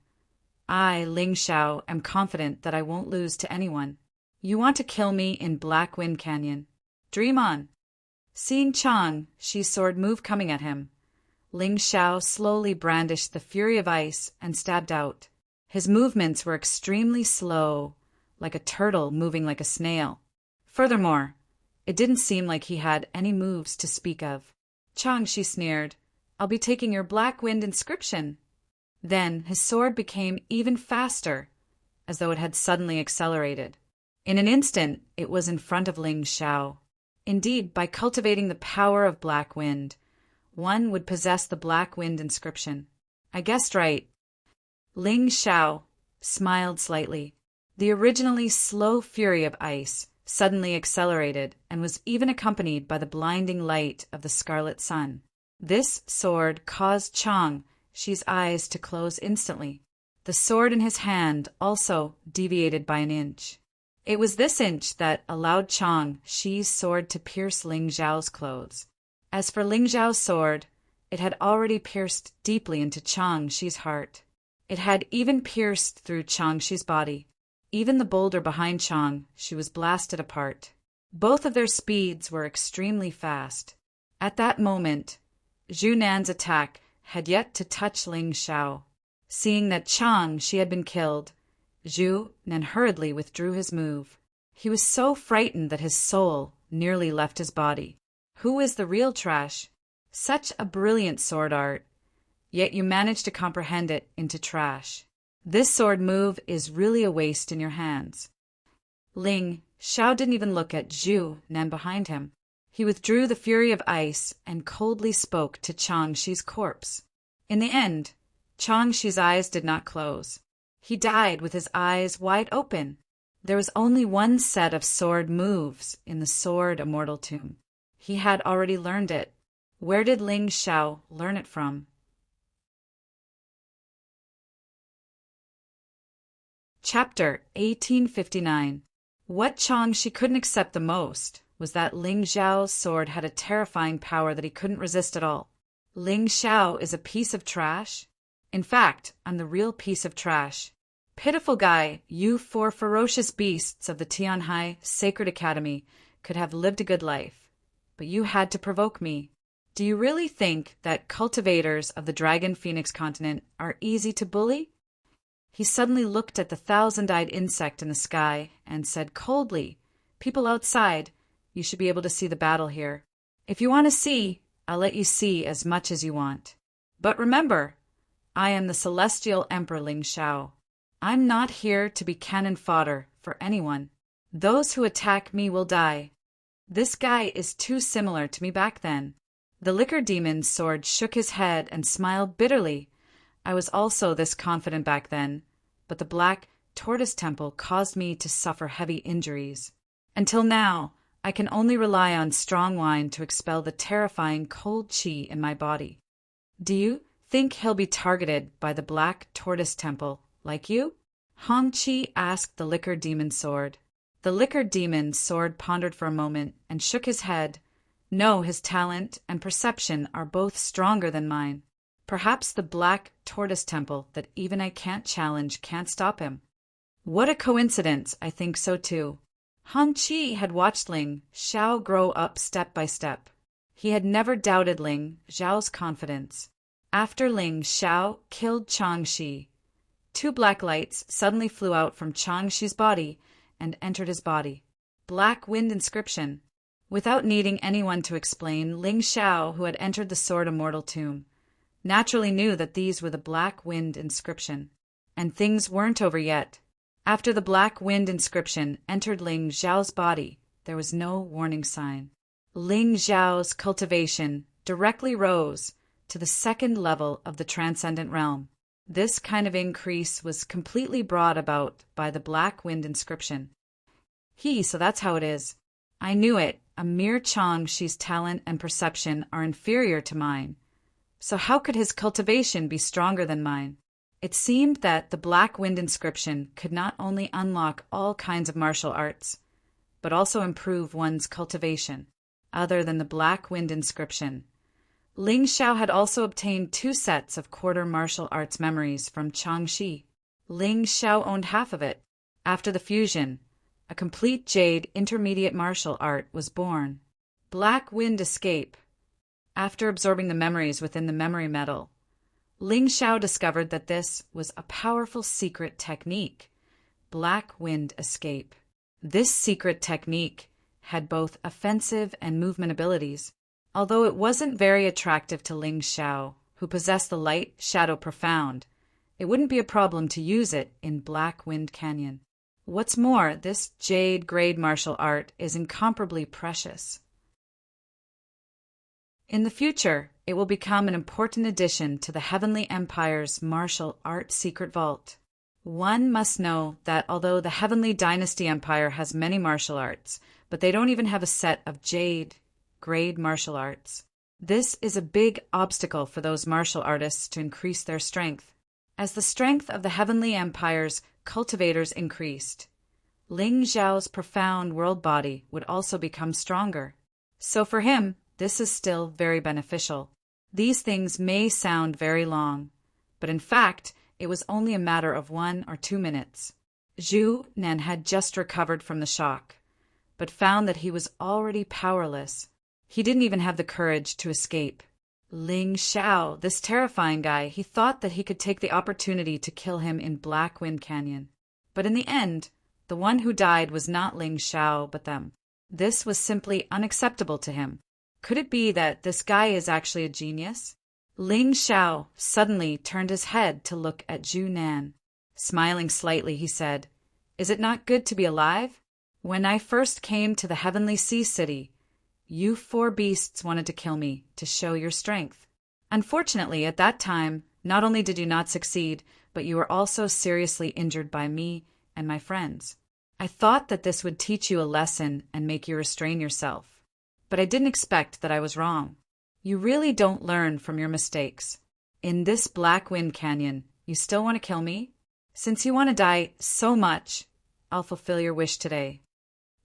I, Ling Xiao, am confident that I won't lose to anyone. You want to kill me in Black Wind Canyon? Dream on. Seeing Chang Shi's sword move coming at him, Ling Xiao slowly brandished the Fury of Ice and stabbed out. His movements were extremely slow, like a turtle moving like a snail. Furthermore, it didn't seem like he had any moves to speak of. Chang, she sneered, I'll be taking your Black Wind inscription. Then his sword became even faster, as though it had suddenly accelerated. In an instant, it was in front of Ling Xiao. Indeed, by cultivating the power of Black Wind, one would possess the Black Wind inscription. I guessed right. Ling Xiao smiled slightly. The originally slow Fury of Ice suddenly accelerated and was even accompanied by the blinding light of the scarlet sun. This sword caused Chang Shi's eyes to close instantly. The sword in his hand also deviated by an inch. It was this inch that allowed Chang Shi's sword to pierce Ling Xiao's clothes. As for Ling Xiao's sword, it had already pierced deeply into Chang Shi's heart. It had even pierced through Chang Shi's body. Even the boulder behind Chang Shi was blasted apart. Both of their speeds were extremely fast. At that moment, Zhu Nan's attack had yet to touch Ling Xiao. Seeing that Chang Shi had been killed, Zhu Nan hurriedly withdrew his move. He was so frightened that his soul nearly left his body. Who is the real trash? Such a brilliant sword art, yet you managed to comprehend it into trash. This sword move is really a waste in your hands. Ling Xiao didn't even look at Zhu Nan behind him. He withdrew the Fury of Ice and coldly spoke to Chang Shi's corpse. In the end, Chang Shi's eyes did not close. He died with his eyes wide open. There was only one set of sword moves in the Sword Immortal Tomb. He had already learned it. Where did Ling Xiao learn it from? Chapter 1859. What Chang Shi couldn't accept the most was that Ling Xiao's sword had a terrifying power that he couldn't resist at all. Ling Xiao is a piece of trash? In fact, I'm the real piece of trash. Pitiful guy, you 4 ferocious beasts of the Tianhai Sacred Academy could have lived a good life, but you had to provoke me. Do you really think that cultivators of the Dragon Phoenix continent are easy to bully? He suddenly looked at the 1,000-eyed insect in the sky and said coldly, People outside, you should be able to see the battle here. If you want to see, I'll let you see as much as you want. But remember, I am the celestial Emperor Ling Xiao. I'm not here to be cannon fodder for anyone. Those who attack me will die. This guy is too similar to me back then. The liquor demon's sword shook his head and smiled bitterly. I was also this confident back then, but the black tortoise temple caused me to suffer heavy injuries. Until now, I can only rely on strong wine to expel the terrifying cold chi in my body. Do you think he'll be targeted by the black tortoise temple, like you? Hong Chi asked the liquor demon's sword. The liquor demon's sword pondered for a moment and shook his head. No, his talent and perception are both stronger than mine. Perhaps the black tortoise temple that even I can't challenge can't stop him. What a coincidence, I think so too. Hong Chi had watched Ling Xiao grow up step by step. He had never doubted Ling Xiao's confidence. After Ling Xiao killed Changxi, 2 black lights suddenly flew out from Changxi's body and entered his body. Black Wind Inscription. Without needing anyone to explain, Ling Xiao, who had entered the Sword Immortal tomb, naturally knew that these were the Black Wind Inscription. And things weren't over yet. After the Black Wind Inscription entered Ling Xiao's body, there was no warning sign. Ling Xiao's cultivation directly rose to the 2nd level of the Transcendent Realm. This kind of increase was completely brought about by the Black Wind Inscription. So that's how it is. I knew it. A mere Changxi's talent and perception are inferior to mine. So how could his cultivation be stronger than mine? It seemed that the Black Wind Inscription could not only unlock all kinds of martial arts, but also improve one's cultivation. Other than the Black Wind Inscription, Ling Xiao had also obtained 2 sets of quarter martial arts memories from Changxi. Ling Xiao owned half of it. After the fusion, a complete jade intermediate martial art was born. Black Wind Escape. After absorbing the memories within the memory metal, Ling Xiao discovered that this was a powerful secret technique. Black Wind Escape. This secret technique had both offensive and movement abilities. Although it wasn't very attractive to Ling Xiao, who possessed the light shadow profound, it wouldn't be a problem to use it in Black Wind Canyon. What's more, this jade grade martial art is incomparably precious. In the future, it will become an important addition to the Heavenly Empire's martial art secret vault. One must know that although the Heavenly Dynasty Empire has many martial arts, but they don't even have a set of jade grade martial arts. This is a big obstacle for those martial artists to increase their strength. As the strength of the Heavenly Empire's cultivators increased, Ling Xiao's profound world body would also become stronger. So for him, this is still very beneficial. These things may sound very long, but in fact, it was only a matter of 1 or 2 minutes. Zhu Nan had just recovered from the shock, but found that he was already powerless. He didn't even have the courage to escape. Ling Xiao, this terrifying guy, he thought that he could take the opportunity to kill him in Black Wind Canyon. But in the end, the one who died was not Ling Xiao, but them. This was simply unacceptable to him. Could it be that this guy is actually a genius? Ling Xiao suddenly turned his head to look at Zhu Nan. Smiling slightly, he said, "Is it not good to be alive? When I first came to the Heavenly Sea City, you 4 beasts wanted to kill me to show your strength. Unfortunately, at that time, not only did you not succeed, but you were also seriously injured by me and my friends. I thought that this would teach you a lesson and make you restrain yourself. But I didn't expect that I was wrong. You really don't learn from your mistakes. In this Black Wind Canyon, you still want to kill me? Since you want to die so much, I'll fulfill your wish today."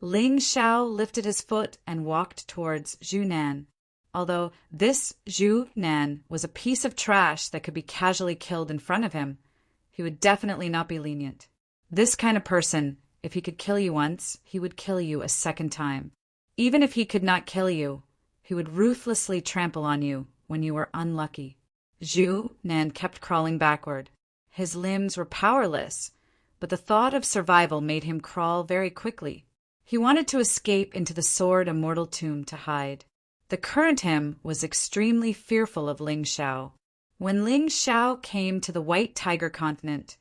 Ling Xiao lifted his foot and walked towards Zhu Nan. Although this Zhu Nan was a piece of trash that could be casually killed in front of him, he would definitely not be lenient. This kind of person, if he could kill you once, he would kill you a second time. Even if he could not kill you, he would ruthlessly trample on you when you were unlucky. Zhu Nan kept crawling backward. His limbs were powerless, but the thought of survival made him crawl very quickly. He wanted to escape into the Sword Immortal tomb to hide. The current him was extremely fearful of Ling Xiao. When Ling Xiao came to the White Tiger continent,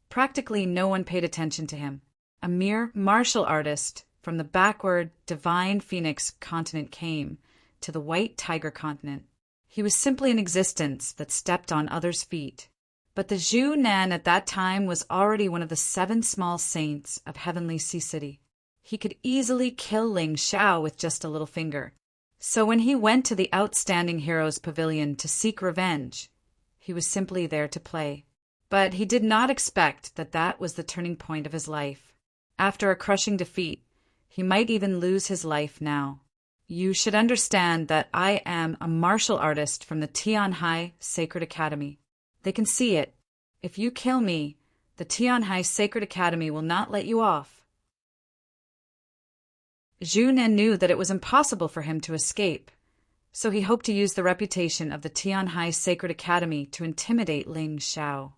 practically no one paid attention to him. A mere martial artist from the backward Divine Phoenix continent came to the White Tiger continent. He was simply an existence that stepped on others' feet. But the Zhu Nan at that time was already one of the 7 small saints of Heavenly Sea City. He could easily kill Ling Xiao with just a little finger. So when he went to the Outstanding Heroes Pavilion to seek revenge, he was simply there to play. But he did not expect that that was the turning point of his life. After a crushing defeat, he might even lose his life now. You should understand that I am a martial artist from the Tianhai Sacred Academy. They can see it. If you kill me, the Tianhai Sacred Academy will not let you off. Zhu Nan knew that it was impossible for him to escape, so he hoped to use the reputation of the Tianhai Sacred Academy to intimidate Ling Xiao.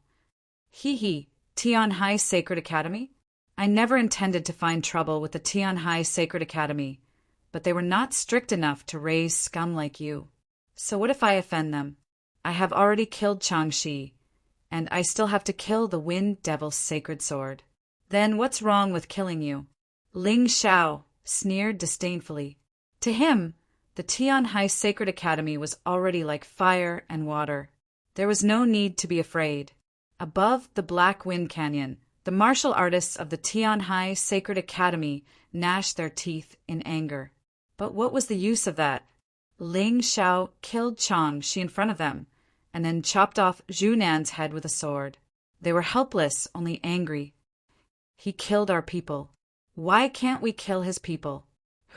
He, Tianhai Sacred Academy? I never intended to find trouble with the Tianhai Sacred Academy, but they were not strict enough to raise scum like you. So what if I offend them? I have already killed Changxi, and I still have to kill the Wind Devil's sacred sword. Then what's wrong with killing you? Ling Xiao sneered disdainfully. To him, the Tianhai Sacred Academy was already like fire and water. There was no need to be afraid. Above the Black Wind Canyon, the martial artists of the Tianhai Sacred Academy gnashed their teeth in anger. But what was the use of that? Ling Xiao killed Changxi in front of them, and then chopped off Zhu Nan's head with a sword. They were helpless, only angry. He killed our people. Why can't we kill his people?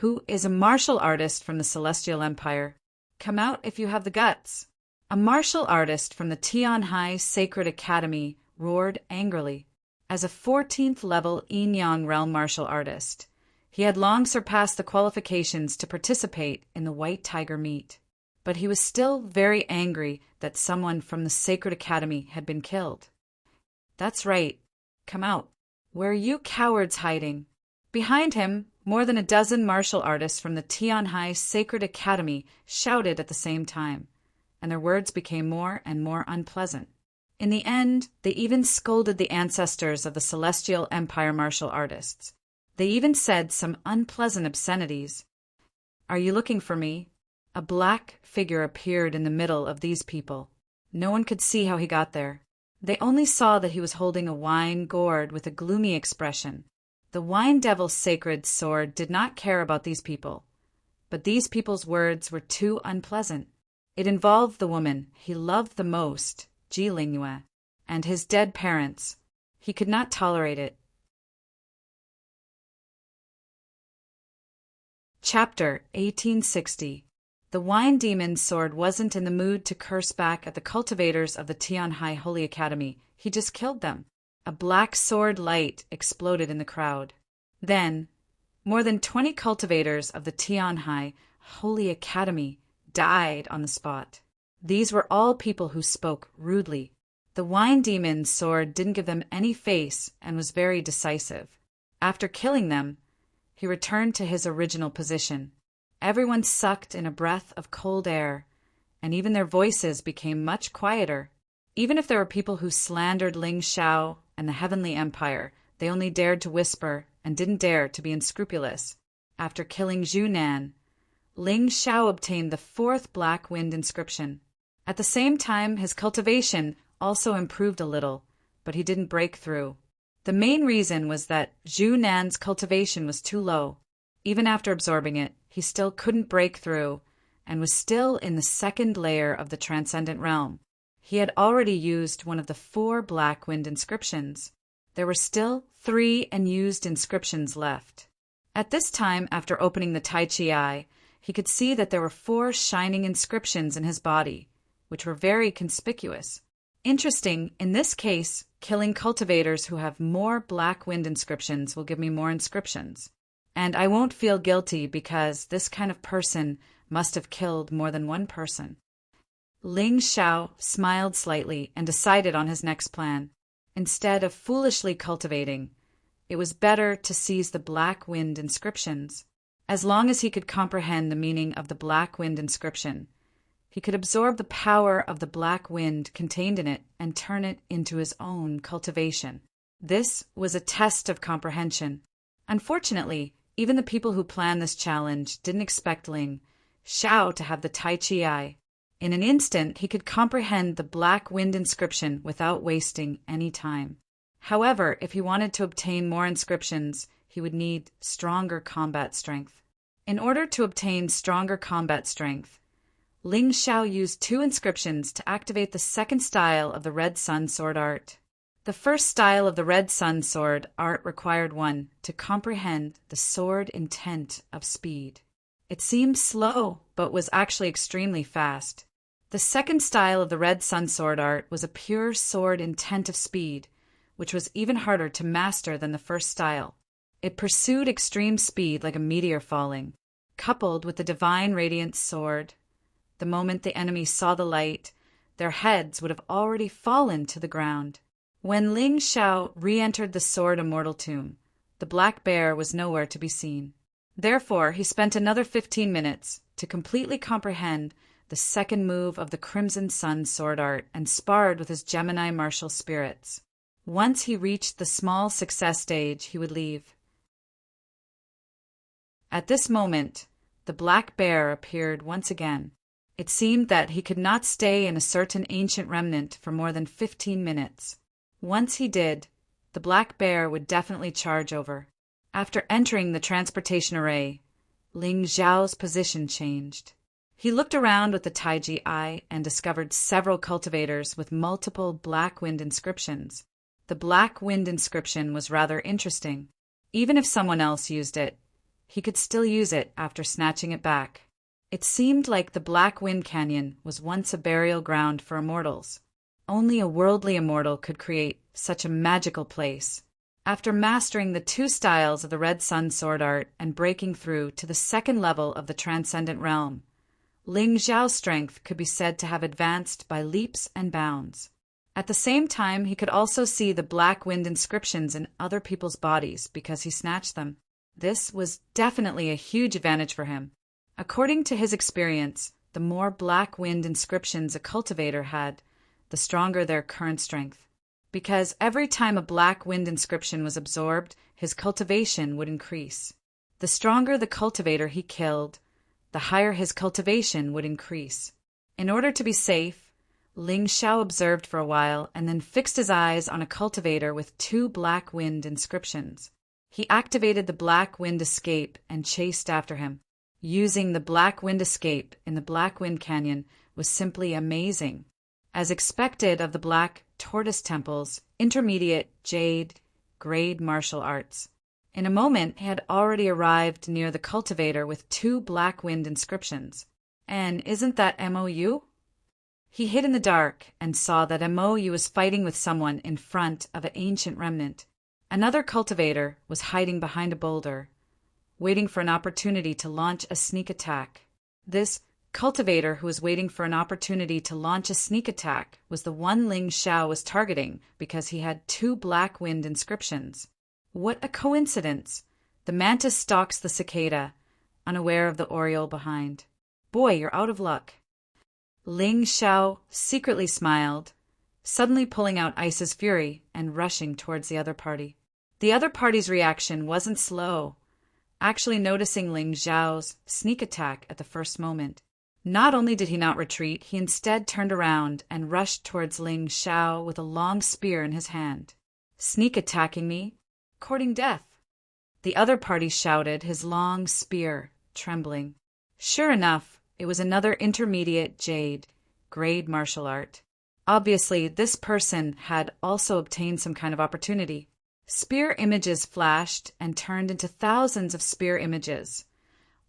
Who is a martial artist from the Celestial Empire? Come out if you have the guts. A martial artist from the Tianhai Sacred Academy roared angrily. As a 14th level Yin-Yang realm martial artist, he had long surpassed the qualifications to participate in the White Tiger meet. But he was still very angry that someone from the Sacred Academy had been killed. That's right. Come out. Where are you cowards hiding? Behind him, more than a dozen martial artists from the Tianhai Sacred Academy shouted at the same time, and their words became more and more unpleasant. In the end, they even scolded the ancestors of the Celestial Empire martial artists. They even said some unpleasant obscenities. Are you looking for me? A black figure appeared in the middle of these people. No one could see how he got there. They only saw that he was holding a wine gourd with a gloomy expression. The Wine Devil's sacred sword did not care about these people, but these people's words were too unpleasant. It involved the woman he loved the most, Ji Lingyue, and his dead parents. He could not tolerate it. Chapter 1860. The Wine Demon's sword wasn't in the mood to curse back at the cultivators of the Tianhai Holy Academy. He just killed them. A black sword light exploded in the crowd. Then, more than 20 cultivators of the Tianhai Holy Academy died on the spot. These were all people who spoke rudely. The Wine Demon's sword didn't give them any face and was very decisive. After killing them, he returned to his original position. Everyone sucked in a breath of cold air, and even their voices became much quieter. Even if there were people who slandered Ling Xiao and the Heavenly Empire, they only dared to whisper and didn't dare to be unscrupulous. After killing Zhu Nan, Ling Xiao obtained the 4th Black Wind inscription. At the same time, his cultivation also improved a little, but he didn't break through. The main reason was that Zhu Nan's cultivation was too low. Even after absorbing it, he still couldn't break through and was still in the 2nd layer of the Transcendent Realm. He had already used one of the 4 Black Wind inscriptions. There were still 3 unused inscriptions left. At this time, after opening the Tai Chi Eye, he could see that there were 4 shining inscriptions in his body, which were very conspicuous. Interesting, in this case, killing cultivators who have more Black Wind inscriptions will give me more inscriptions. And I won't feel guilty because this kind of person must have killed more than one person. Ling Xiao smiled slightly and decided on his next plan. Instead of foolishly cultivating, it was better to seize the Black Wind inscriptions. As long as he could comprehend the meaning of the Black Wind inscription, he could absorb the power of the black wind contained in it and turn it into his own cultivation. This was a test of comprehension. Unfortunately, even the people who planned this challenge didn't expect Ling Xiao to have the Tai Chi eye. In an instant, he could comprehend the Black Wind inscription without wasting any time. However, if he wanted to obtain more inscriptions, he would need stronger combat strength. In order to obtain stronger combat strength, Ling Xiao used 2 inscriptions to activate the second style of the Red Sun Sword art. The first style of the Red Sun Sword art required one to comprehend the sword intent of speed. It seemed slow, but was actually extremely fast. The second style of the Red Sun Sword art was a pure sword intent of speed, which was even harder to master than the first style. It pursued extreme speed like a meteor falling, coupled with the divine radiant sword. The moment the enemy saw the light, their heads would have already fallen to the ground. When Ling Xiao re-entered the sword immortal tomb, the black bear was nowhere to be seen. Therefore, he spent another 15 minutes to completely comprehend the second move of the Crimson Sun sword art and sparred with his Gemini martial spirits. Once he reached the small success stage, he would leave. At this moment, the black bear appeared once again. It seemed that he could not stay in a certain ancient remnant for more than 15 minutes. Once he did, the black bear would definitely charge over. After entering the transportation array, Ling Xiao's position changed. He looked around with the Taiji eye and discovered several cultivators with multiple Black Wind inscriptions. The Black Wind inscription was rather interesting. Even if someone else used it, he could still use it after snatching it back. It seemed like the Black Wind Canyon was once a burial ground for immortals. Only a worldly immortal could create such a magical place. After mastering the 2 styles of the Red Sun sword art and breaking through to the second level of the Transcendent Realm, Ling Xiao's strength could be said to have advanced by leaps and bounds. At the same time, he could also see the Black Wind inscriptions in other people's bodies because he snatched them. This was definitely a huge advantage for him. According to his experience, the more Black Wind inscriptions a cultivator had, the stronger their current strength. Because every time a Black Wind inscription was absorbed, his cultivation would increase. The stronger the cultivator he killed, the higher his cultivation would increase. In order to be safe, Ling Xiao observed for a while and then fixed his eyes on a cultivator with 2 Black Wind inscriptions. He activated the Black Wind escape and chased after him. Using the Black Wind escape in the Black Wind Canyon was simply amazing. As expected of the Black Tortoise Temple's intermediate Jade grade martial arts. In a moment, he had already arrived near the cultivator with 2 Black Wind inscriptions. And isn't that MOU? He hid in the dark and saw that MOU was fighting with someone in front of an ancient remnant. Another cultivator was hiding behind a boulder, waiting for an opportunity to launch a sneak attack. This cultivator who was waiting for an opportunity to launch a sneak attack was the one Ling Xiao was targeting because he had 2 Black Wind inscriptions. What a coincidence! The mantis stalks the cicada, unaware of the oriole behind. Boy, you're out of luck. Ling Xiao secretly smiled, suddenly pulling out Ice's fury and rushing towards the other party. The other party's reaction wasn't slow, actually noticing Ling Xiao's sneak attack at the first moment. Not only did he not retreat, he instead turned around and rushed towards Ling Xiao with a long spear in his hand. Sneak attacking me? Courting death. The other party shouted, his long spear trembling. Sure enough, it was another intermediate Jade grade martial art. Obviously, this person had also obtained some kind of opportunity. Spear images flashed and turned into thousands of spear images,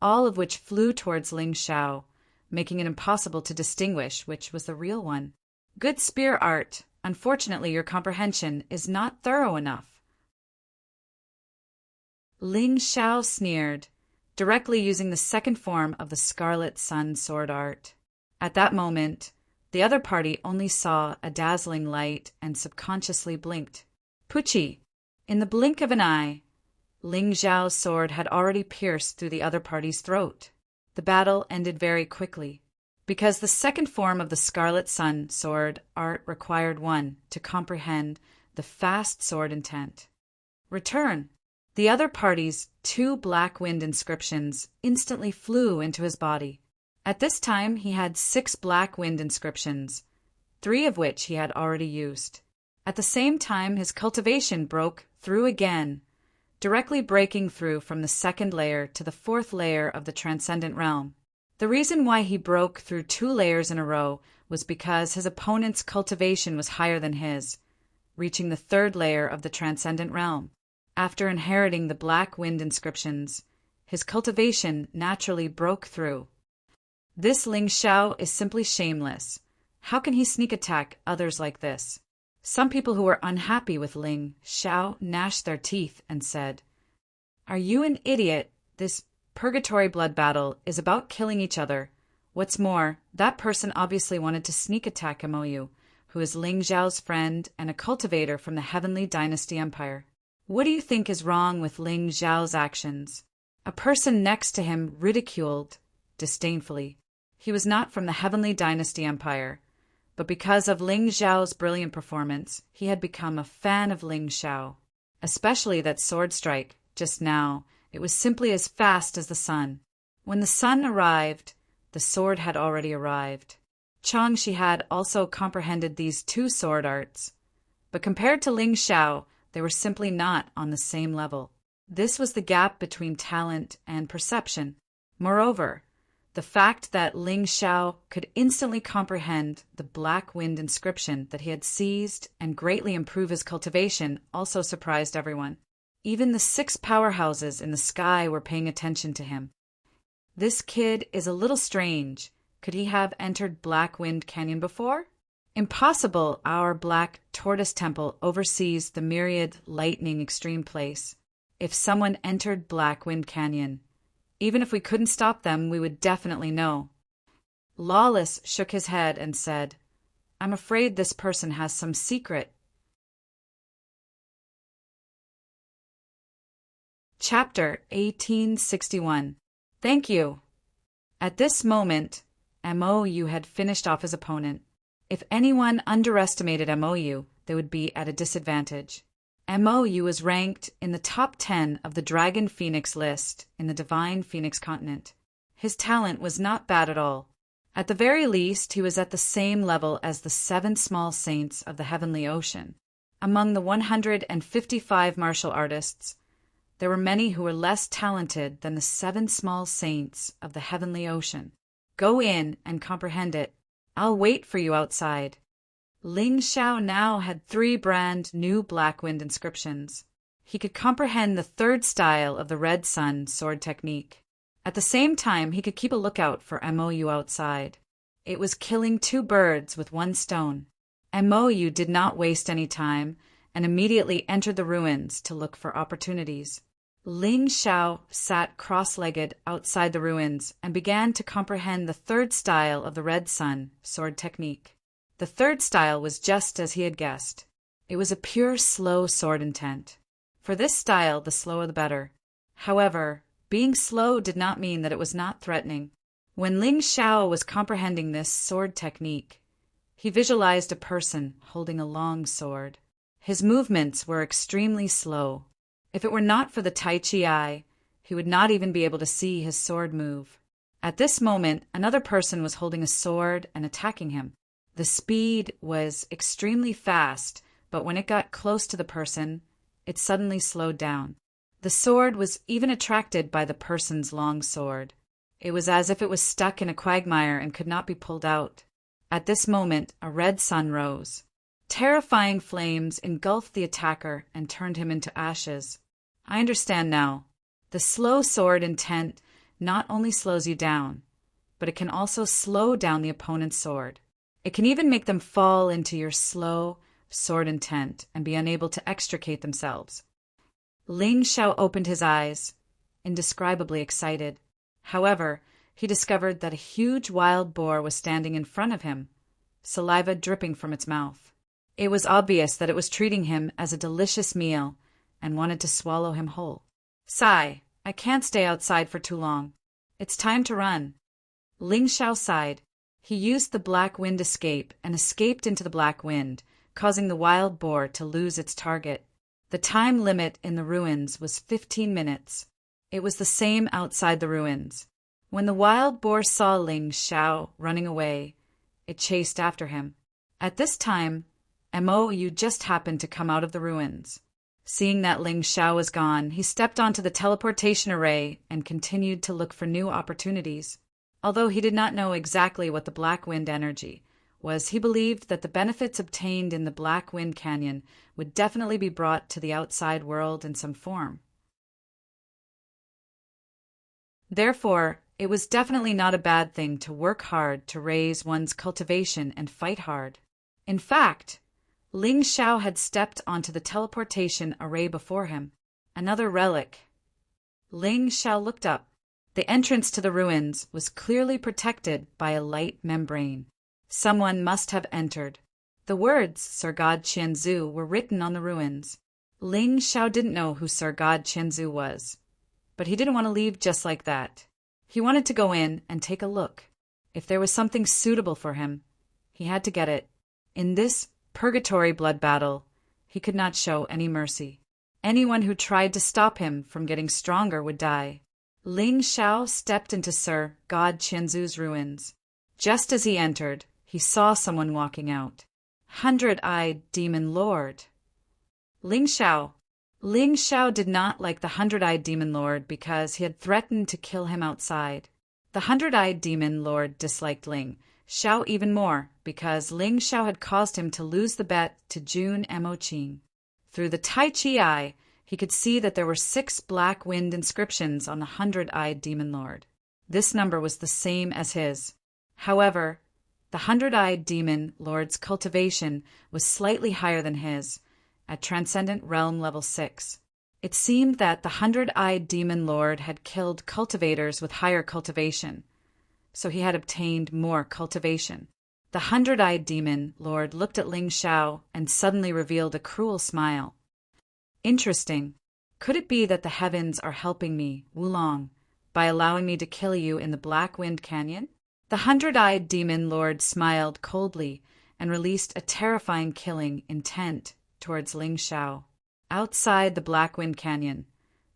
all of which flew towards Ling Xiao, making it impossible to distinguish which was the real one. Good spear art. Unfortunately, your comprehension is not thorough enough. Ling Xiao sneered, directly using the second form of the Scarlet Sun sword art. At that moment, the other party only saw a dazzling light and subconsciously blinked. Pucci! In the blink of an eye, Ling Xiao's sword had already pierced through the other party's throat. The battle ended very quickly, because the second form of the Scarlet Sun sword art required one to comprehend the fast sword intent. Return! The other party's 2 black wind inscriptions instantly flew into his body. At this time he had 6 black wind inscriptions, 3 of which he had already used. At the same time his cultivation broke through again, directly breaking through from the 2nd layer to the 4th layer of the transcendent realm. The reason why he broke through 2 layers in a row was because his opponent's cultivation was higher than his, reaching the 3rd layer of the transcendent realm. After inheriting the black wind inscriptions, his cultivation naturally broke through. This Ling Xiao is simply shameless. How can he sneak attack others like this? Some people who were unhappy with Ling Xiao gnashed their teeth and said, "Are you an idiot? This purgatory blood battle is about killing each other. What's more, that person obviously wanted to sneak attack Mou, who is Ling Xiao's friend and a cultivator from the Heavenly Dynasty Empire. What do you think is wrong with Ling Xiao's actions?" A person next to him ridiculed disdainfully. He was not from the Heavenly Dynasty Empire, but because of Ling Xiao's brilliant performance, he had become a fan of Ling Xiao. Especially that sword strike, just now, it was simply as fast as the sun. When the sun arrived, the sword had already arrived. Changshi had also comprehended these 2 sword arts, but compared to Ling Xiao, they were simply not on the same level. This was the gap between talent and perception. Moreover, the fact that Ling Xiao could instantly comprehend the black wind inscription that he had seized and greatly improve his cultivation also surprised everyone. Even the 6 powerhouses in the sky were paying attention to him. This kid is a little strange. Could he have entered Black Wind Canyon before? Impossible. Our Black Tortoise Temple oversees the myriad lightning extreme place. If someone entered Black Wind Canyon, even if we couldn't stop them, we would definitely know. Lawless shook his head and said, "I'm afraid this person has some secret." Chapter 1861. Thank you. At this moment, Mou had finished off his opponent. If anyone underestimated Mou, they would be at a disadvantage. Mou was ranked in the top 10 of the Dragon Phoenix list in the Divine Phoenix continent. His talent was not bad at all. At the very least, he was at the same level as the 7 small saints of the Heavenly Ocean. Among the 155 martial artists, there were many who were less talented than the 7 small saints of the Heavenly Ocean. Go in and comprehend it. I'll wait for you outside. Ling Xiao now had 3 brand new black wind inscriptions. He could comprehend the 3rd style of the Red Sun sword technique. At the same time, he could keep a lookout for Mou outside. It was killing 2 birds with 1 stone. Mou did not waste any time and immediately entered the ruins to look for opportunities. Ling Xiao sat cross-legged outside the ruins and began to comprehend the 3rd style of the Red Sun sword technique. The 3rd style was just as he had guessed. It was a pure slow sword intent. For this style, the slower the better. However, being slow did not mean that it was not threatening. When Ling Xiao was comprehending this sword technique, he visualized a person holding a long sword. His movements were extremely slow. If it were not for the Tai Chi eye, he would not even be able to see his sword move. At this moment, another person was holding a sword and attacking him. The speed was extremely fast, but when it got close to the person, it suddenly slowed down. The sword was even attracted by the person's long sword. It was as if it was stuck in a quagmire and could not be pulled out. At this moment, a red sun rose. Terrifying flames engulfed the attacker and turned him into ashes. I understand now. The slow sword intent not only slows you down, but it can also slow down the opponent's sword. It can even make them fall into your slow sword intent and be unable to extricate themselves. Ling Xiao opened his eyes, indescribably excited. However, he discovered that a huge wild boar was standing in front of him, saliva dripping from its mouth. It was obvious that it was treating him as a delicious meal and wanted to swallow him whole. Sigh, I can't stay outside for too long. It's time to run. Ling Xiao sighed. He used the black wind escape and escaped into the black wind, causing the wild boar to lose its target. The time limit in the ruins was 15 minutes. It was the same outside the ruins. When the wild boar saw Ling Xiao running away, it chased after him. At this time, Mou just happened to come out of the ruins. Seeing that Ling Xiao was gone, he stepped onto the teleportation array and continued to look for new opportunities. Although he did not know exactly what the Black Wind energy was, he believed that the benefits obtained in the Black Wind Canyon would definitely be brought to the outside world in some form. Therefore, it was definitely not a bad thing to work hard to raise one's cultivation and fight hard. In fact, Ling Xiao had stepped onto the teleportation array before him. Another relic. Ling Xiao looked up. The entrance to the ruins was clearly protected by a light membrane. Someone must have entered. The words Sir God Qianzu were written on the ruins. Ling Xiao didn't know who Sir God Qianzu was, but he didn't want to leave just like that. He wanted to go in and take a look. If there was something suitable for him, he had to get it. In this purgatory blood battle, he could not show any mercy. Anyone who tried to stop him from getting stronger would die. Ling Xiao stepped into Sir God Qianzu's ruins. Just as he entered, he saw someone walking out. 100-eyed Demon Lord. Ling Xiao did not like the 100-eyed Demon Lord because he had threatened to kill him outside. The 100-eyed Demon Lord disliked Ling Xiao even more because Ling Xiao had caused him to lose the bet to Jun Emoqing. Through the Tai Chi eye, he could see that there were 6 black wind inscriptions on the 100-eyed Demon Lord. This number was the same as his. However, the 100-eyed Demon Lord's cultivation was slightly higher than his, at Transcendent Realm Level 6. It seemed that the 100-eyed Demon Lord had killed cultivators with higher cultivation, so he had obtained more cultivation. The 100-eyed Demon Lord looked at Ling Xiao and suddenly revealed a cruel smile. Interesting. Could it be that the heavens are helping me, Wulong, by allowing me to kill you in the Black Wind Canyon? The 100-eyed Demon Lord smiled coldly and released a terrifying killing intent towards Ling Xiao. Outside the Black Wind Canyon,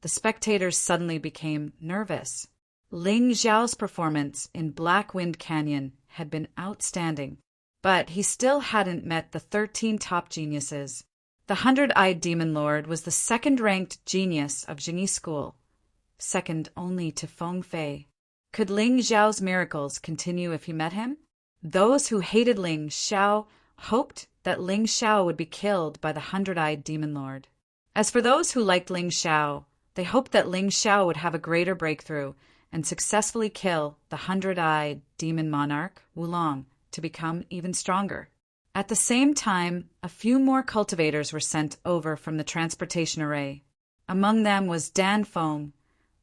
the spectators suddenly became nervous. Ling Xiao's performance in Black Wind Canyon had been outstanding, but he still hadn't met the 13 top geniuses. The 100-eyed Demon Lord was the second-ranked genius of Jingyi School, second only to Feng Fei. Could Ling Xiao's miracles continue if he met him? Those who hated Ling Xiao hoped that Ling Xiao would be killed by the 100-eyed Demon Lord. As for those who liked Ling Xiao, they hoped that Ling Xiao would have a greater breakthrough and successfully kill the 100-eyed Demon Monarch, Wulong, to become even stronger. At the same time, a few more cultivators were sent over from the transportation array. Among them was Dan Feng,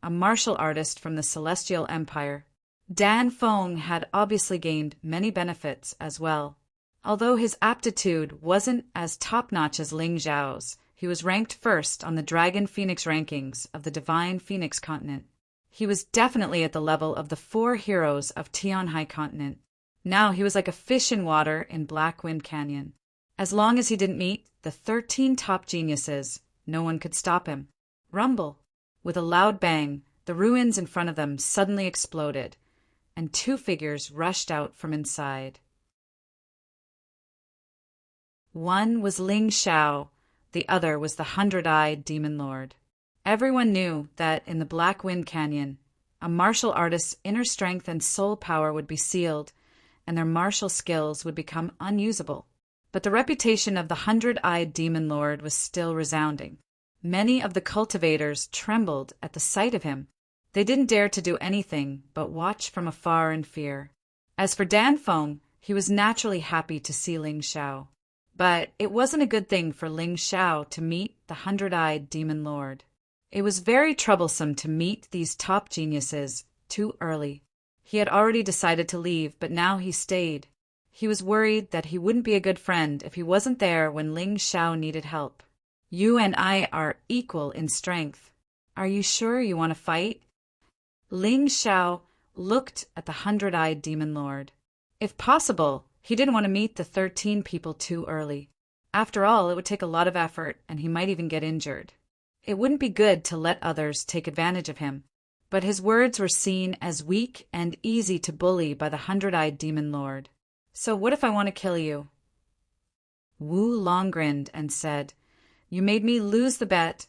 a martial artist from the Celestial Empire. Dan Feng had obviously gained many benefits as well. Although his aptitude wasn't as top-notch as Ling Xiao's, he was ranked first on the Dragon Phoenix rankings of the Divine Phoenix continent. He was definitely at the level of the 4 heroes of Tianhai continent. Now he was like a fish in water in Black Wind Canyon. As long as he didn't meet the 13 top geniuses, no one could stop him. Rumble! With a loud bang, the ruins in front of them suddenly exploded, and 2 figures rushed out from inside. One was Ling Xiao, the other was the 100-eyed Demon Lord. Everyone knew that in the Black Wind Canyon, a martial artist's inner strength and soul power would be sealed, and their martial skills would become unusable. But the reputation of the 100-eyed Demon Lord was still resounding. Many of the cultivators trembled at the sight of him. They didn't dare to do anything but watch from afar in fear. As for Dan Feng, he was naturally happy to see Ling Xiao. But it wasn't a good thing for Ling Xiao to meet the 100-eyed Demon Lord. It was very troublesome to meet these top geniuses too early. He had already decided to leave, but now he stayed. He was worried that he wouldn't be a good friend if he wasn't there when Ling Xiao needed help. You and I are equal in strength. Are you sure you want to fight? Ling Xiao looked at the 100-eyed demon lord. If possible, he didn't want to meet the 13 people too early. After all, it would take a lot of effort, and he might even get injured. It wouldn't be good to let others take advantage of him. But his words were seen as weak and easy to bully by the 100-eyed demon lord. So what if I want to kill you? Wu Long grinned and said, You made me lose the bet,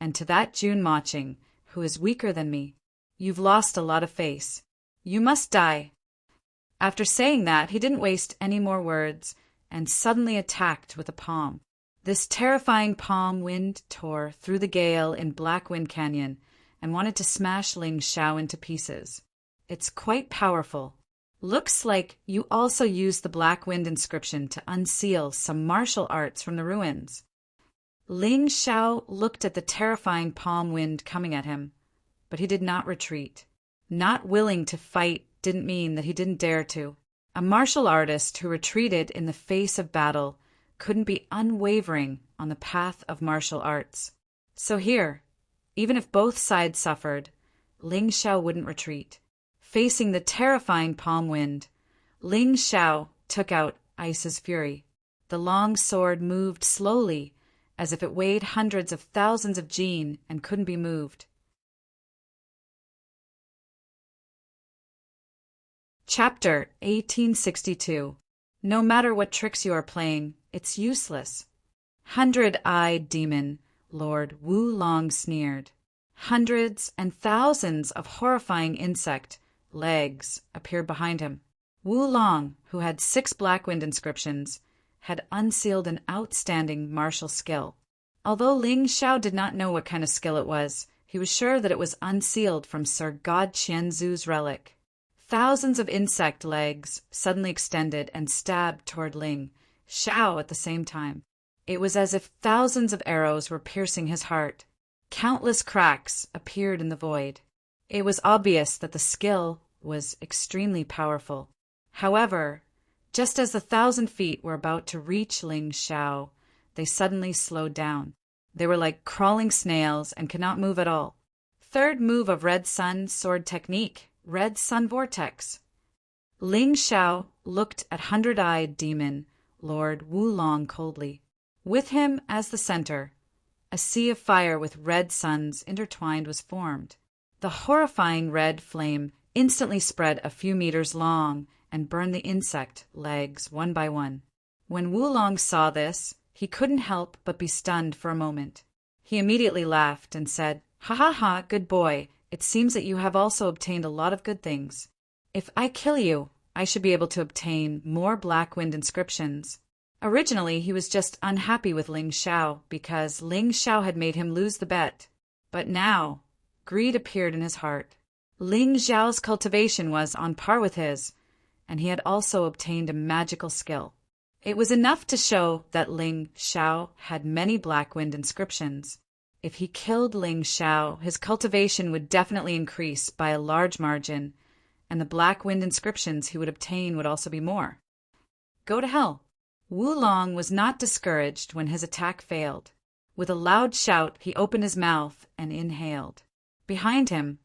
and to that Jun Maching, who is weaker than me, you've lost a lot of face. You must die. After saying that, he didn't waste any more words and suddenly attacked with a palm. This terrifying palm wind tore through the gale in Black Wind Canyon and wanted to smash Ling Xiao into pieces. It's quite powerful. Looks like you also used the Black Wind inscription to unseal some martial arts from the ruins. Ling Xiao looked at the terrifying palm wind coming at him, but he did not retreat. Not willing to fight didn't mean that he didn't dare to. A martial artist who retreated in the face of battle couldn't be unwavering on the path of martial arts. So here, even if both sides suffered, Ling Xiao wouldn't retreat. Facing the terrifying palm wind, Ling Xiao took out Ice's fury. The long sword moved slowly, as if it weighed hundreds of thousands of jin and couldn't be moved. Chapter 1862. No matter what tricks you are playing, it's useless. 100-eyed demon, Lord Wu Long sneered. Hundreds and thousands of horrifying insect legs appeared behind him. Wu Long, who had 6 Black Wind inscriptions, had unsealed an outstanding martial skill. Although Ling Xiao did not know what kind of skill it was, he was sure that it was unsealed from Sir God Qianzu's relic. Thousands of insect legs suddenly extended and stabbed toward Ling Xiao at the same time. It was as if thousands of arrows were piercing his heart. Countless cracks appeared in the void. It was obvious that the skill was extremely powerful. However, just as the 1,000 feet were about to reach Ling Xiao, they suddenly slowed down. They were like crawling snails and could not move at all. Third move of Red Sun sword technique, Red Sun Vortex. Ling Xiao looked at 100-eyed demon, Lord Wu Long coldly. With him as the center, a sea of fire with red suns intertwined was formed. The horrifying red flame instantly spread a few meters long and burned the insect legs one by one. When Wu Long saw this, he couldn't help but be stunned for a moment. He immediately laughed and said, "Ha ha ha, good boy. It seems that you have also obtained a lot of good things. If I kill you, I should be able to obtain more Black Wind inscriptions." Originally, he was just unhappy with Ling Xiao because Ling Xiao had made him lose the bet. But now, greed appeared in his heart. Ling Xiao's cultivation was on par with his, and he had also obtained a magical skill. It was enough to show that Ling Xiao had many Black Wind inscriptions. If he killed Ling Xiao, his cultivation would definitely increase by a large margin, and the Black Wind inscriptions he would obtain would also be more. Go to hell. Wu Long was not discouraged when his attack failed. With a loud shout, he opened his mouth and inhaled. Behind him,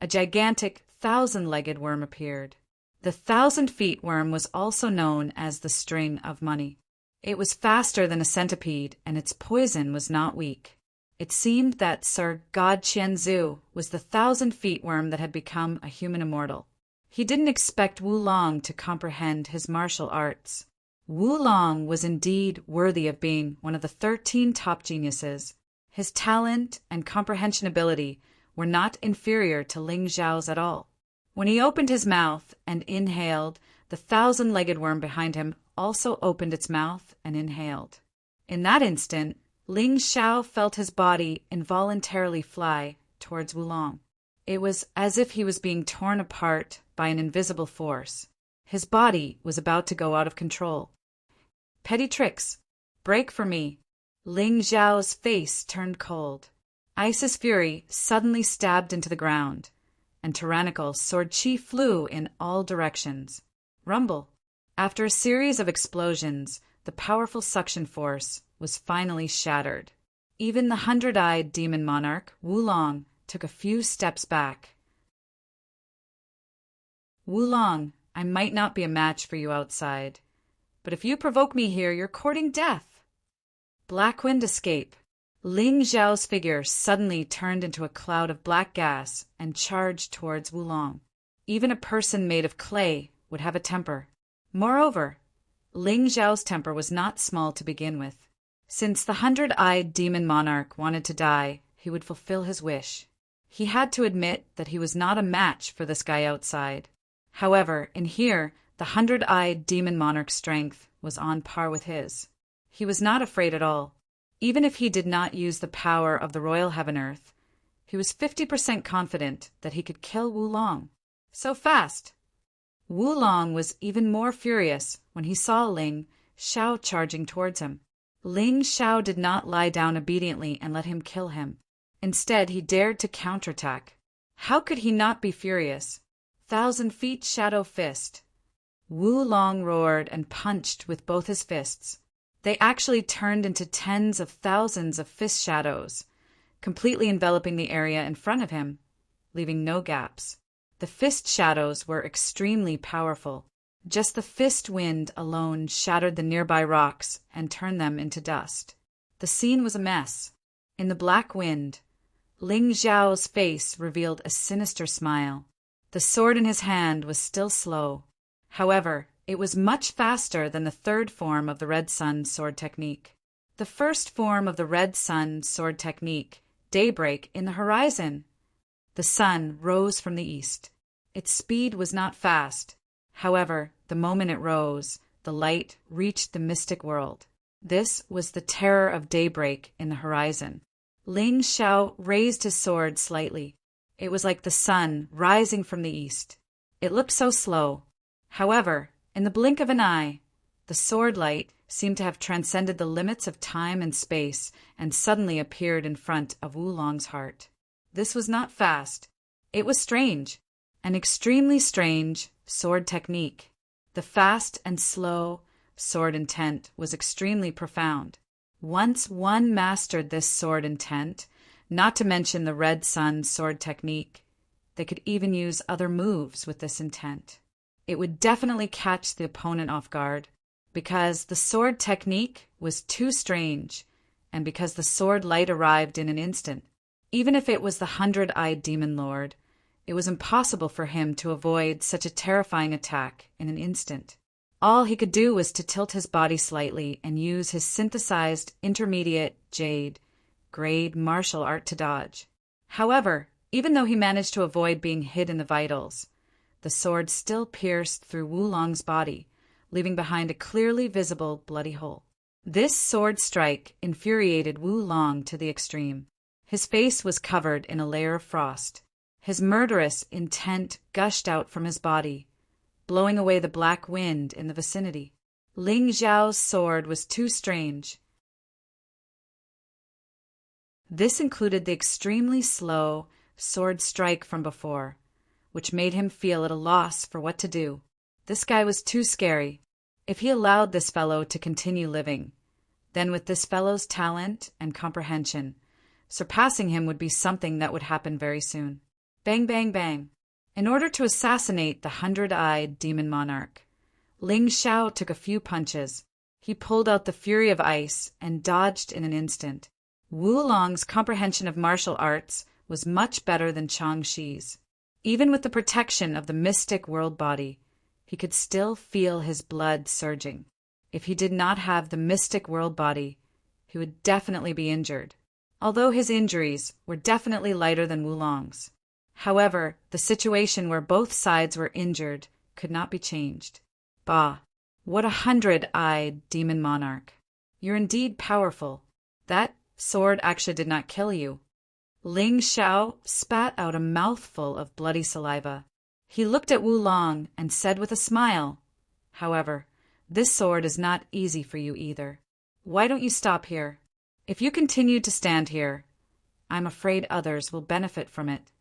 a gigantic 1,000-legged worm appeared. The 1,000-feet worm was also known as the String of Money. It was faster than a centipede, and its poison was not weak. It seemed that Sir God Qianzu was the 1,000-feet worm that had become a human immortal. He didn't expect Wu Long to comprehend his martial arts. Wu Long was indeed worthy of being one of the 13 top geniuses. His talent and comprehension ability were not inferior to Ling Xiao's at all. When he opened his mouth and inhaled, the 1,000-legged worm behind him also opened its mouth and inhaled. In that instant, Ling Xiao felt his body involuntarily fly towards Wu Long. It was as if he was being torn apart by an invisible force. His body was about to go out of control. Petty tricks. Break for me. Ling Xiao's face turned cold. Ice's fury suddenly stabbed into the ground, and tyrannical sword chi flew in all directions. Rumble. After a series of explosions, the powerful suction force was finally shattered. Even the 100-eyed demon monarch, Wu Long, took a few steps back. "Wulong, I might not be a match for you outside, but if you provoke me here, you're courting death." Black wind escape. Ling Xiao's figure suddenly turned into a cloud of black gas and charged towards Wulong. Even a person made of clay would have a temper. Moreover, Ling Xiao's temper was not small to begin with. Since the 100-eyed demon monarch wanted to die, he would fulfill his wish. He had to admit that he was not a match for this guy outside. However, in here, the 100-eyed demon monarch's strength was on par with his. He was not afraid at all. Even if he did not use the power of the royal heaven-earth, he was 50% confident that he could kill Wulong. So fast! Wulong was even more furious when he saw Ling Xiao charging towards him. Ling Xiao did not lie down obediently and let him kill him. Instead, he dared to counterattack. How could he not be furious? 1,000 feet shadow fist. Wulong roared and punched with both his fists. They actually turned into tens of thousands of fist shadows, completely enveloping the area in front of him, leaving no gaps. The fist shadows were extremely powerful. Just the fist wind alone shattered the nearby rocks and turned them into dust. The scene was a mess. In the black wind, Ling Xiao's face revealed a sinister smile. The sword in his hand was still slow. However, it was much faster than the third form of the Red Sun sword technique. The first form of the Red Sun sword technique, daybreak in the horizon. The sun rose from the east. Its speed was not fast. However, the moment it rose, the light reached the mystic world. This was the terror of daybreak in the horizon. Ling Xiao raised his sword slightly. It was like the sun rising from the east. It looked so slow. However, in the blink of an eye, the sword light seemed to have transcended the limits of time and space and suddenly appeared in front of Wulong's heart. This was not fast. It was strange. An extremely strange sword technique. The fast and slow sword intent was extremely profound. Once one mastered this sword intent, not to mention the Red Sun sword technique, they could even use other moves with this intent. It would definitely catch the opponent off guard, because the sword technique was too strange, and because the sword light arrived in an instant. Even if it was the 100-eyed demon lord, it was impossible for him to avoid such a terrifying attack in an instant. All he could do was to tilt his body slightly and use his synthesized intermediate jade grade martial art to dodge. However, even though he managed to avoid being hit in the vitals, the sword still pierced through Wulong's body, leaving behind a clearly visible bloody hole. This sword strike infuriated Wulong to the extreme. His face was covered in a layer of frost. His murderous intent gushed out from his body, blowing away the black wind in the vicinity. Ling Xiao's sword was too strange. This included the extremely slow sword strike from before, which made him feel at a loss for what to do. This guy was too scary. If he allowed this fellow to continue living, then with this fellow's talent and comprehension, surpassing him would be something that would happen very soon. Bang, bang, bang. In order to assassinate the 100-eyed demon monarch, Ling Xiao took a few punches. He pulled out the fury of ice and dodged in an instant. Wulong's comprehension of martial arts was much better than Changxi's. Even with the protection of the mystic world body, he could still feel his blood surging. If he did not have the mystic world body, he would definitely be injured, although his injuries were definitely lighter than Wulong's. However, the situation where both sides were injured could not be changed. Bah! What a 100-eyed demon monarch! You're indeed powerful. That sword actually did not kill you. Ling Xiao spat out a mouthful of bloody saliva. He looked at Wulong and said with a smile, "However, this sword is not easy for you either. Why don't you stop here? If you continue to stand here, I'm afraid others will benefit from it."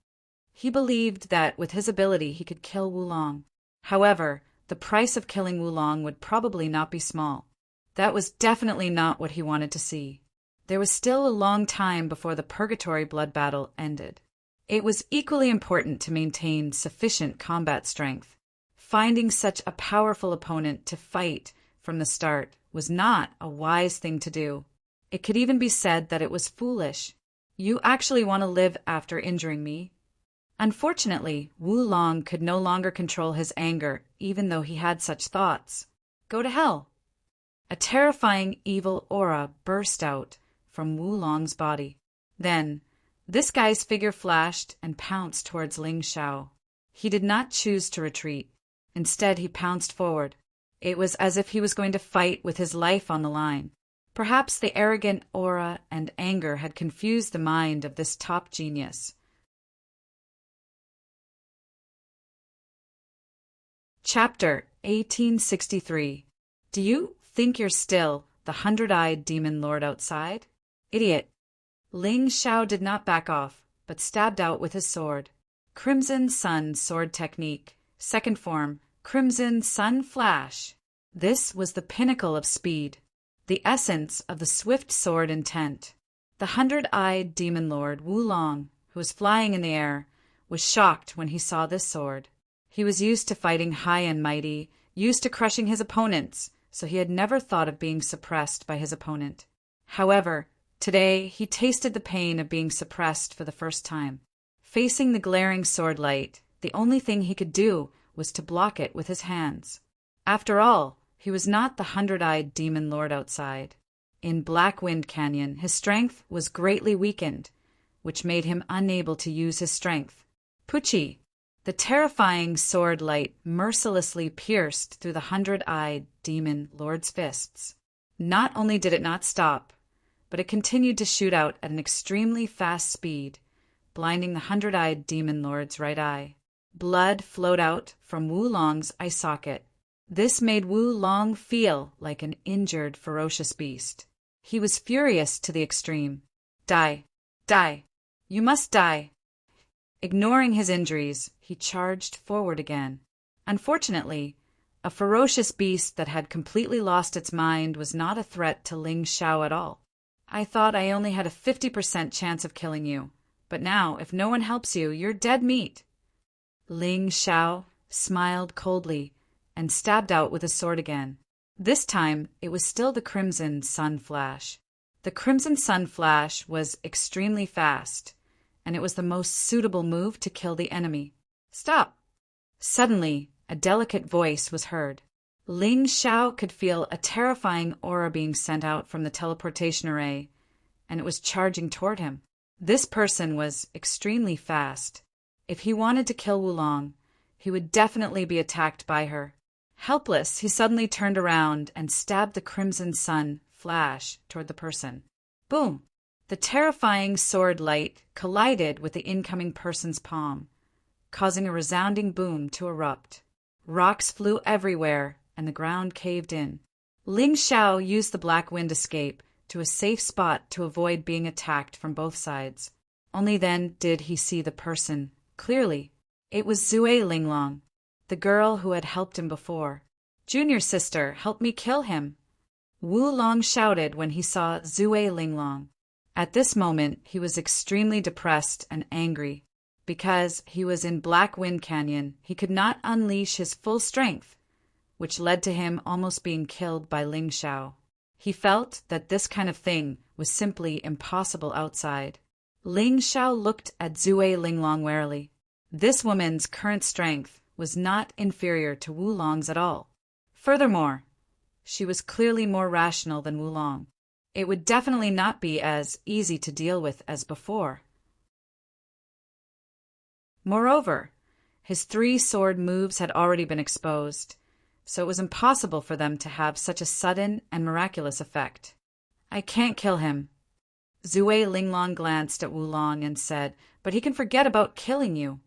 He believed that with his ability he could kill Wulong. However, the price of killing Wulong would probably not be small. That was definitely not what he wanted to see. There was still a long time before the purgatory blood battle ended. It was equally important to maintain sufficient combat strength. Finding such a powerful opponent to fight from the start was not a wise thing to do. It could even be said that it was foolish. You actually want to live after injuring me? Unfortunately, Wu Long could no longer control his anger, even though he had such thoughts. Go to hell! A terrifying evil aura burst out from Wu Long's body. Then, this guy's figure flashed and pounced towards Ling Xiao. He did not choose to retreat. Instead, he pounced forward. It was as if he was going to fight with his life on the line. Perhaps the arrogant aura and anger had confused the mind of this top genius. Chapter 1863. Do you think you're still the 100-eyed demon lord outside? Idiot! Ling Xiao did not back off, but stabbed out with his sword. Crimson Sun Sword Technique. Second form, Crimson Sun Flash. This was the pinnacle of speed, the essence of the swift sword intent. The 100-eyed demon lord Wu Long, who was flying in the air, was shocked when he saw this sword. He was used to fighting high and mighty, used to crushing his opponents, so he had never thought of being suppressed by his opponent. However, today he tasted the pain of being suppressed for the first time. Facing the glaring sword light, the only thing he could do was to block it with his hands. After all, he was not the 100-eyed demon lord outside. In Black Wind Canyon, his strength was greatly weakened, which made him unable to use his strength. Pucci! The terrifying sword light mercilessly pierced through the 100-eyed demon lord's fists. Not only did it not stop, but it continued to shoot out at an extremely fast speed, blinding the 100-eyed demon lord's right eye. Blood flowed out from Wu Long's eye socket. This made Wu Long feel like an injured, ferocious beast. He was furious to the extreme. Die! Die! You must die! Ignoring his injuries, he charged forward again. Unfortunately, a ferocious beast that had completely lost its mind was not a threat to Ling Xiao at all. I thought I only had a 50% chance of killing you, but now, if no one helps you, you're dead meat. Ling Xiao smiled coldly and stabbed out with his sword again. This time, it was still the Crimson Sun Flash. The Crimson Sun Flash was extremely fast, and it was the most suitable move to kill the enemy. Stop! Suddenly, a delicate voice was heard. Ling Xiao could feel a terrifying aura being sent out from the teleportation array, and it was charging toward him. This person was extremely fast. If he wanted to kill Wu Long, he would definitely be attacked by her. Helpless, he suddenly turned around and stabbed the Crimson Sun Flash toward the person. Boom! The terrifying sword light collided with the incoming person's palm, causing a resounding boom to erupt. Rocks flew everywhere, and the ground caved in. Ling Xiao used the Black Wind escape to a safe spot to avoid being attacked from both sides. Only then did he see the person clearly. It was Zui Linglong, the girl who had helped him before. Junior sister, help me kill him! Wu Long shouted when he saw Zui Linglong. At this moment, he was extremely depressed and angry. Because he was in Black Wind Canyon, he could not unleash his full strength, which led to him almost being killed by Ling Xiao. He felt that this kind of thing was simply impossible outside. Ling Xiao looked at Zui Linglong warily. This woman's current strength was not inferior to Wu Long's at all. Furthermore, she was clearly more rational than Wu Long. It would definitely not be as easy to deal with as before. Moreover, his 3 sword moves had already been exposed, so it was impossible for them to have such a sudden and miraculous effect. I can't kill him. Zui Linglong glanced at Wu Long and said, but he can forget about killing you.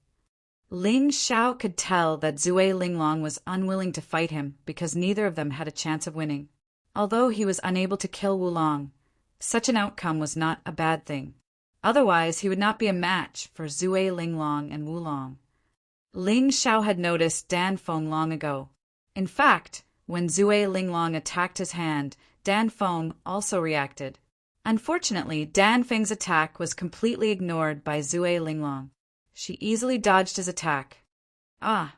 Ling Xiao could tell that Zui Linglong was unwilling to fight him because neither of them had a chance of winning. Although he was unable to kill Wu Long, such an outcome was not a bad thing. Otherwise, he would not be a match for Zui Linglong and Wu Long. Ling Xiao had noticed Dan Feng long ago. In fact, when Zui Linglong attacked his hand, Dan Feng also reacted. Unfortunately, Dan Feng's attack was completely ignored by Zui Linglong. She easily dodged his attack. Ah,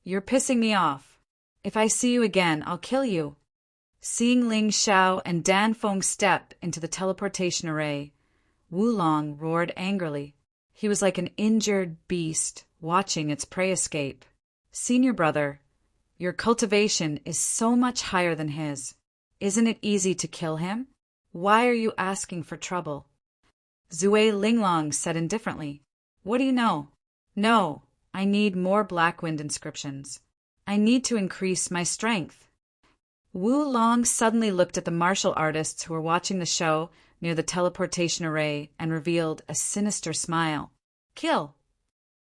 you're pissing me off. If I see you again, I'll kill you. Seeing Ling Xiao and Dan Feng step into the teleportation array, Wulong roared angrily. He was like an injured beast watching its prey escape. Senior brother, your cultivation is so much higher than his. Isn't it easy to kill him? Why are you asking for trouble? Zui Linglong said indifferently. What do you know? No, I need more black wind inscriptions. I need to increase my strength. Wu Long suddenly looked at the martial artists who were watching the show near the teleportation array and revealed a sinister smile. Kill!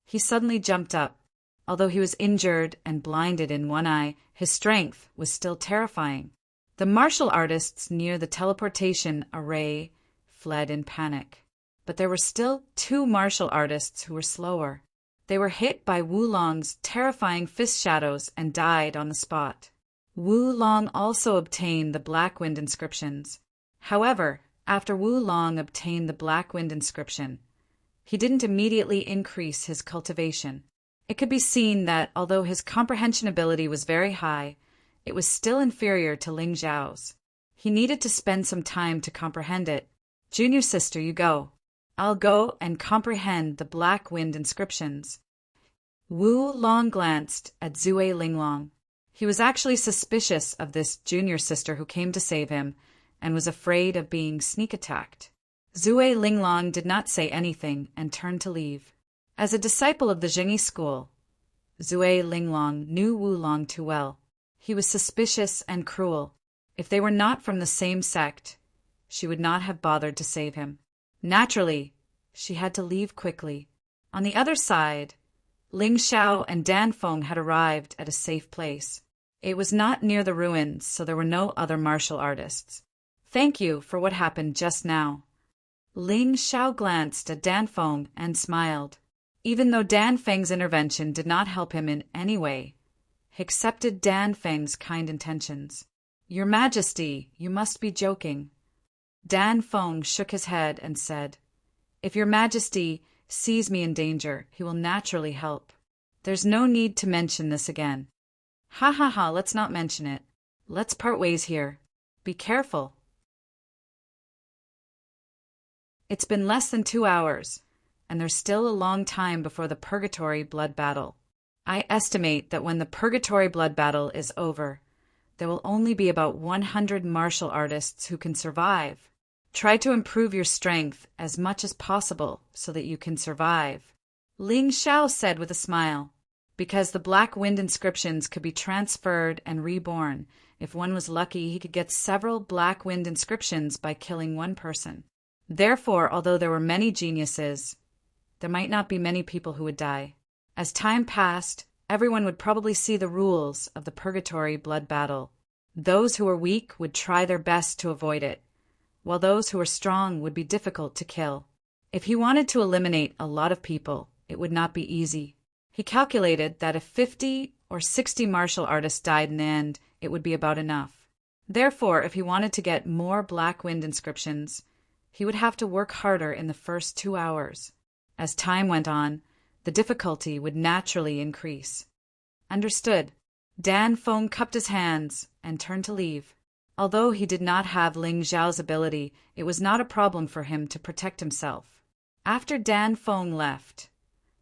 He suddenly jumped up. Although he was injured and blinded in one eye, his strength was still terrifying. The martial artists near the teleportation array fled in panic. But there were still 2 martial artists who were slower. They were hit by Wu Long's terrifying fist shadows and died on the spot. Wu Long also obtained the Black Wind inscriptions. However, after Wu Long obtained the Black Wind inscription, he didn't immediately increase his cultivation. It could be seen that although his comprehension ability was very high, it was still inferior to Ling Xiao's. He needed to spend some time to comprehend it. Junior sister, you go. I'll go and comprehend the Black Wind inscriptions. Wu Long glanced at Zui Linglong. He was actually suspicious of this junior sister who came to save him and was afraid of being sneak attacked. Zui Linglong did not say anything and turned to leave. As a disciple of the Jingyi school, Zui Linglong knew Wu Long too well. He was suspicious and cruel. If they were not from the same sect, she would not have bothered to save him. Naturally, she had to leave quickly. On the other side, Ling Xiao and Dan Feng had arrived at a safe place. It was not near the ruins, so there were no other martial artists. Thank you for what happened just now. Ling Xiao glanced at Dan Feng and smiled. Even though Dan Feng's intervention did not help him in any way, he accepted Dan Feng's kind intentions. Your Majesty, you must be joking. Dan Feng shook his head and said, If your Majesty sees me in danger, he will naturally help. There's no need to mention this again. Ha ha ha, let's not mention it. Let's part ways here. Be careful. It's been less than 2 hours, and there's still a long time before the Purgatory Blood Battle. I estimate that when the Purgatory Blood Battle is over, there will only be about 100 martial artists who can survive. Try to improve your strength as much as possible so that you can survive. Ling Xiao said with a smile, because the Black Wind inscriptions could be transferred and reborn. If one was lucky, he could get several Black Wind inscriptions by killing one person. Therefore, although there were many geniuses, there might not be many people who would die. As time passed, everyone would probably see the rules of the Purgatory Blood Battle. Those who were weak would try their best to avoid it, while those who were strong would be difficult to kill. If he wanted to eliminate a lot of people, it would not be easy. He calculated that if 50 or 60 martial artists died in the end, it would be about enough. Therefore, if he wanted to get more Black Wind inscriptions, he would have to work harder in the first 2 hours. As time went on, the difficulty would naturally increase. Understood. Dan Feng cupped his hands and turned to leave. Although he did not have Ling Xiao's ability, it was not a problem for him to protect himself. After Dan Feng left,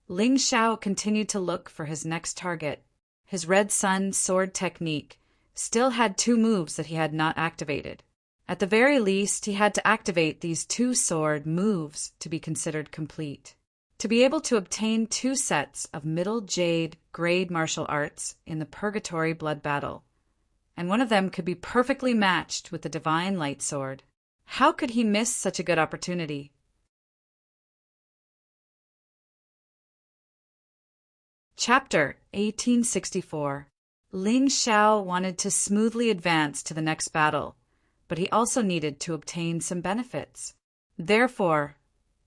Ling Xiao continued to look for his next target. His Red Sun sword technique still had 2 moves that he had not activated. At the very least, he had to activate these 2 sword moves to be considered complete. To be able to obtain 2 sets of Middle Jade grade martial arts in the Purgatory Blood Battle, and one of them could be perfectly matched with the Divine Light Sword. How could he miss such a good opportunity? Chapter 1864. Ling Xiao wanted to smoothly advance to the next battle, but he also needed to obtain some benefits. Therefore,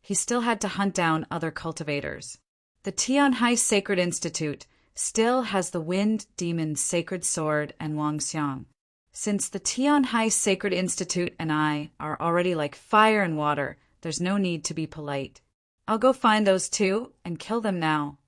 he still had to hunt down other cultivators. The Tianhai Sacred Institute still has the Wind Demon Sacred Sword and Wangxiang. Since the Tianhai Sacred Institute and I are already like fire and water, there's no need to be polite. I'll go find those two and kill them now.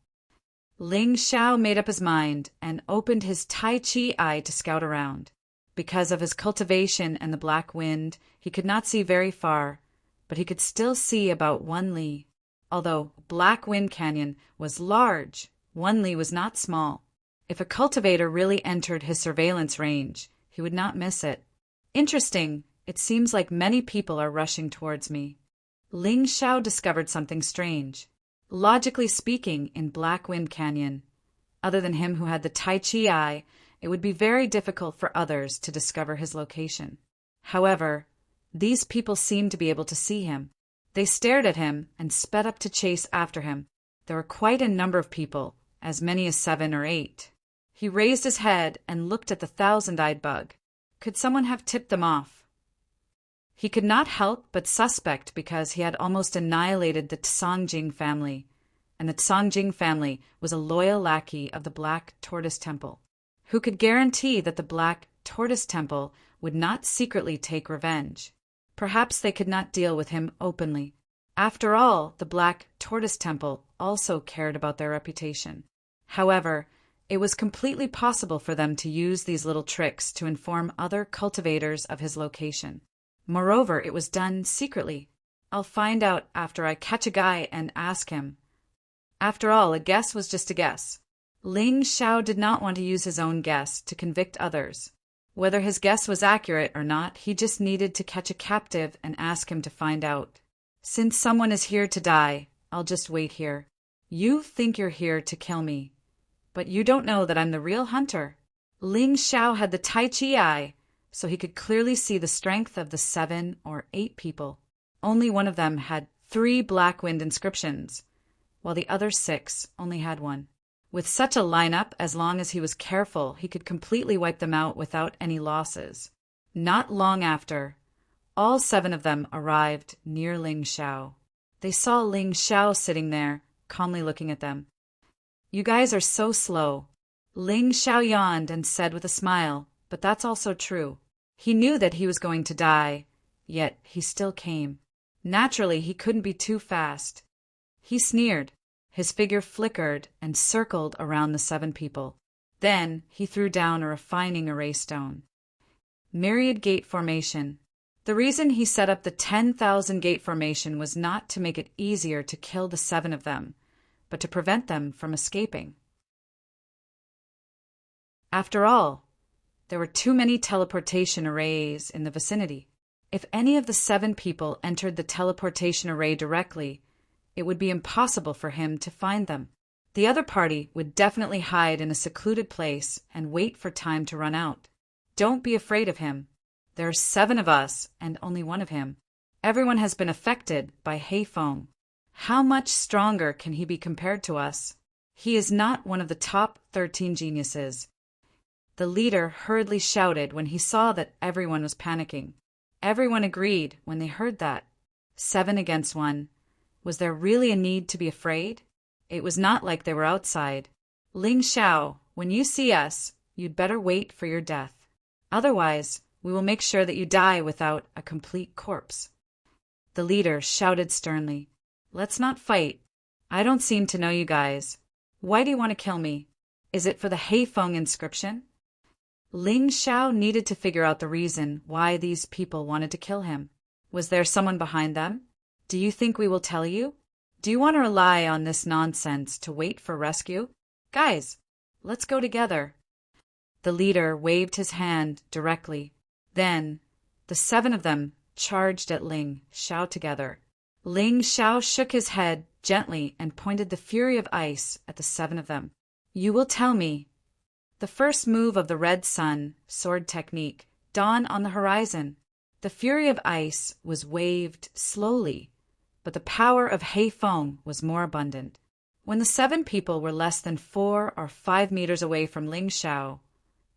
Ling Xiao made up his mind and opened his Tai Chi eye to scout around. Because of his cultivation and the black wind, he could not see very far, but he could still see about 1 li. Although Black Wind Canyon was large, 1 li was not small. If a cultivator really entered his surveillance range, he would not miss it. Interesting, it seems like many people are rushing towards me. Ling Xiao discovered something strange. Logically speaking, in Black Wind Canyon, other than him who had the Tai Chi eye, it would be very difficult for others to discover his location. However, these people seemed to be able to see him. They stared at him and sped up to chase after him. There were quite a number of people, as many as 7 or 8. He raised his head and looked at the 1,000-eyed bug. Could someone have tipped them off? He could not help but suspect because he had almost annihilated the Songjing family, and the Songjing family was a loyal lackey of the Black Tortoise Temple. Who could guarantee that the Black Tortoise Temple would not secretly take revenge? Perhaps they could not deal with him openly. After all, the Black Tortoise Temple also cared about their reputation. However, it was completely possible for them to use these little tricks to inform other cultivators of his location. Moreover, it was done secretly. I'll find out after I catch a guy and ask him. After all, a guess was just a guess. Ling Xiao did not want to use his own guess to convict others. Whether his guess was accurate or not, he just needed to catch a captive and ask him to find out. Since someone is here to die, I'll just wait here. You think you're here to kill me, but you don't know that I'm the real hunter. Ling Xiao had the Tai Chi eye, so he could clearly see the strength of the 7 or 8 people. Only one of them had 3 Black Wind inscriptions, while the other 6 only had 1. With such a lineup, as long as he was careful, he could completely wipe them out without any losses. Not long after, all 7 of them arrived near Ling Xiao. They saw Ling Xiao sitting there, calmly looking at them. You guys are so slow. Ling Xiao yawned and said with a smile, but that's also true. He knew that he was going to die, yet he still came. Naturally, he couldn't be too fast. He sneered. His figure flickered and circled around the 7 people. Then he threw down a refining array stone. Myriad Gate Formation. The reason he set up the 10,000 gate formation was not to make it easier to kill the 7 of them, but to prevent them from escaping. After all, there were too many teleportation arrays in the vicinity. If any of the 7 people entered the teleportation array directly, it would be impossible for him to find them. The other party would definitely hide in a secluded place and wait for time to run out. Don't be afraid of him. There are 7 of us and only 1 of him. Everyone has been affected by Heifeng. How much stronger can he be compared to us? He is not one of the top 13 geniuses. The leader hurriedly shouted when he saw that everyone was panicking. Everyone agreed when they heard that. 7 against 1. Was there really a need to be afraid? It was not like they were outside. Ling Xiao, when you see us, you'd better wait for your death. Otherwise, we will make sure that you die without a complete corpse. The leader shouted sternly. Let's not fight. I don't seem to know you guys. Why do you want to kill me? Is it for the Heifeng inscription? Ling Xiao needed to figure out the reason why these people wanted to kill him. Was there someone behind them? Do you think we will tell you? Do you want to rely on this nonsense to wait for rescue? Guys, let's go together. The leader waved his hand directly. Then, the 7 of them charged at Ling Xiao together. Ling Xiao shook his head gently and pointed the fury of ice at the 7 of them. You will tell me. The first move of the red sun sword technique dawned on the horizon. The fury of ice was waved slowly, but the power of Heifeng was more abundant. When the 7 people were less than 4 or 5 meters away from Ling Xiao,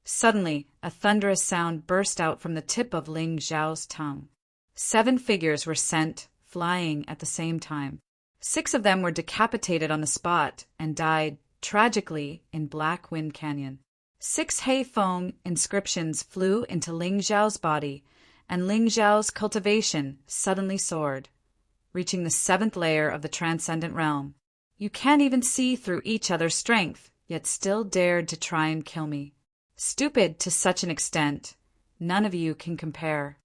suddenly a thunderous sound burst out from the tip of Ling Xiao's tongue. 7 figures were sent flying at the same time. 6 of them were decapitated on the spot and died tragically in Black Wind Canyon. 6 Heifeng inscriptions flew into Ling Xiao's body, and Ling Xiao's cultivation suddenly soared. reaching the 7th layer of the transcendent realm. You can't even see through each other's strength, yet still dared to try and kill me. Stupid to such an extent, none of you can compare.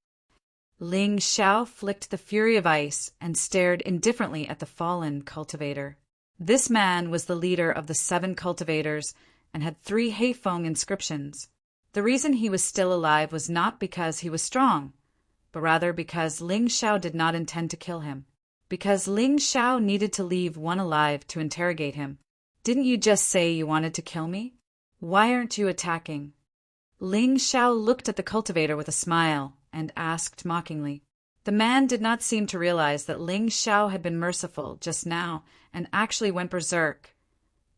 Ling Xiao flicked the fury of ice and stared indifferently at the fallen cultivator. This man was the leader of the 7 cultivators and had 3 Heifeng inscriptions. The reason he was still alive was not because he was strong, but rather because Ling Xiao did not intend to kill him. Because Ling Xiao needed to leave one alive to interrogate him. Didn't you just say you wanted to kill me? Why aren't you attacking? Ling Xiao looked at the cultivator with a smile and asked mockingly. The man did not seem to realize that Ling Xiao had been merciful just now and actually went berserk,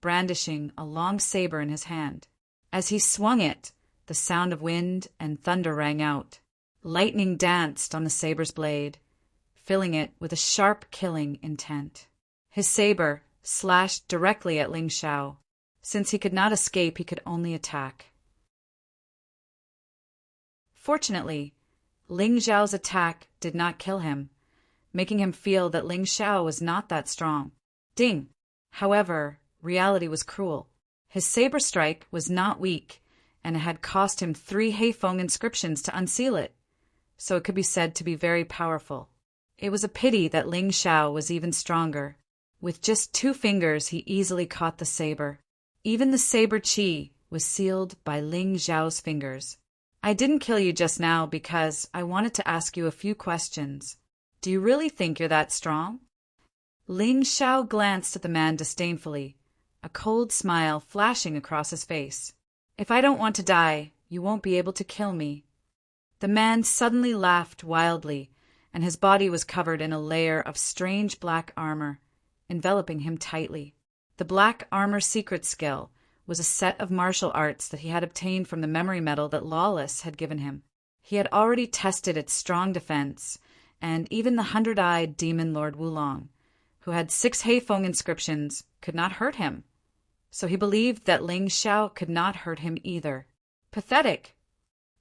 brandishing a long saber in his hand. As he swung it, the sound of wind and thunder rang out. Lightning danced on the saber's blade, filling it with a sharp killing intent. His saber slashed directly at Ling Xiao. Since he could not escape, he could only attack. Fortunately, Ling Xiao's attack did not kill him, making him feel that Ling Xiao was not that strong. Ding! However, reality was cruel. His saber strike was not weak, and it had cost him 3 Heifeng inscriptions to unseal it, so it could be said to be very powerful. It was a pity that Ling Xiao was even stronger. With just 2 fingers, he easily caught the saber. Even the saber chi was sealed by Ling Xiao's fingers. I didn't kill you just now because I wanted to ask you a few questions. Do you really think you're that strong? Ling Xiao glanced at the man disdainfully, a cold smile flashing across his face. If I don't want to die, you won't be able to kill me. The man suddenly laughed wildly, and his body was covered in a layer of strange black armor, enveloping him tightly. The black armor secret skill was a set of martial arts that he had obtained from the memory medal that Lawless had given him. He had already tested its strong defense, and even the 100-eyed demon Lord Wulong, who had 6 Heifeng inscriptions, could not hurt him. So he believed that Ling Xiao could not hurt him either. Pathetic!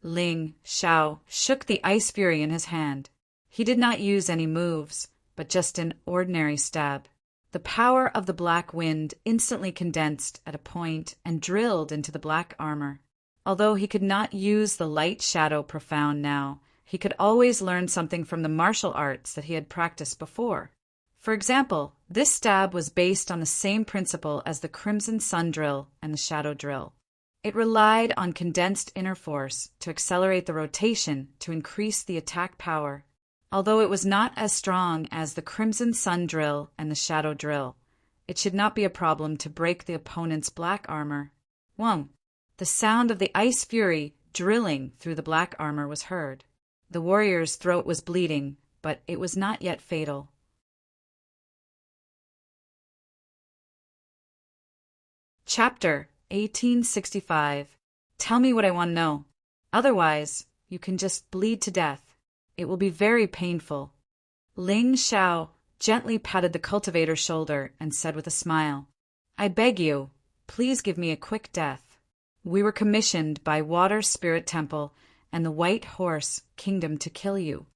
Ling Xiao shook the ice fury in his hand. He did not use any moves, but just an ordinary stab. The power of the black wind instantly condensed at a point and drilled into the black armor. Although he could not use the light shadow profound now, he could always learn something from the martial arts that he had practiced before. For example, this stab was based on the same principle as the Crimson Sun drill and the Shadow drill. It relied on condensed inner force to accelerate the rotation to increase the attack power. Although it was not as strong as the Crimson Sun drill and the Shadow drill, it should not be a problem to break the opponent's black armor. Wong! The sound of the ice fury drilling through the black armor was heard. The warrior's throat was bleeding, but it was not yet fatal. Chapter 1865. Tell me what I want to know. Otherwise, you can just bleed to death. It will be very painful. Ling Xiao gently patted the cultivator's shoulder and said with a smile, I beg you, please give me a quick death. We were commissioned by Water Spirit Temple and the White Horse Kingdom to kill you.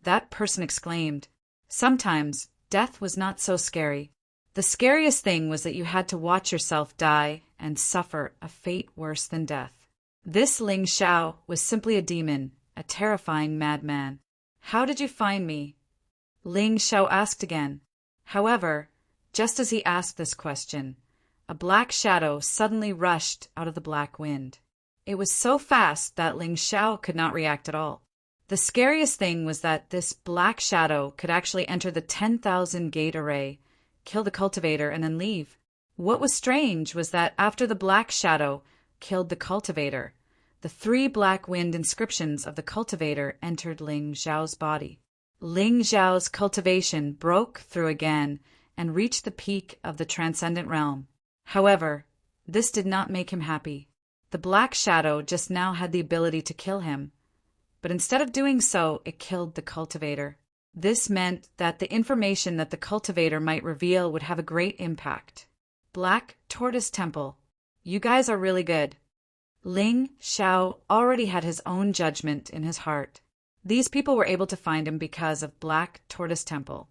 That person exclaimed. Sometimes death was not so scary. The scariest thing was that you had to watch yourself die and suffer a fate worse than death. This Ling Xiao was simply a demon, a terrifying madman. How did you find me? Ling Xiao asked again. However, just as he asked this question, a black shadow suddenly rushed out of the black wind. It was so fast that Ling Xiao could not react at all. The scariest thing was that this black shadow could actually enter the 10,000 gate array, kill the cultivator, and then leave. What was strange was that after the black shadow killed the cultivator, the 3 black wind inscriptions of the cultivator entered Ling Xiao's body. Ling Xiao's cultivation broke through again and reached the peak of the transcendent realm. However, this did not make him happy. The black shadow just now had the ability to kill him, but instead of doing so, it killed the cultivator. This meant that the information that the cultivator might reveal would have a great impact. Black Tortoise Temple. You guys are really good. Ling Xiao already had his own judgment in his heart. These people were able to find him because of Black Tortoise Temple,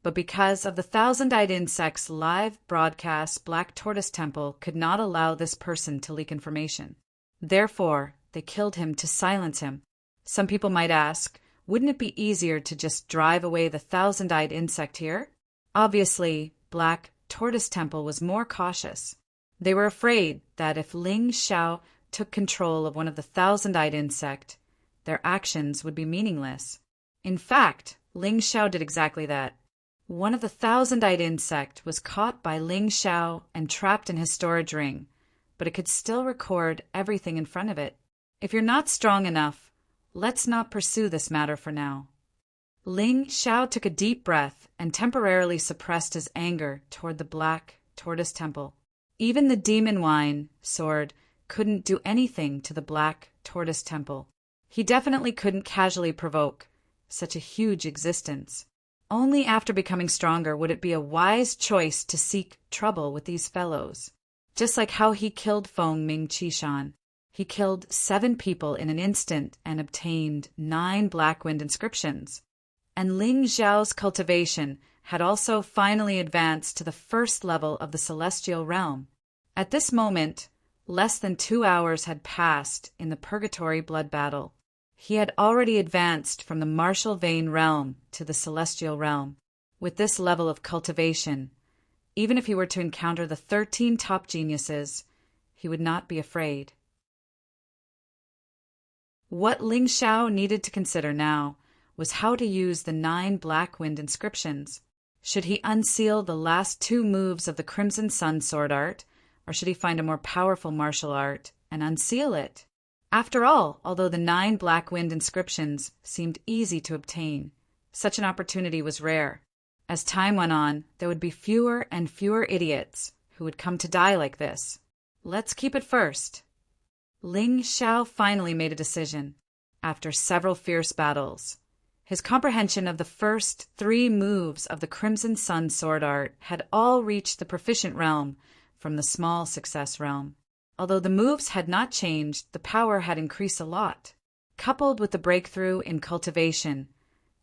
But because of the thousand-eyed insect's live broadcast, Black Tortoise Temple could not allow this person to leak information. Therefore, they killed him to silence him. Some people might ask, wouldn't it be easier to just drive away the thousand-eyed insect here? Obviously, Black Tortoise Temple was more cautious. They were afraid that if Ling Xiao took control of one of the thousand-eyed insect, their actions would be meaningless. In fact, Ling Xiao did exactly that. One of the thousand-eyed insect was caught by Ling Xiao and trapped in his storage ring, but it could still record everything in front of it. If you're not strong enough, let's not pursue this matter for now. Ling Xiao took a deep breath and temporarily suppressed his anger toward the Black Tortoise Temple. Even the demon wine sword couldn't do anything to the Black Tortoise Temple. He definitely couldn't casually provoke such a huge existence. Only after becoming stronger would it be a wise choice to seek trouble with these fellows. Just like how he killed Feng Ming Qishan. He killed 7 people in an instant and obtained 9 Black Wind inscriptions. And Ling Xiao's cultivation had also finally advanced to the first level of the celestial realm. At this moment, less than 2 hours had passed in the purgatory blood battle. He had already advanced from the martial vein realm to the celestial realm. With this level of cultivation, even if he were to encounter the 13 top geniuses, he would not be afraid. What Ling Xiao needed to consider now was how to use the 9 Black Wind inscriptions. Should he unseal the last 2 moves of the Crimson Sun sword art, or should he find a more powerful martial art and unseal it? After all, although the 9 Black Wind inscriptions seemed easy to obtain, such an opportunity was rare. As time went on, there would be fewer and fewer idiots who would come to die like this. Let's keep it first. Ling Xiao finally made a decision, after several fierce battles. His comprehension of the first 3 moves of the Crimson Sun sword art had all reached the proficient realm from the small success realm. Although the moves had not changed, the power had increased a lot. Coupled with the breakthrough in cultivation,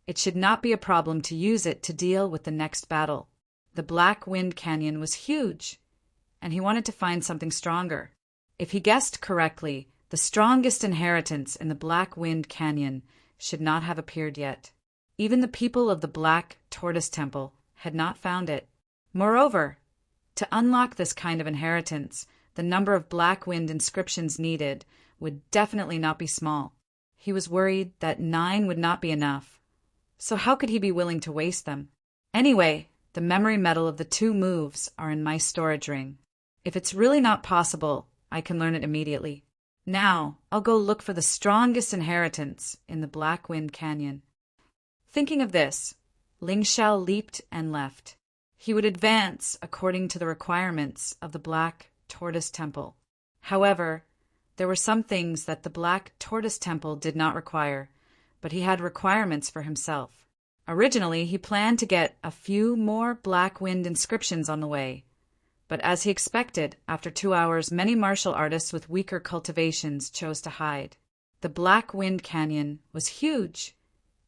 it should not be a problem to use it to deal with the next battle. The Black Wind Canyon was huge, and he wanted to find something stronger. If he guessed correctly, the strongest inheritance in the Black Wind Canyon should not have appeared yet. Even the people of the Black Tortoise Temple had not found it. Moreover, to unlock this kind of inheritance, the number of Black Wind inscriptions needed would definitely not be small. He was worried that 9 would not be enough. So how could he be willing to waste them? Anyway, the memory metal of the 2 moves are in my storage ring. If it's really not possible, I can learn it immediately. Now, I'll go look for the strongest inheritance in the Black Wind Canyon. Thinking of this, Ling Xiao leaped and left. He would advance according to the requirements of the Black Tortoise Temple. However, there were some things that the Black Tortoise Temple did not require, but he had requirements for himself. Originally, he planned to get a few more Black Wind inscriptions on the way, but as he expected, after 2 hours, many martial artists with weaker cultivations chose to hide. The Black Wind Canyon was huge,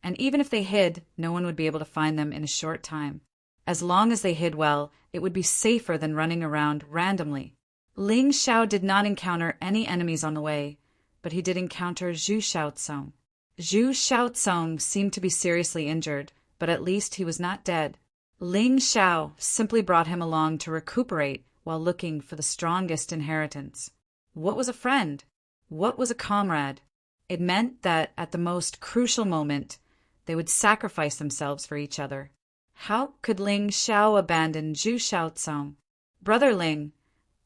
and even if they hid, no one would be able to find them in a short time. As long as they hid well, it would be safer than running around randomly. Ling Xiao did not encounter any enemies on the way, but he did encounter Zhu Xiaocong. Zhu Xiaocong seemed to be seriously injured, but at least he was not dead. Ling Xiao simply brought him along to recuperate while looking for the strongest inheritance. What was a friend? What was a comrade? It meant that at the most crucial moment, they would sacrifice themselves for each other. How could Ling Xiao abandon Zhu Xiaocong? Brother Ling,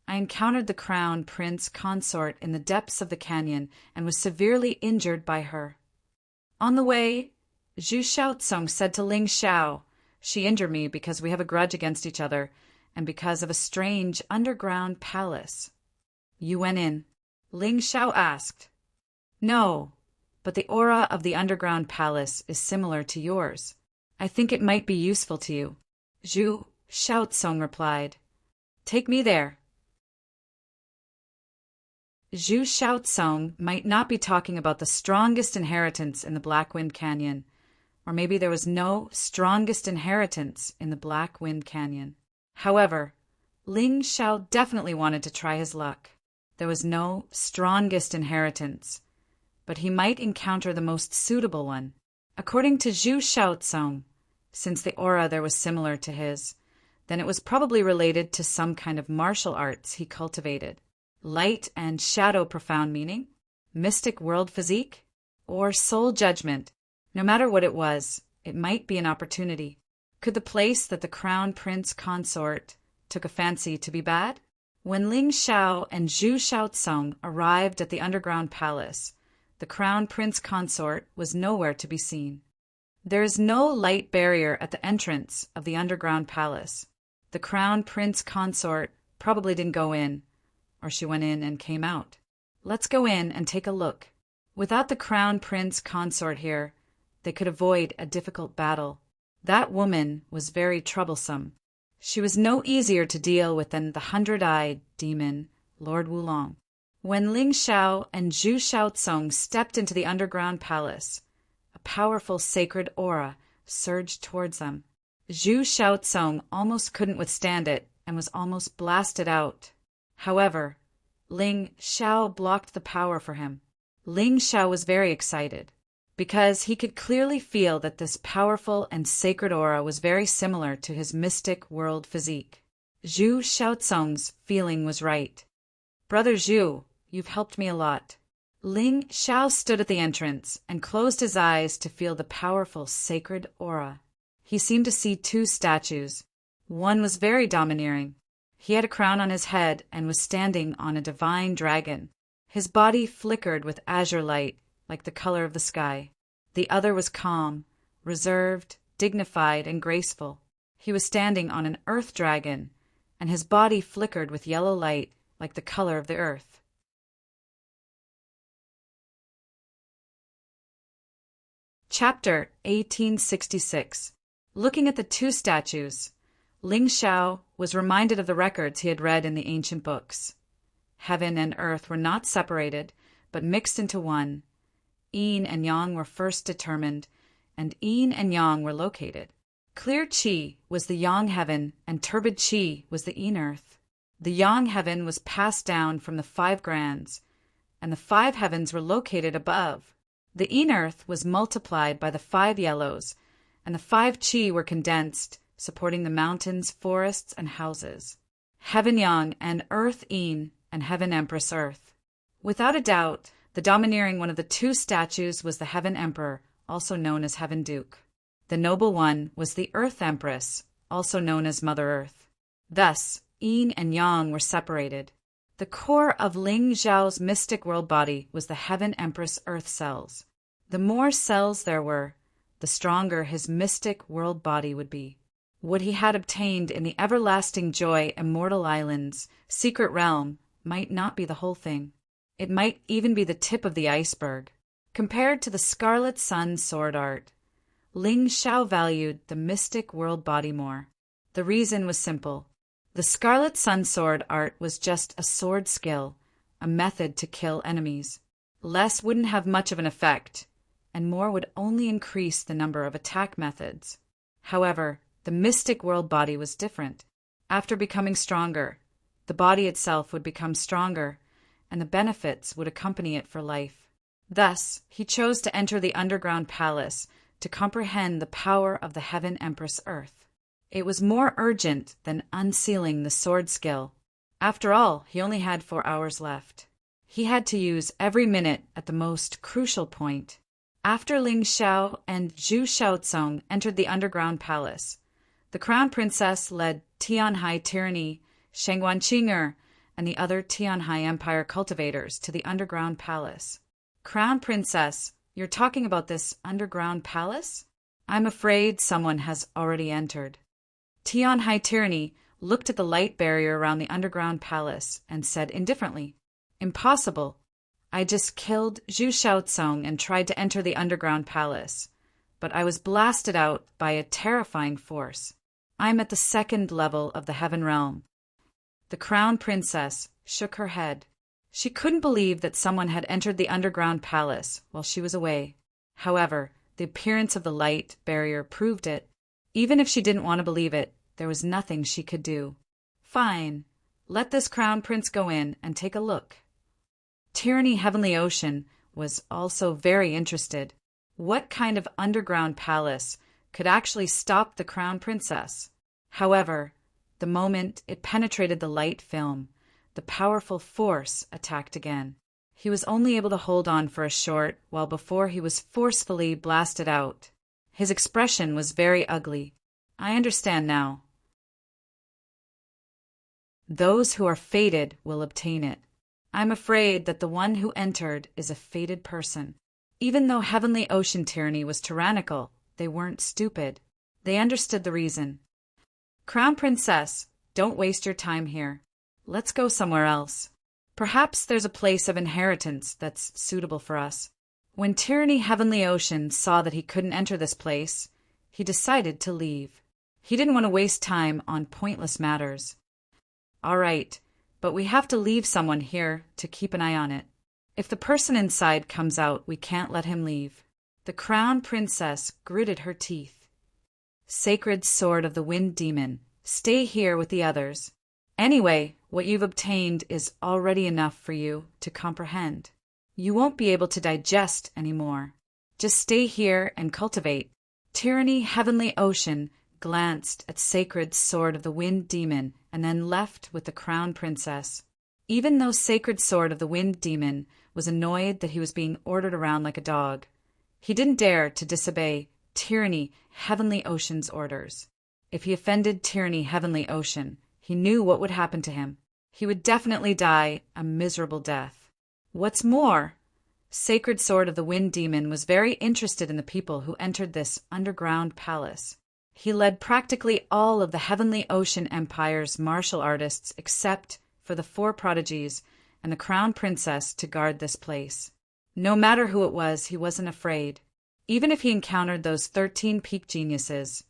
I encountered the crown prince consort in the depths of the canyon and was severely injured by her. On the way, Zhu Xiaocong said to Ling Xiao, she injured me because we have a grudge against each other and because of a strange underground palace. You went in? Ling Xiao asked. No, but the aura of the underground palace is similar to yours. I think it might be useful to you. Zhu Xiaocong replied. Take me there. Zhu Xiaocong might not be talking about the strongest inheritance in the Black Wind Canyon, Or maybe there was no strongest inheritance in the Black Wind Canyon. However, Ling Xiao definitely wanted to try his luck. There was no strongest inheritance, but he might encounter the most suitable one. According to Zhu Xiaocong, since the aura there was similar to his, then it was probably related to some kind of martial arts he cultivated. Light and shadow profound meaning, mystic world physique, or soul judgment. No matter what it was, it might be an opportunity. Could the place that the crown prince consort took a fancy to be bad? When Ling Xiao and Zhu Xiaocong arrived at the underground palace, the crown prince consort was nowhere to be seen. There is no light barrier at the entrance of the underground palace. The crown prince consort probably didn't go in, or she went in and came out. Let's go in and take a look. Without the crown prince consort here, they could avoid a difficult battle. That woman was very troublesome. She was no easier to deal with than the 100-eyed demon, Lord Wulong. When Ling Xiao and Zhu Xiaocong stepped into the underground palace, a powerful sacred aura surged towards them. Zhu Xiaocong almost couldn't withstand it and was almost blasted out. However, Ling Xiao blocked the power for him. Ling Xiao was very excited, because he could clearly feel that this powerful and sacred aura was very similar to his mystic world physique. Zhu Xiaocong's feeling was right. "Brother Zhu, you've helped me a lot." Ling Xiao stood at the entrance and closed his eyes to feel the powerful sacred aura. He seemed to see two statues. One was very domineering. He had a crown on his head and was standing on a divine dragon. His body flickered with azure light, like the color of the sky. The other was calm, reserved, dignified, and graceful. He was standing on an earth dragon, and his body flickered with yellow light, like the color of the earth. Chapter 1866. Looking at the two statues, Ling Xiao was reminded of the records he had read in the ancient books. Heaven and earth were not separated, but mixed into one. Yin and Yang were first determined, and Yin and Yang were located. Clear Qi was the Yang heaven, and turbid Qi was the Yin earth. The Yang heaven was passed down from the 5 grands, and the 5 heavens were located above. The Yin earth was multiplied by the 5 yellows, and the 5 Qi were condensed, supporting the mountains, forests, and houses. Heaven Yang and Earth Yin and Heaven Empress Earth. Without a doubt, the domineering one of the two statues was the Heaven Emperor, also known as Heaven Duke. The noble one was the Earth Empress, also known as Mother Earth. Thus, Yin and Yang were separated. The core of Ling Xiao's mystic world body was the Heaven Empress Earth cells. The more cells there were, the stronger his mystic world body would be. What he had obtained in the everlasting joy Immortal Islands, secret realm, might not be the whole thing. It might even be the tip of the iceberg. Compared to the Scarlet Sun sword art, Ling Xiao valued the mystic world body more. The reason was simple. The Scarlet Sun sword art was just a sword skill, a method to kill enemies. Less wouldn't have much of an effect, and more would only increase the number of attack methods. However, the mystic world body was different. After becoming stronger, the body itself would become stronger, and the benefits would accompany it for life. Thus, he chose to enter the underground palace to comprehend the power of the Heaven Empress Earth. It was more urgent than unsealing the sword skill. After all, he only had 4 hours left. He had to use every minute at the most crucial point. After Ling Xiao and Zhu Xiaocong entered the underground palace, the crown princess led Tianhai tyranny, Shengguan Qing'er, and the other Tianhai Empire cultivators to the underground palace. Crown princess, you're talking about this underground palace? I'm afraid someone has already entered. Tianhai tyranny looked at the light barrier around the underground palace and said indifferently, "Impossible. I just killed Zhu Xiaocong and tried to enter the underground palace, but I was blasted out by a terrifying force. I'm at the 2nd level of the Heaven Realm." The crown princess shook her head. She couldn't believe that someone had entered the underground palace while she was away. However, The appearance of the light barrier proved it. Even if she didn't want to believe it, there was nothing she could do. Fine. Let this crown prince go in and take a look. Tyranny Heavenly Ocean was also very interested. What kind of underground palace could actually stop the crown princess? However, the moment it penetrated the light film, the powerful force attacked again. He was only able to hold on for a short while before he was forcefully blasted out. His expression was very ugly. I understand now. Those who are fated will obtain it. I'm afraid that the one who entered is a fated person. Even though Heavenly Ocean Tyranny was tyrannical, they weren't stupid. They understood the reason. Crown Princess, don't waste your time here. Let's go somewhere else. Perhaps there's a place of inheritance that's suitable for us. When Tyranny Heavenly Ocean saw that he couldn't enter this place, he decided to leave. He didn't want to waste time on pointless matters. All right, but we have to leave someone here to keep an eye on it. If the person inside comes out, we can't let him leave. The Crown Princess gritted her teeth. Sacred Sword of the Wind Demon, stay here with the others. Anyway, what you've obtained is already enough for you to comprehend. You won't be able to digest anymore. Just stay here and cultivate. Tyranny Heavenly Ocean glanced at Sacred Sword of the Wind Demon and then left with the Crown Princess. Even though Sacred Sword of the Wind Demon was annoyed that he was being ordered around like a dog, he didn't dare to disobey Tyranny Heavenly Ocean's orders. If he offended Tyranny Heavenly Ocean, he knew what would happen to him. He would definitely die a miserable death. What's more, Sacred Sword of the Wind Demon was very interested in the people who entered this underground palace. He led practically all of the Heavenly Ocean Empire's martial artists except for the 4 prodigies and the Crown Princess to guard this place. No matter who it was, he wasn't afraid. Even if he encountered those 13 peak geniuses,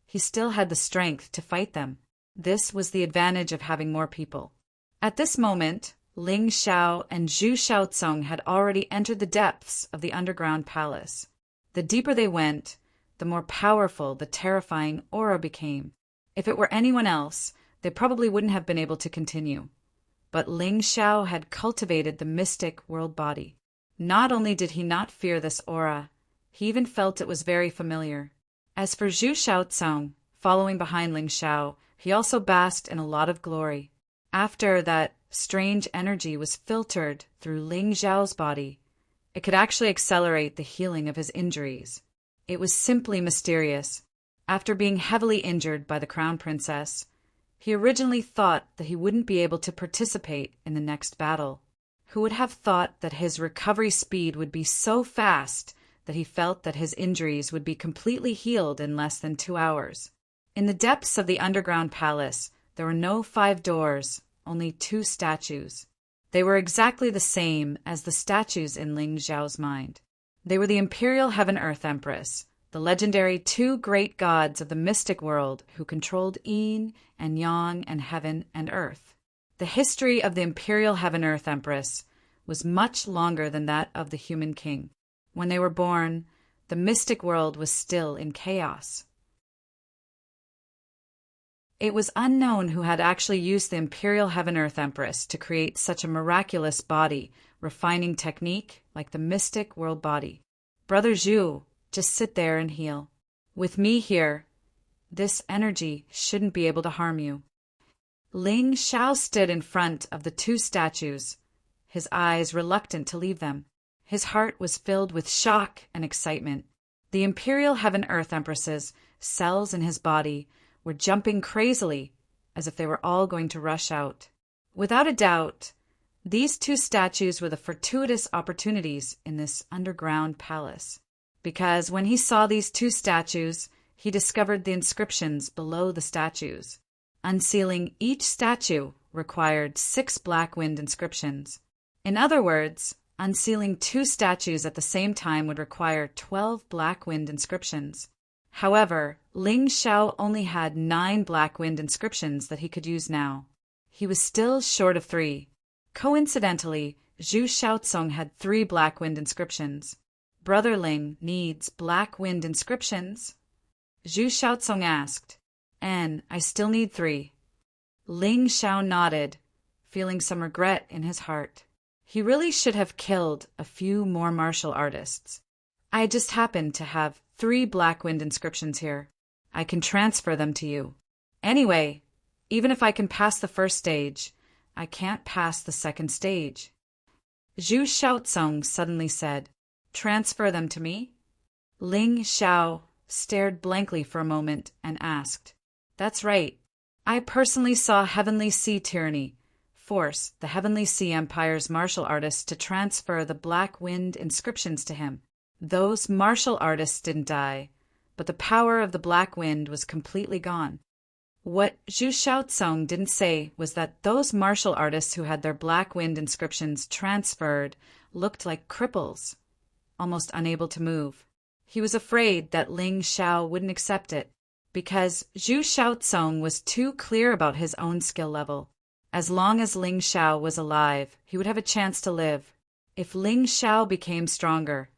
he still had the strength to fight them. This was the advantage of having more people. At this moment, Ling Xiao and Zhu Xiaocong had already entered the depths of the underground palace. The deeper they went, the more powerful the terrifying aura became. If it were anyone else, they probably wouldn't have been able to continue. But Ling Xiao had cultivated the mystic world body. Not only did he not fear this aura, he even felt it was very familiar. As for Zhu Xiaocong, following behind Ling Xiao, he also basked in a lot of glory. After that strange energy was filtered through Ling Xiao's body, it could actually accelerate the healing of his injuries. It was simply mysterious. After being heavily injured by the Crown Princess, he originally thought that he wouldn't be able to participate in the next battle. Who would have thought that his recovery speed would be so fast that he felt that his injuries would be completely healed in less than 2 hours? In the depths of the underground palace, there were no 5 doors, only 2 statues. They were exactly the same as the statues in Ling Xiao's mind. They were the Imperial Heaven-Earth Empress, the legendary 2 great gods of the mystic world who controlled yin and yang and heaven and earth. The history of the Imperial Heaven-Earth Empress was much longer than that of the human king. When they were born, the mystic world was still in chaos. It was unknown who had actually used the Imperial Heaven-Earth Empress to create such a miraculous body, refining technique like the mystic world body. Brother Zhu, just sit there and heal. With me here, this energy shouldn't be able to harm you. Ling Xiao stood in front of the 2 statues, his eyes reluctant to leave them. His heart was filled with shock and excitement. The Imperial Heaven-Earth Empress's cells in his body were jumping crazily as if they were all going to rush out. Without a doubt, these 2 statues were the fortuitous opportunities in this underground palace. Because when he saw these 2 statues, he discovered the inscriptions below the statues. Unsealing each statue required 6 black wind inscriptions. In other words, unsealing 2 statues at the same time would require 12 black wind inscriptions. However, Ling Xiao only had 9 black wind inscriptions that he could use now. He was still short of 3. Coincidentally, Zhu Xiaocong had 3 black wind inscriptions. Brother Ling needs black wind inscriptions? Zhu Xiaocong asked. And I still need 3. Ling Xiao nodded, feeling some regret in his heart. He really should have killed a few more martial artists. I just happen to have 3 black wind inscriptions here. I can transfer them to you. Anyway, even if I can pass the first stage, I can't pass the second stage. Zhu Xiaocong suddenly said, Transfer them to me? Ling Xiao stared blankly for a moment and asked, That's right. I personally saw Heavenly Sea Tyranny force the Heavenly Sea Empire's martial artists to transfer the Black Wind inscriptions to him. Those martial artists didn't die, but the power of the Black Wind was completely gone. What Zhu Xiaocong didn't say was that those martial artists who had their Black Wind inscriptions transferred looked like cripples, almost unable to move. He was afraid that Ling Xiao wouldn't accept it, because Zhu Xiaocong was too clear about his own skill level. As long as Ling Xiao was alive, he would have a chance to live. If Ling Xiao became stronger,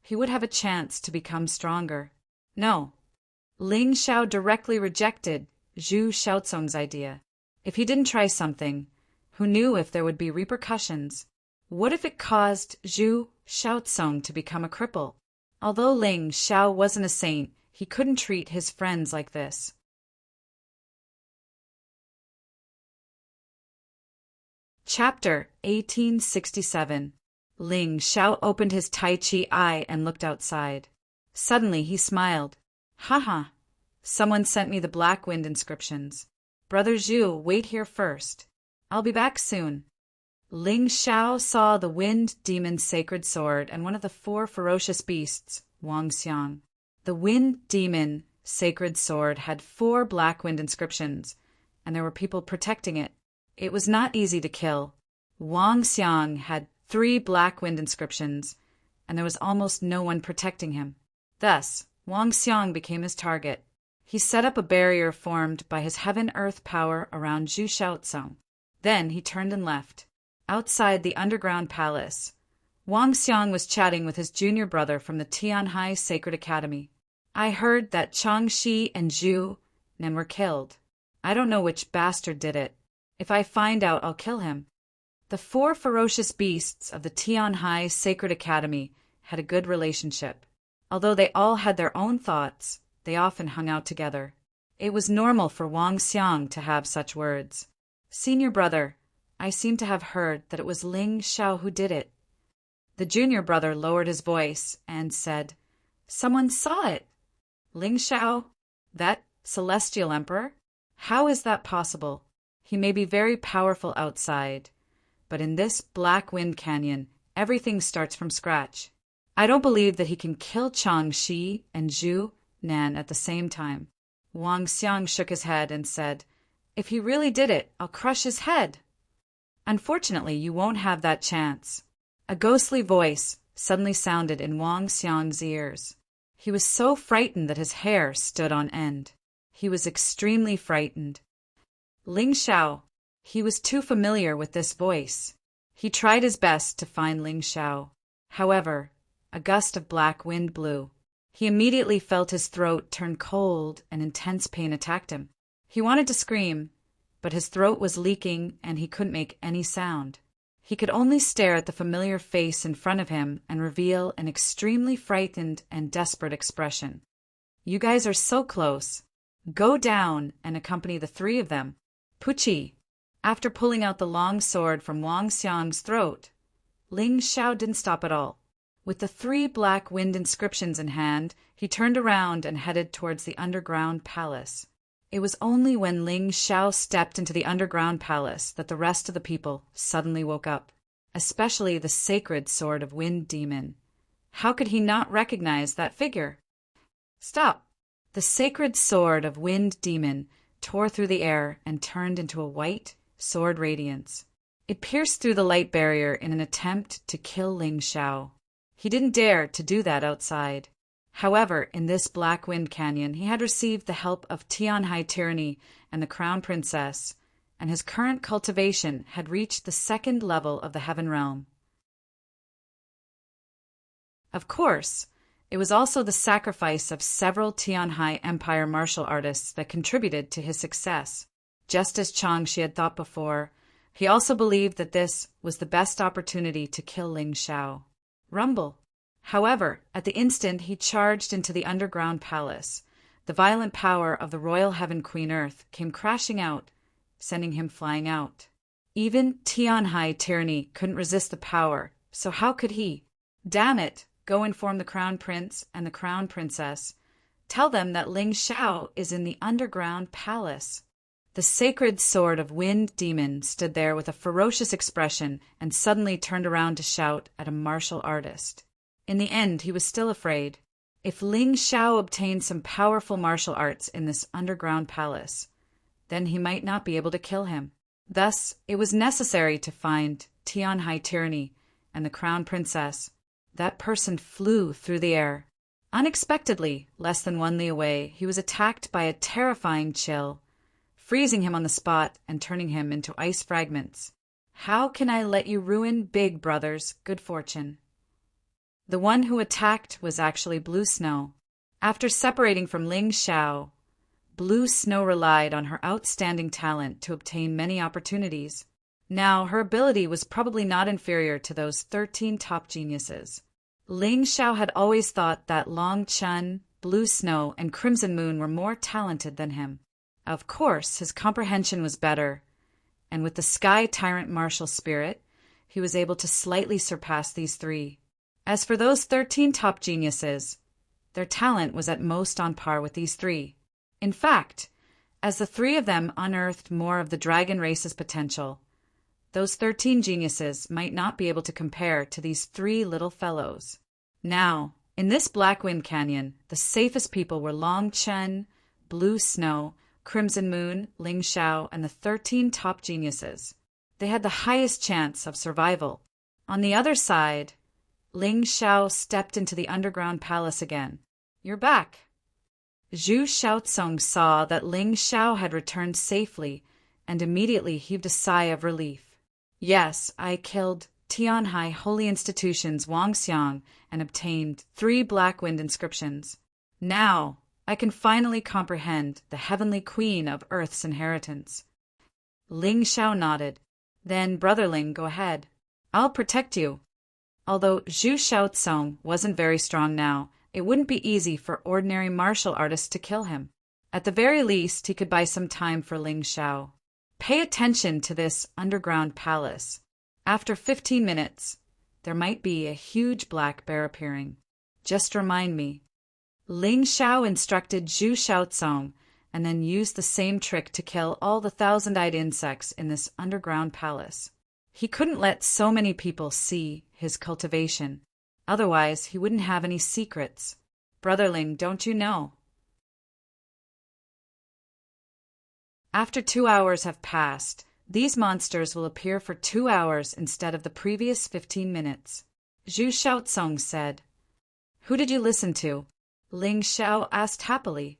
he would have a chance to become stronger. No. Ling Xiao directly rejected Zhu Xiaocong's idea. If he didn't try something, who knew if there would be repercussions? What if it caused Zhu Xiaocong to become a cripple? Although Ling Xiao wasn't a saint, he couldn't treat his friends like this. Chapter 1867. Ling Xiao opened his Tai Chi eye and looked outside. Suddenly he smiled. Haha, someone sent me the Black Wind inscriptions. Brother Zhu, wait here first. I'll be back soon. Ling Xiao saw the Wind Demon's sacred sword and one of the 4 ferocious beasts, Wang Xiang. The Wind Demon sacred sword had 4 Black Wind inscriptions, and there were people protecting it. It was not easy to kill. Wang Xiang had 3 Black Wind inscriptions, and there was almost no one protecting him. Thus, Wang Xiang became his target. He set up a barrier formed by his heaven-earth power around Zhu Xiaocong. Then he turned and left. Outside the underground palace, Wang Xiang was chatting with his junior brother from the Tianhai Sacred Academy. I heard that Chang Shi and Zhu Nen were killed. I don't know which bastard did it. If I find out, I'll kill him. The 4 ferocious beasts of the Tianhai Sacred Academy had a good relationship. Although they all had their own thoughts, they often hung out together. It was normal for Wang Xiang to have such words. Senior brother, I seem to have heard that it was Ling Xiao who did it. The junior brother lowered his voice and said, Someone saw it. Ling Xiao? That celestial emperor? How is that possible? He may be very powerful outside, but in this Black Wind Canyon, everything starts from scratch. I don't believe that he can kill Chang Shi and Zhu Nan at the same time. Wang Xiang shook his head and said, If he really did it, I'll crush his head. Unfortunately, you won't have that chance. A ghostly voice suddenly sounded in Wang Xiang's ears. He was so frightened that his hair stood on end. He was extremely frightened. Ling Xiao. He was too familiar with this voice. He tried his best to find Ling Xiao. However, a gust of black wind blew. He immediately felt his throat turn cold and intense pain attacked him. He wanted to scream, but his throat was leaking and he couldn't make any sound. He could only stare at the familiar face in front of him and reveal an extremely frightened and desperate expression. You guys are so close. Go down and accompany the 3 of them. Puchi. After pulling out the long sword from Wang Xiang's throat, Ling Xiao didn't stop at all. With the 3 Black Wind inscriptions in hand, he turned around and headed towards the underground palace. It was only when Ling Xiao stepped into the underground palace that the rest of the people suddenly woke up, especially the sacred sword of Wind Demon. How could he not recognize that figure? Stop! The sacred sword of Wind Demon tore through the air and turned into a white sword radiance. It pierced through the light barrier in an attempt to kill Ling Xiao. He didn't dare to do that outside. However, in this Black Wind Canyon, he had received the help of Tianhai Tyranny and the Crown Princess, and his current cultivation had reached the 2nd level of the Heaven Realm. Of course, it was also the sacrifice of several Tianhai Empire martial artists that contributed to his success. Just as Changshi had thought before, he also believed that this was the best opportunity to kill Ling Xiao. Rumble. However, at the instant he charged into the underground palace, the violent power of the royal heaven Queen Earth came crashing out, sending him flying out. Even Tianhai tyranny couldn't resist the power, so how could he? Damn it, go inform the crown prince and the crown princess. Tell them that Ling Xiao is in the underground palace. The sacred sword of Wind Demon stood there with a ferocious expression and suddenly turned around to shout at a martial artist. In the end, he was still afraid. If Ling Xiao obtained some powerful martial arts in this underground palace, then he might not be able to kill him. Thus, it was necessary to find Tianhai tyranny and the crown princess. That person flew through the air. Unexpectedly, less than 1 li away, he was attacked by a terrifying chill, freezing him on the spot and turning him into ice fragments. How can I let you ruin Big Brother's good fortune? The one who attacked was actually Blue Snow. After separating from Ling Xiao, Blue Snow relied on her outstanding talent to obtain many opportunities. Now, her ability was probably not inferior to those 13 top geniuses. Ling Xiao had always thought that Long Chun, Blue Snow, and Crimson Moon were more talented than him. Of course, his comprehension was better, and with the Sky Tyrant martial spirit, he was able to slightly surpass these 3. As for those 13 top geniuses, their talent was at most on par with these 3. In fact, as the 3 of them unearthed more of the dragon race's potential, those 13 geniuses might not be able to compare to these 3 little fellows. Now, in this Black Wind Canyon, the safest people were Long Chen, Blue Snow, Crimson Moon, Ling Xiao, and the 13 top geniuses. They had the highest chance of survival. On the other side, Ling Xiao stepped into the underground palace again. You're back. Zhu Xiaocong saw that Ling Xiao had returned safely and immediately heaved a sigh of relief. Yes, I killed Tianhai Holy Institution's Wang Xiang and obtained 3 Black Wind inscriptions. Now, I can finally comprehend the Heavenly Queen of Earth's inheritance. Ling Xiao nodded. Then, Brother Ling, go ahead. I'll protect you. Although Zhu Xiaocong wasn't very strong now, it wouldn't be easy for ordinary martial artists to kill him. At the very least, he could buy some time for Ling Xiao. Pay attention to this underground palace. After 15 minutes, there might be a huge black bear appearing. Just remind me. Ling Xiao instructed Zhu Xiaocong and then used the same trick to kill all the 1,000-eyed insects in this underground palace. He couldn't let so many people see his cultivation. Otherwise, he wouldn't have any secrets. Brother Ling, don't you know? After 2 hours have passed, these monsters will appear for 2 hours instead of the previous 15 minutes. Zhu Xiaocong said. Who did you listen to? Ling Xiao asked happily.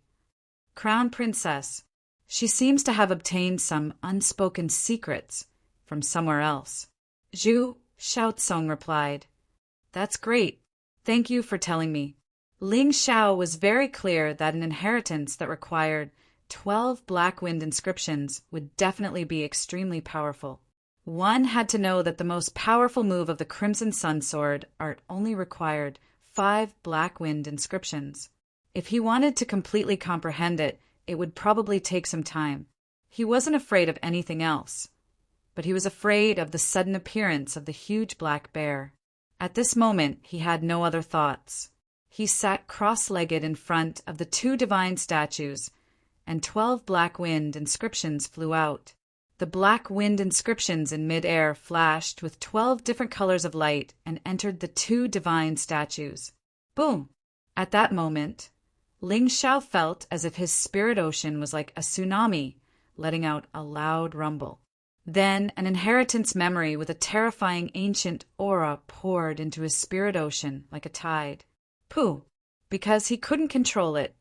Crown Princess. She seems to have obtained some unspoken secrets from somewhere else. Zhu Xiaocong replied. That's great. Thank you for telling me. Ling Xiao was very clear that an inheritance that required 12 Black Wind inscriptions would definitely be extremely powerful. One had to know that the most powerful move of the Crimson Sun Sword art only required 5 Black Wind inscriptions. If he wanted to completely comprehend it, it would probably take some time. He wasn't afraid of anything else, but he was afraid of the sudden appearance of the huge black bear. At this moment, he had no other thoughts. He sat cross-legged in front of the 2 divine statues, and 12 Black Wind inscriptions flew out. The Black Wind inscriptions in mid-air flashed with 12 different colors of light and entered the 2 divine statues. Boom! At that moment, Ling Xiao felt as if his spirit ocean was like a tsunami, letting out a loud rumble. Then an inheritance memory with a terrifying ancient aura poured into his spirit ocean like a tide. Pooh! Because he couldn't control it,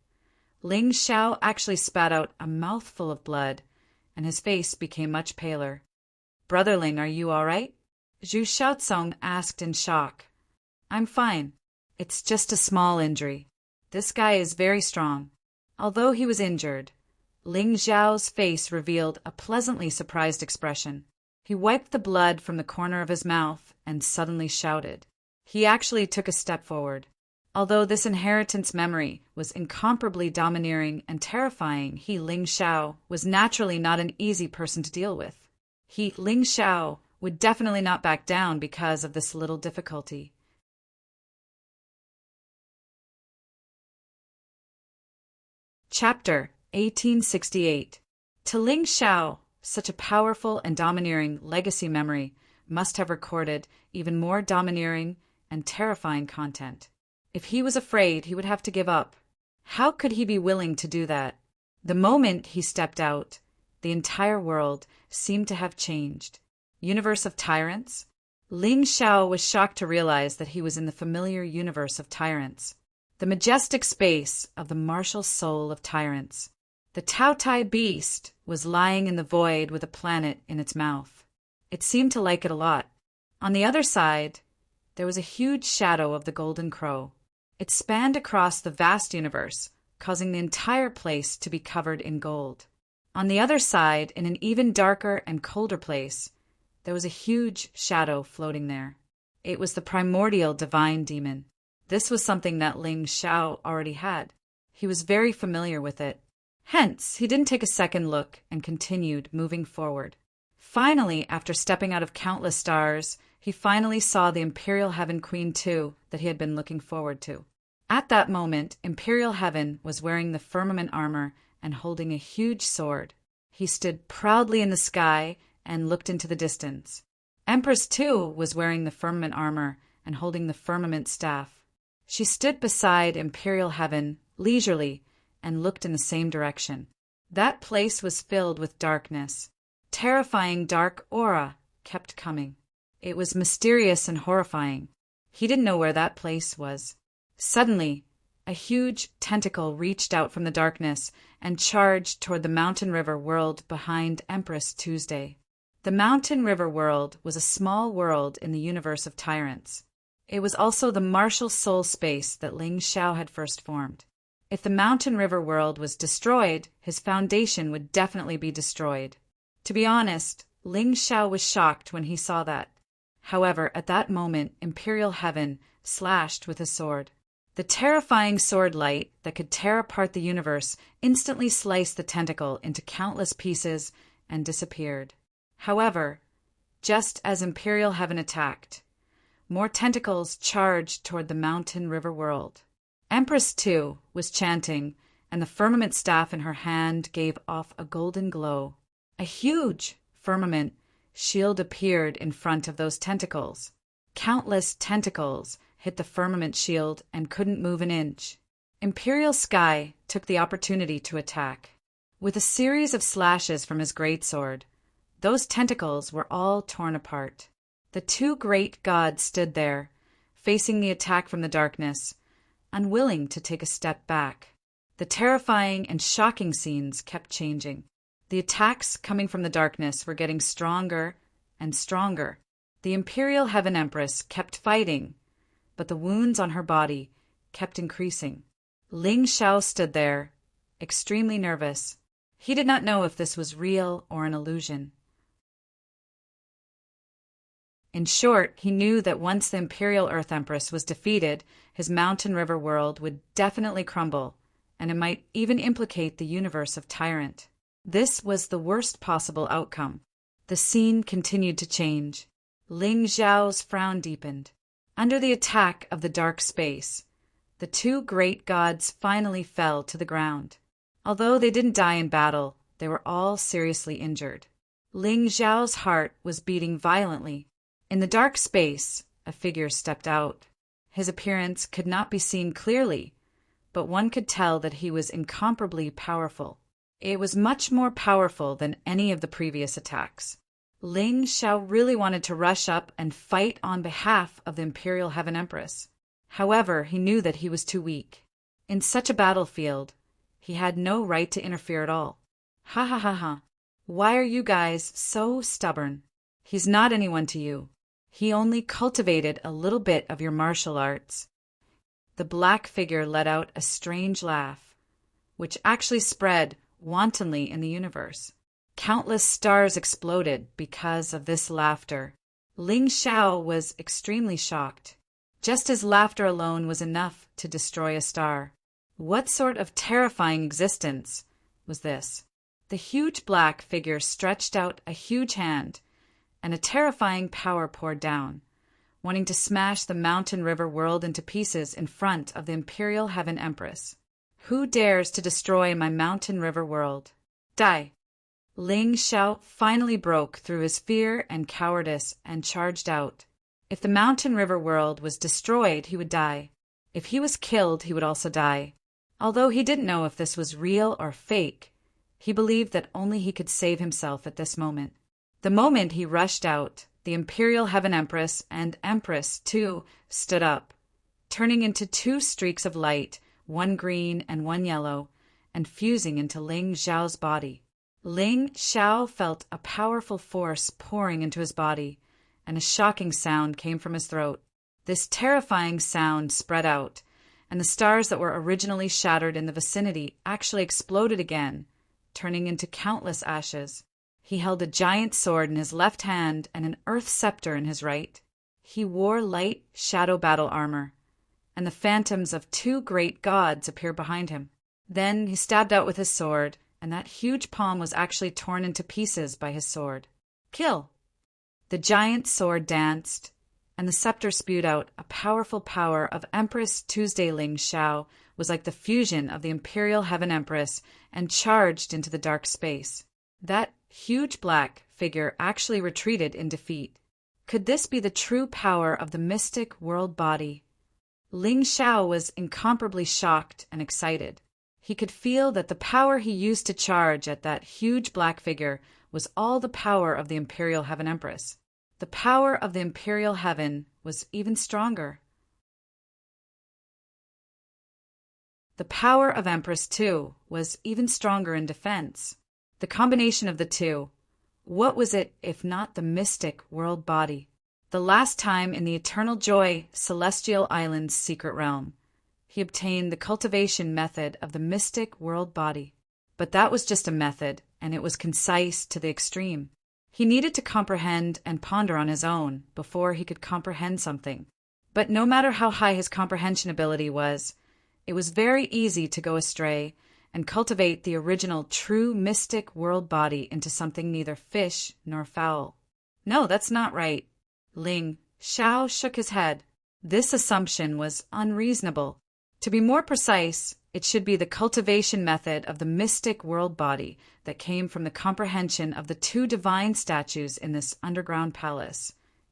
Ling Xiao actually spat out a mouthful of blood, and his face became much paler. Brother Ling, are you all right? Zhu Xiaocong asked in shock. I'm fine. It's just a small injury. This guy is very strong." Although he was injured, Ling Xiao's face revealed a pleasantly surprised expression. He wiped the blood from the corner of his mouth and suddenly shouted. He actually took a step forward. Although this inheritance memory was incomparably domineering and terrifying, Ling Xiao, was naturally not an easy person to deal with. Ling Xiao, would definitely not back down because of this little difficulty. Chapter 1868. To Ling Xiao, such a powerful and domineering legacy memory must have recorded even more domineering and terrifying content. If he was afraid, he would have to give up. How could he be willing to do that? The moment he stepped out, the entire world seemed to have changed. Universe of Tyrants? Ling Xiao was shocked to realize that he was in the familiar universe of Tyrants. The majestic space of the martial soul of Tyrants. The Taotai beast was lying in the void with a planet in its mouth. It seemed to like it a lot. On the other side, there was a huge shadow of the Golden Crow. It spanned across the vast universe, causing the entire place to be covered in gold. On the other side, in an even darker and colder place, there was a huge shadow floating there. It was the primordial divine demon. This was something that Ling Xiao already had. He was very familiar with it. Hence, he didn't take a second look and continued moving forward. Finally, after stepping out of countless stars, he finally saw the Imperial Heaven Queen 2 that he had been looking forward to. At that moment, Imperial Heaven was wearing the firmament armor and holding a huge sword. He stood proudly in the sky and looked into the distance. Empress 2 was wearing the firmament armor and holding the firmament staff. She stood beside Imperial Heaven, leisurely, and looked in the same direction. That place was filled with darkness. Terrifying dark aura kept coming. It was mysterious and horrifying. He didn't know where that place was. Suddenly, a huge tentacle reached out from the darkness and charged toward the mountain river world behind Empress Tuesday. The mountain river world was a small world in the universe of Tyrants. It was also the martial soul space that Ling Xiao had first formed. If the mountain river world was destroyed, his foundation would definitely be destroyed. To be honest, Ling Xiao was shocked when he saw that. However, at that moment, Imperial Heaven slashed with his sword. The terrifying sword light that could tear apart the universe instantly sliced the tentacle into countless pieces and disappeared. However, just as Imperial Heaven attacked, more tentacles charged toward the mountain river world. Empress 2 was chanting, and the firmament staff in her hand gave off a golden glow. A huge firmament shield appeared in front of those tentacles. Countless tentacles hit the firmament shield and couldn't move an inch. Imperial Sky took the opportunity to attack. With a series of slashes from his greatsword, those tentacles were all torn apart. The two great gods stood there, facing the attack from the darkness, unwilling to take a step back. The terrifying and shocking scenes kept changing. The attacks coming from the darkness were getting stronger and stronger. The Imperial Heaven Empress kept fighting, but the wounds on her body kept increasing. Ling Xiao stood there, extremely nervous. He did not know if this was real or an illusion. In short, he knew that once the Imperial Earth Empress was defeated, his mountain river world would definitely crumble, and it might even implicate the universe of Tyrant. This was the worst possible outcome. The scene continued to change. Ling Xiao's frown deepened. Under the attack of the dark space, the two great gods finally fell to the ground. Although they didn't die in battle, they were all seriously injured. Ling Xiao's heart was beating violently. In the dark space, a figure stepped out. His appearance could not be seen clearly, but one could tell that he was incomparably powerful. It was much more powerful than any of the previous attacks. Ling Xiao really wanted to rush up and fight on behalf of the Imperial Heaven Empress. However, he knew that he was too weak. In such a battlefield, he had no right to interfere at all. Ha ha ha ha. Why are you guys so stubborn? He's not anyone to you. He only cultivated a little bit of your martial arts. The black figure let out a strange laugh, which actually spread wantonly in the universe. Countless stars exploded because of this laughter. Ling Xiao was extremely shocked. Just his laughter alone was enough to destroy a star. What sort of terrifying existence was this? The huge black figure stretched out a huge hand, and a terrifying power poured down, wanting to smash the mountain river world into pieces in front of the Imperial Heaven Empress. Who dares to destroy my mountain river world? Die! Ling Xiao finally broke through his fear and cowardice and charged out. If the mountain river world was destroyed, he would die. If he was killed, he would also die. Although he didn't know if this was real or fake, he believed that only he could save himself at this moment. The moment he rushed out, the Imperial Heaven Empress and Empress, too, stood up, turning into two streaks of light, one green and one yellow, and fusing into Ling Xiao's body. Ling Xiao felt a powerful force pouring into his body, and a shocking sound came from his throat. This terrifying sound spread out, and the stars that were originally shattered in the vicinity actually exploded again, turning into countless ashes. He held a giant sword in his left hand and an earth scepter in his right. He wore light shadow battle armor, and the phantoms of two great gods appeared behind him. Then he stabbed out with his sword, and that huge palm was actually torn into pieces by his sword. Kill! The giant sword danced, and the scepter spewed out a powerful power of Empress Tuesday. Ling Xiao was like the fusion of the Imperial Heaven Empress and charged into the dark space. That huge black figure actually retreated in defeat. Could this be the true power of the mystic world body? Ling Xiao was incomparably shocked and excited. He could feel that the power he used to charge at that huge black figure was all the power of the Imperial Heaven Empress. The power of the Imperial Heaven was even stronger. The power of Empress, too, was even stronger in defense. The combination of the two, what was it if not the mystic world body? The last time in the Eternal Joy Celestial Island's secret realm, he obtained the cultivation method of the mystic world body. But that was just a method, and it was concise to the extreme. He needed to comprehend and ponder on his own before he could comprehend something. But no matter how high his comprehension ability was, it was very easy to go astray and cultivate the original true mystic world body into something neither fish nor fowl. No, that's not right. Ling Xiao shook his head. This assumption was unreasonable. To be more precise, it should be the cultivation method of the mystic world body that came from the comprehension of the two divine statues in this underground palace,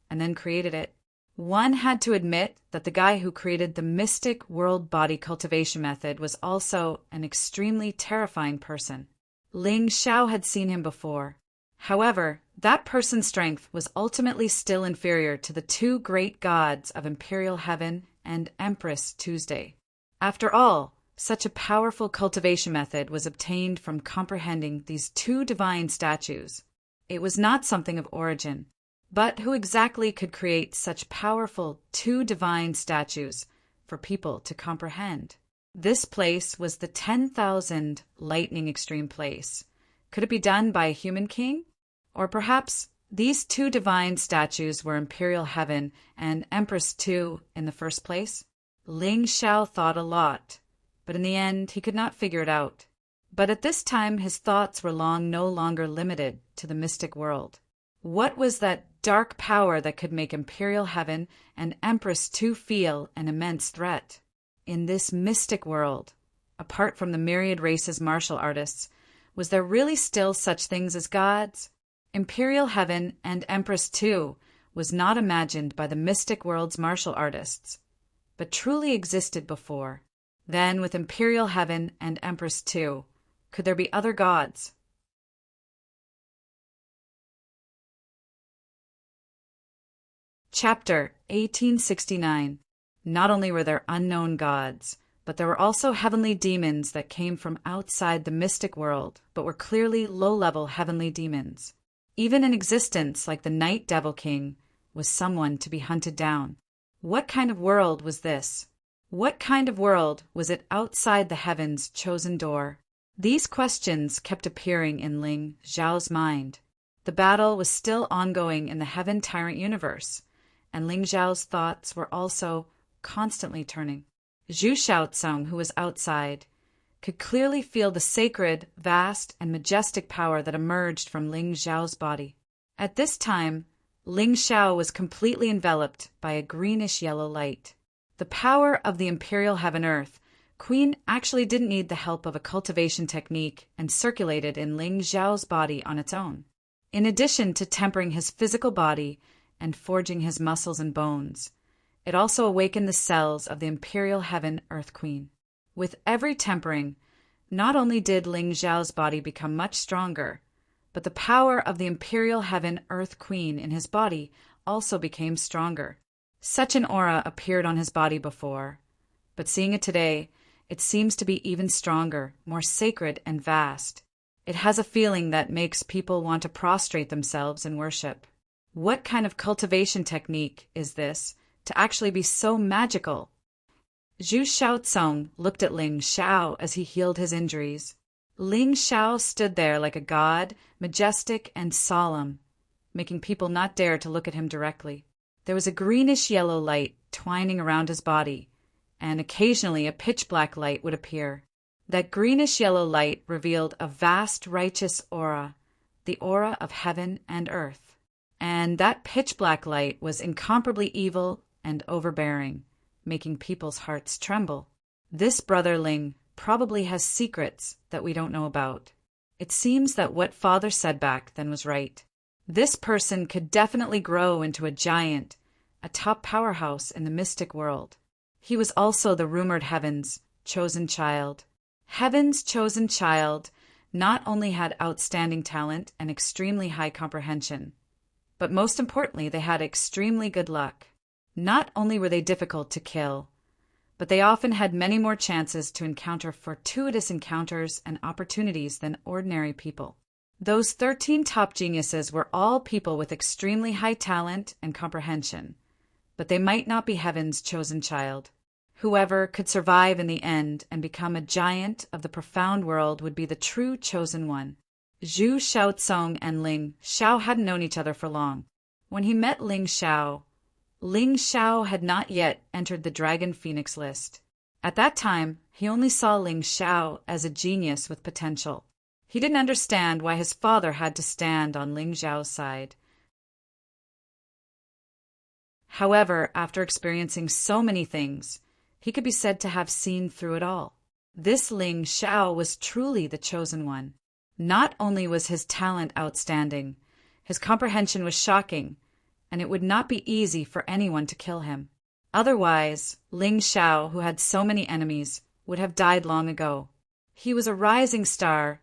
and then created it. One had to admit that the guy who created the mystic world body cultivation method was also an extremely terrifying person. Ling Xiao had seen him before. However, that person's strength was ultimately still inferior to the two great gods of Imperial Heaven and Empress Tuesday. After all, such a powerful cultivation method was obtained from comprehending these two divine statues. It was not something of origin. But who exactly could create such powerful two divine statues for people to comprehend? This place was the 10,000 lightning extreme place. Could it be done by a human king? Or perhaps these two divine statues were Imperial Heaven and Empress too in the first place? Ling Xiao thought a lot, but in the end he could not figure it out. But at this time his thoughts were no longer limited to the mystic world. What was that dark power that could make Imperial Heaven and Empress too feel an immense threat? In this mystic world, apart from the myriad races martial artists, was there really still such things as gods? Imperial Heaven and Empress too was not imagined by the mystic world's martial artists, but truly existed before. Then with Imperial Heaven and Empress too, could there be other gods? Chapter 1869. Not only were there unknown gods, but there were also heavenly demons that came from outside the mystic world, but were clearly low-level heavenly demons. Even an existence like the Night Devil King was someone to be hunted down. What kind of world was this? What kind of world was it outside the heaven's chosen door? These questions kept appearing in Ling Xiao's mind. The battle was still ongoing in the Heaven Tyrant universe, and Ling Xiao's thoughts were also constantly turning. Zhu Xiaocong, who was outside, could clearly feel the sacred, vast, and majestic power that emerged from Ling Xiao's body. At this time, Ling Xiao was completely enveloped by a greenish-yellow light. The power of the Imperial Heaven-Earth Queen actually didn't need the help of a cultivation technique and circulated in Ling Xiao's body on its own. In addition to tempering his physical body and forging his muscles and bones, it also awakened the cells of the Imperial Heaven-Earth Queen. With every tempering, not only did Ling Xiao's body become much stronger, but the power of the Imperial Heaven-Earth Queen in his body also became stronger. Such an aura appeared on his body before, but seeing it today, it seems to be even stronger, more sacred and vast. It has a feeling that makes people want to prostrate themselves in worship. What kind of cultivation technique is this to actually be so magical? Zhu Xiaocong looked at Ling Xiao as he healed his injuries. Ling Xiao stood there like a god, majestic and solemn, making people not dare to look at him directly. There was a greenish-yellow light twining around his body, and occasionally a pitch-black light would appear. That greenish-yellow light revealed a vast righteous aura, the aura of heaven and earth. And that pitch-black light was incomparably evil and overbearing, making people's hearts tremble. This brother Ling probably has secrets that we don't know about. It seems that what Father said back then was right. This person could definitely grow into a giant, a top powerhouse in the mystic world. He was also the rumored Heaven's chosen child. Heaven's chosen child not only had outstanding talent and extremely high comprehension, but most importantly, they had extremely good luck. Not only were they difficult to kill, but they often had many more chances to encounter fortuitous encounters and opportunities than ordinary people. Those 13 top geniuses were all people with extremely high talent and comprehension, but they might not be Heaven's chosen child. Whoever could survive in the end and become a giant of the profound world would be the true chosen one. Zhu Xiaocong and Ling Xiao hadn't known each other for long. When he met Ling Xiao had not yet entered the Dragon Phoenix list. At that time, he only saw Ling Xiao as a genius with potential. He didn't understand why his father had to stand on Ling Xiao's side. However, after experiencing so many things, he could be said to have seen through it all. This Ling Xiao was truly the chosen one. Not only was his talent outstanding, his comprehension was shocking, and it would not be easy for anyone to kill him. Otherwise, Ling Xiao, who had so many enemies, would have died long ago. He was a rising star,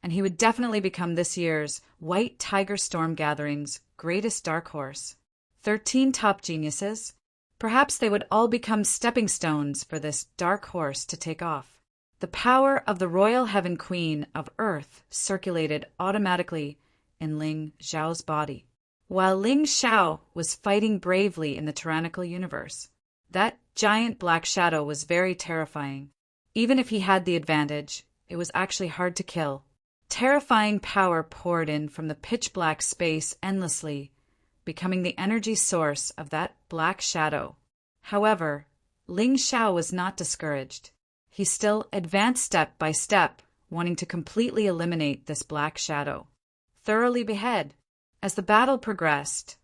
and he would definitely become this year's White Tiger Storm Gathering's greatest dark horse. 13 top geniuses. Perhaps they would all become stepping stones for this dark horse to take off. The power of the Royal Heaven Queen of Earth circulated automatically in Ling Xiao's body. While Ling Xiao was fighting bravely in the tyrannical universe, that giant black shadow was very terrifying. Even if he had the advantage, it was actually hard to kill. Terrifying power poured in from the pitch-black space endlessly, becoming the energy source of that black shadow. However, Ling Xiao was not discouraged. He still advanced step by step, wanting to completely eliminate this black shadow. Thoroughly behead. As the battle progressed,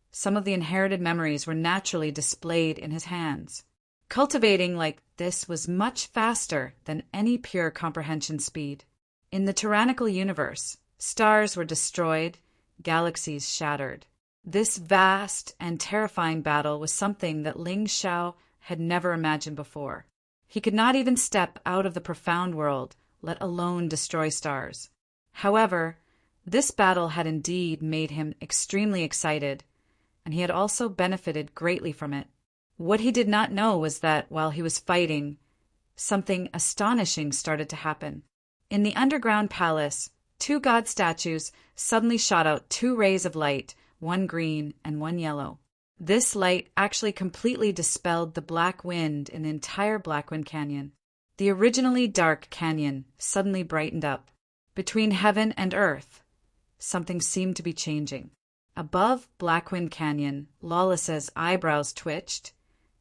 some of the inherited memories were naturally displayed in his hands. Cultivating like this was much faster than any pure comprehension speed. In the tyrannical universe, stars were destroyed, galaxies shattered. This vast and terrifying battle was something that Ling Xiao had never imagined before. He could not even step out of the profound world, let alone destroy stars. However, this battle had indeed made him extremely excited, and he had also benefited greatly from it. What he did not know was that while he was fighting, something astonishing started to happen. In the underground palace, 2 god statues suddenly shot out 2 rays of light, one green and one yellow. This light actually completely dispelled the black wind in the entire Blackwind Canyon. The originally dark canyon suddenly brightened up. Between heaven and earth, something seemed to be changing. Above Blackwind Canyon, Lawless's eyebrows twitched,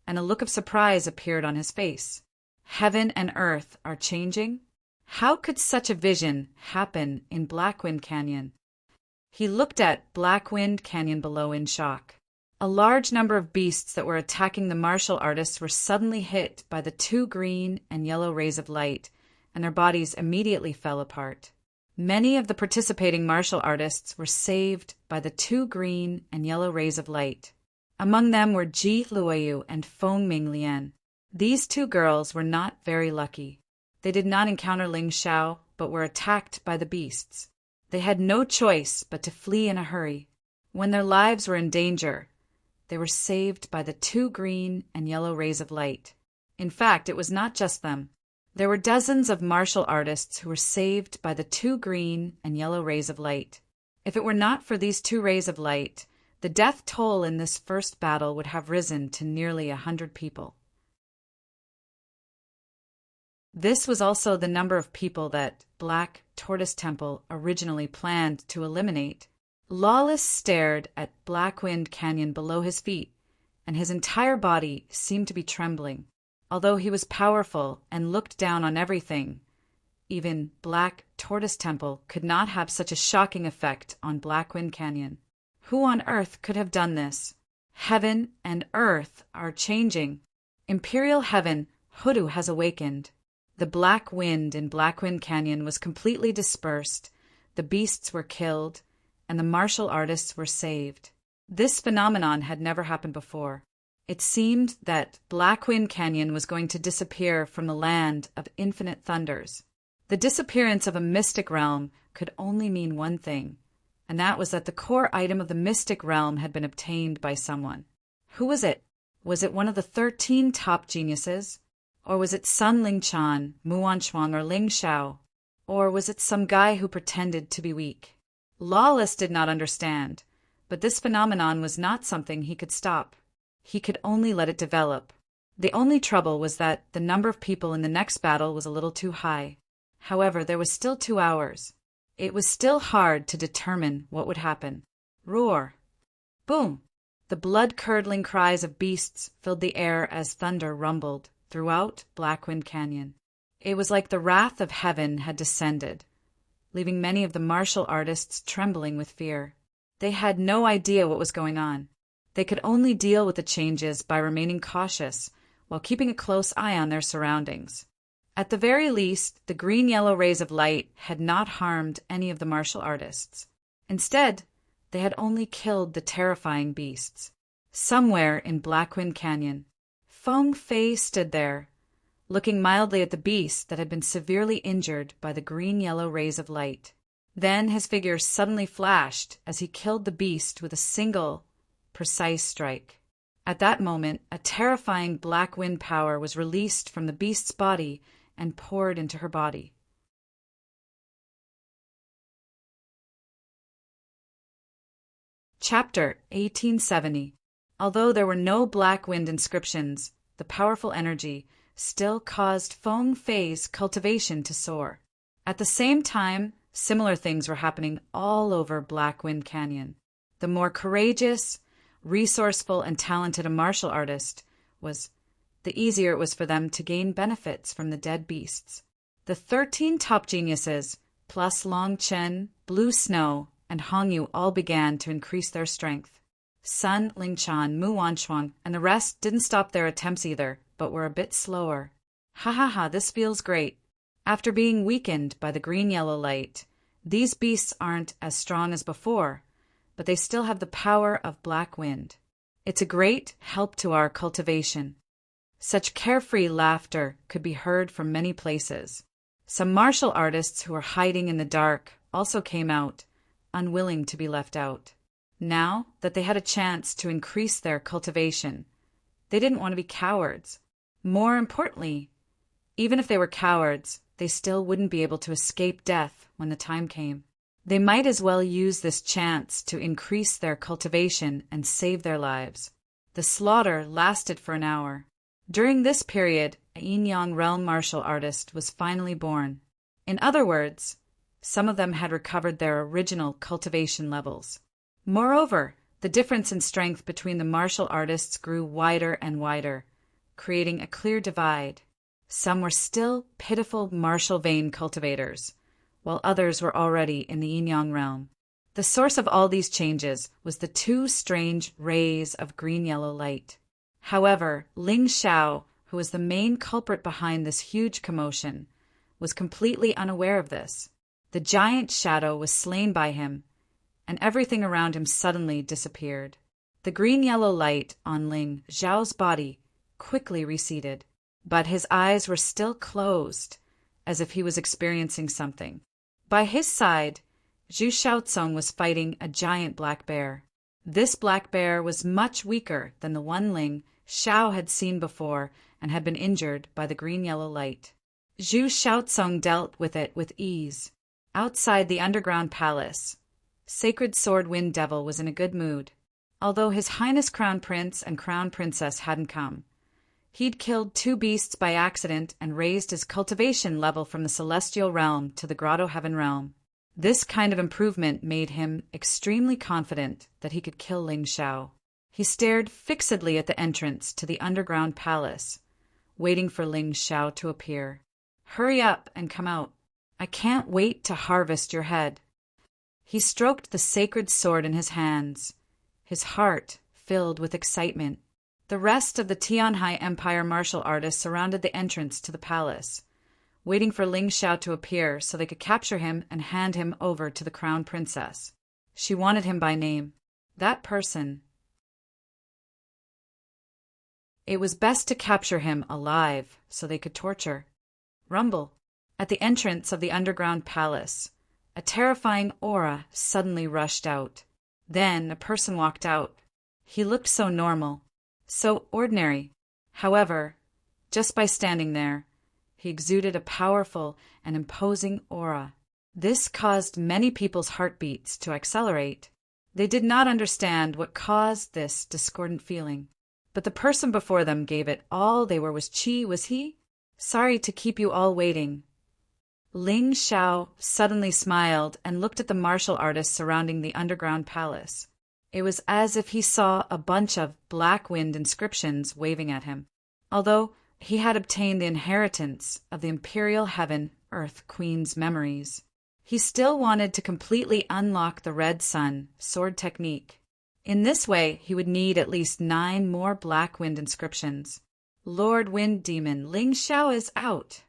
and a look of surprise appeared on his face. Heaven and earth are changing? How could such a vision happen in Blackwind Canyon? He looked at Blackwind Canyon below in shock. A large number of beasts that were attacking the martial artists were suddenly hit by the two green and yellow rays of light, and their bodies immediately fell apart. Many of the participating martial artists were saved by the two green and yellow rays of light. Among them were Ji Luoyu and Feng Ming Lian. These two girls were not very lucky. They did not encounter Ling Xiao, but were attacked by the beasts. They had no choice but to flee in a hurry. When their lives were in danger, they were saved by the two green and yellow rays of light. In fact, it was not just them. There were dozens of martial artists who were saved by the two green and yellow rays of light. If it were not for these two rays of light, the death toll in this first battle would have risen to nearly 100 people. This was also the number of people that Black Tortoise Temple originally planned to eliminate. Lawless stared at Blackwind Canyon below his feet, and his entire body seemed to be trembling. Although he was powerful and looked down on everything, even Black Tortoise Temple could not have such a shocking effect on Blackwind Canyon. Who on earth could have done this? Heaven and earth are changing. Imperial Heaven, Hoodoo has awakened. The black wind in Blackwind Canyon was completely dispersed, the beasts were killed, and the martial artists were saved. This phenomenon had never happened before. It seemed that Blackwind Canyon was going to disappear from the land of infinite thunders. The disappearance of a mystic realm could only mean one thing, and that was that the core item of the mystic realm had been obtained by someone. Who was it? Was it one of the 13 top geniuses? Or was it Sun Lingchan, Muan Shuang, or Ling Xiao? Or was it some guy who pretended to be weak? Lawless did not understand, but this phenomenon was not something he could stop. He could only let it develop. The only trouble was that the number of people in the next battle was a little too high. However, there was still 2 hours. It was still hard to determine what would happen. Roar! Boom! The blood-curdling cries of beasts filled the air as thunder rumbled throughout Blackwind Canyon. It was like the wrath of heaven had descended, leaving many of the martial artists trembling with fear. They had no idea what was going on. They could only deal with the changes by remaining cautious while keeping a close eye on their surroundings. At the very least, the green-yellow rays of light had not harmed any of the martial artists. Instead, they had only killed the terrifying beasts. Somewhere in Blackwind Canyon, Feng Fei stood there, looking mildly at the beast that had been severely injured by the green-yellow rays of light. Then his figure suddenly flashed as he killed the beast with a single, precise strike. At that moment, a terrifying black wind power was released from the beast's body and poured into her body. Chapter 1870. Although there were no black wind inscriptions, the powerful energy still caused Feng Fei's cultivation to soar. At the same time, similar things were happening all over Blackwind Canyon. The more courageous, resourceful, and talented a martial artist was, the easier it was for them to gain benefits from the dead beasts. The 13 top geniuses, plus Long Chen, Blue Snow, and Hong Yu all began to increase their strength. Sun Lingchan, Mu Wanshuang, and the rest didn't stop their attempts either, but were a bit slower. Ha ha ha, this feels great. After being weakened by the green-yellow light, these beasts aren't as strong as before, but they still have the power of black wind. It's a great help to our cultivation. Such carefree laughter could be heard from many places. Some martial artists who were hiding in the dark also came out, unwilling to be left out. Now that they had a chance to increase their cultivation, they didn't want to be cowards. More importantly, even if they were cowards, they still wouldn't be able to escape death when the time came. They might as well use this chance to increase their cultivation and save their lives. The slaughter lasted for an hour. During this period, a yin-yang realm martial artist was finally born. In other words, some of them had recovered their original cultivation levels. Moreover, the difference in strength between the martial artists grew wider and wider, creating a clear divide. Some were still pitiful martial vein cultivators, while others were already in the yin-yang realm. The source of all these changes was the two strange rays of green-yellow light. However, Ling Xiao, who was the main culprit behind this huge commotion, was completely unaware of this. The giant shadow was slain by him, and everything around him suddenly disappeared. The green-yellow light on Ling Xiao's body quickly receded, but his eyes were still closed, as if he was experiencing something. By his side, Zhu Xiaocong was fighting a giant black bear. This black bear was much weaker than the one Ling Xiao had seen before and had been injured by the green-yellow light. Zhu Xiaocong dealt with it with ease. Outside the underground palace, Sacred Sword Wind Devil was in a good mood. Although His Highness Crown Prince and Crown Princess hadn't come, he'd killed 2 beasts by accident and raised his cultivation level from the celestial realm to the grotto heaven realm. This kind of improvement made him extremely confident that he could kill Ling Xiao. He stared fixedly at the entrance to the underground palace, waiting for Ling Xiao to appear. "Hurry up and come out. I can't wait to harvest your head." He stroked the sacred sword in his hands, his heart filled with excitement. The rest of the Tianhai Empire martial artists surrounded the entrance to the palace, waiting for Ling Xiao to appear so they could capture him and hand him over to the crown princess. She wanted him by name. That person. It was best to capture him alive so they could torture. Rumble. At the entrance of the underground palace, a terrifying aura suddenly rushed out. Then a person walked out. He looked so normal, so ordinary. However, just by standing there, he exuded a powerful and imposing aura. This caused many people's heartbeats to accelerate. They did not understand what caused this discordant feeling. But the person before them gave it all they were. Was he? Sorry to keep you all waiting. Ling Xiao suddenly smiled and looked at the martial artists surrounding the underground palace. It was as if he saw a bunch of black wind inscriptions waving at him. Although he had obtained the inheritance of the Imperial Heaven Earth Queen's memories, he still wanted to completely unlock the Red Sun sword technique. In this way, he would need at least 9 more black wind inscriptions. Lord Wind Demon, Ling Xiao is out.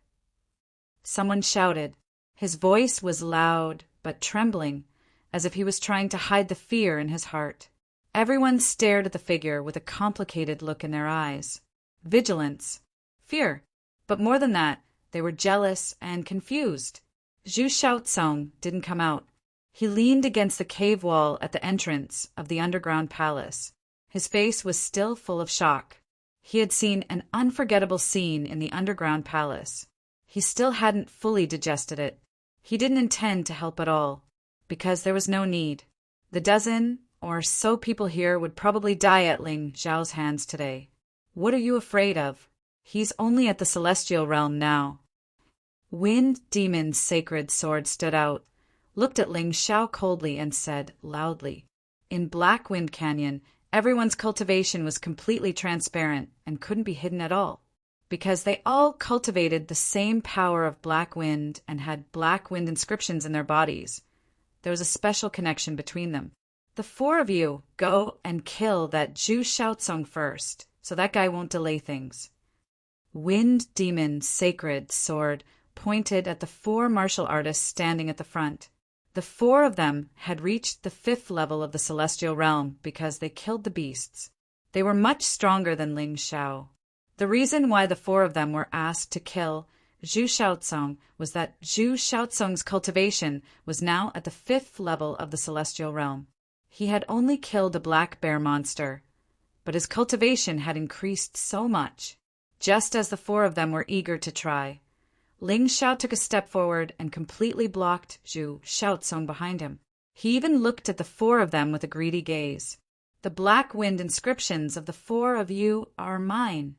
Someone shouted. His voice was loud but trembling, as if he was trying to hide the fear in his heart. Everyone stared at the figure with a complicated look in their eyes. Vigilance, fear, but more than that, they were jealous and confused. Zhu Xiaocong didn't come out. He leaned against the cave wall at the entrance of the underground palace. His face was still full of shock. He had seen an unforgettable scene in the underground palace. He still hadn't fully digested it. He didn't intend to help at all, because there was no need. The dozen or so people here would probably die at Ling Xiao's hands today. What are you afraid of? He's only at the celestial realm now. Wind Demon's sacred sword stood out, looked at Ling Xiao coldly and said loudly, "In Black Wind Canyon, everyone's cultivation was completely transparent and couldn't be hidden at all, because they all cultivated the same power of black wind and had black wind inscriptions in their bodies. There was a special connection between them. The 4 of you go and kill that Zhu Xiaocong first, so that guy won't delay things." Wind Demon's sacred sword pointed at the 4 martial artists standing at the front. The 4 of them had reached the 5th level of the celestial realm because they killed the beasts. They were much stronger than Ling Xiao. The reason why the 4 of them were asked to kill Zhu Xiaocong was that Zhu Xiaocong's cultivation was now at the 5th level of the celestial realm. He had only killed a black bear monster, but his cultivation had increased so much. Just as the 4 of them were eager to try, Ling Xiao took a step forward and completely blocked Zhu Xiaocong behind him. He even looked at the 4 of them with a greedy gaze. The black wind inscriptions of the four of you are mine.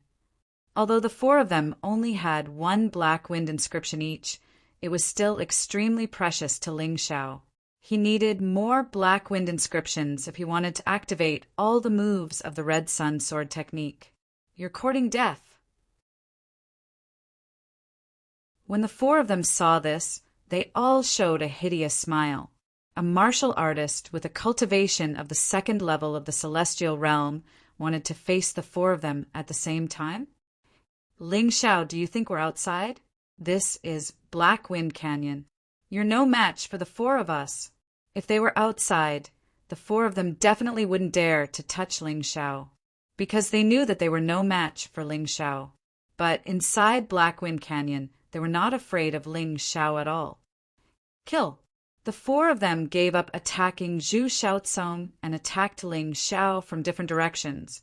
Although the four of them only had one black wind inscription each, it was still extremely precious to Ling Xiao. He needed more black wind inscriptions if he wanted to activate all the moves of the Red Sun sword technique. You're courting death. When the four of them saw this, they all showed a hideous smile. A martial artist with a cultivation of the second level of the celestial realm wanted to face the four of them at the same time? Ling Xiao, do you think we're outside? This is Black Wind Canyon. You're no match for the four of us. If they were outside, the four of them definitely wouldn't dare to touch Ling Xiao, because they knew that they were no match for Ling Xiao. But inside Black Wind Canyon, they were not afraid of Ling Xiao at all. Kill. The four of them gave up attacking Zhu Xiaocong and attacked Ling Xiao from different directions,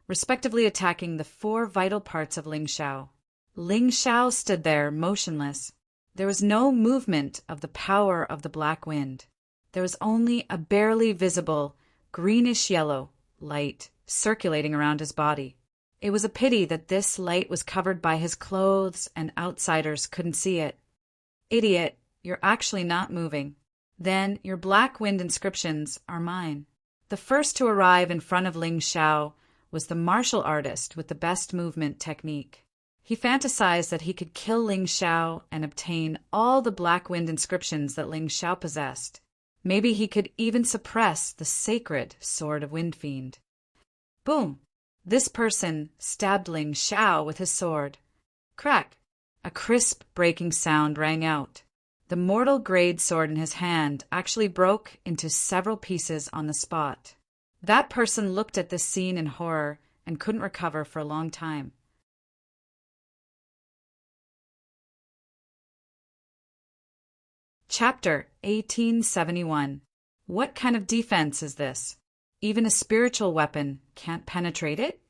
respectively attacking the four vital parts of Ling Xiao. Ling Xiao stood there motionless. There was no movement of the power of the black wind. There was only a barely visible, greenish-yellow light circulating around his body. It was a pity that this light was covered by his clothes and outsiders couldn't see it. Idiot, you're actually not moving. Then your black wind inscriptions are mine. The first to arrive in front of Ling Xiao was the martial artist with the best movement technique. He fantasized that he could kill Ling Xiao and obtain all the black wind inscriptions that Ling Xiao possessed. Maybe he could even suppress the sacred sword of Wind Fiend. Boom! This person stabbed Ling Xiao with his sword. Crack! A crisp breaking sound rang out. The mortal-grade sword in his hand actually broke into several pieces on the spot. That person looked at this scene in horror and couldn't recover for a long time. Chapter 1871. What kind of defense is this? Even a spiritual weapon can't penetrate it?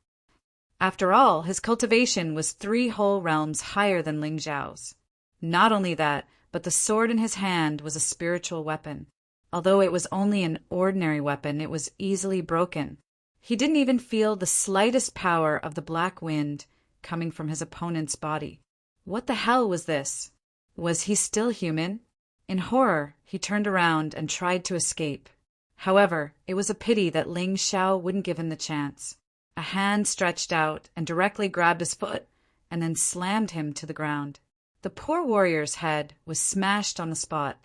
After all, his cultivation was 3 whole realms higher than Ling Xiao's. Not only that, but the sword in his hand was a spiritual weapon. Although it was only an ordinary weapon, it was easily broken. He didn't even feel the slightest power of the black wind coming from his opponent's body. What the hell was this? Was he still human? In horror, he turned around and tried to escape. However, it was a pity that Ling Xiao wouldn't give him the chance. A hand stretched out and directly grabbed his foot and then slammed him to the ground. The poor warrior's head was smashed on the spot.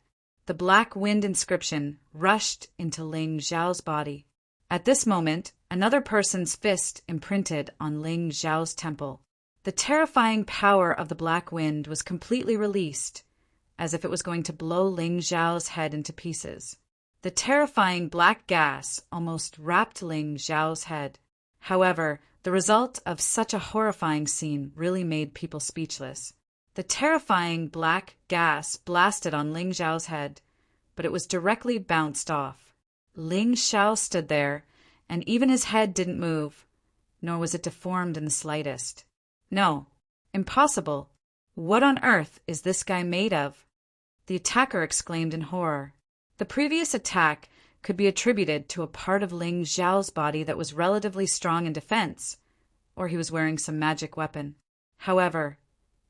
The black wind inscription rushed into Ling Xiao's body. At this moment, another person's fist imprinted on Ling Xiao's temple. The terrifying power of the black wind was completely released, as if it was going to blow Ling Xiao's head into pieces. The terrifying black gas almost wrapped Ling Xiao's head. However, the result of such a horrifying scene really made people speechless. The terrifying black gas blasted on Ling Xiao's head, but it was directly bounced off. Ling Xiao stood there, and even his head didn't move, nor was it deformed in the slightest. No, impossible. What on earth is this guy made of? The attacker exclaimed in horror. The previous attack could be attributed to a part of Ling Xiao's body that was relatively strong in defense, or he was wearing some magic weapon. However,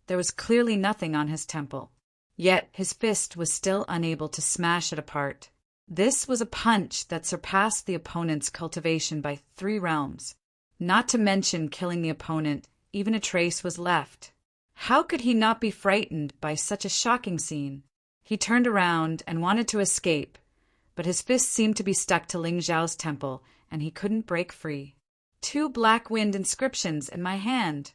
there was clearly nothing on his temple. Yet his fist was still unable to smash it apart. This was a punch that surpassed the opponent's cultivation by 3 realms. Not to mention killing the opponent, even a trace was left. How could he not be frightened by such a shocking scene? He turned around and wanted to escape, but his fist seemed to be stuck to Ling Xiao's temple, and he couldn't break free. 2 black wind inscriptions in my hand.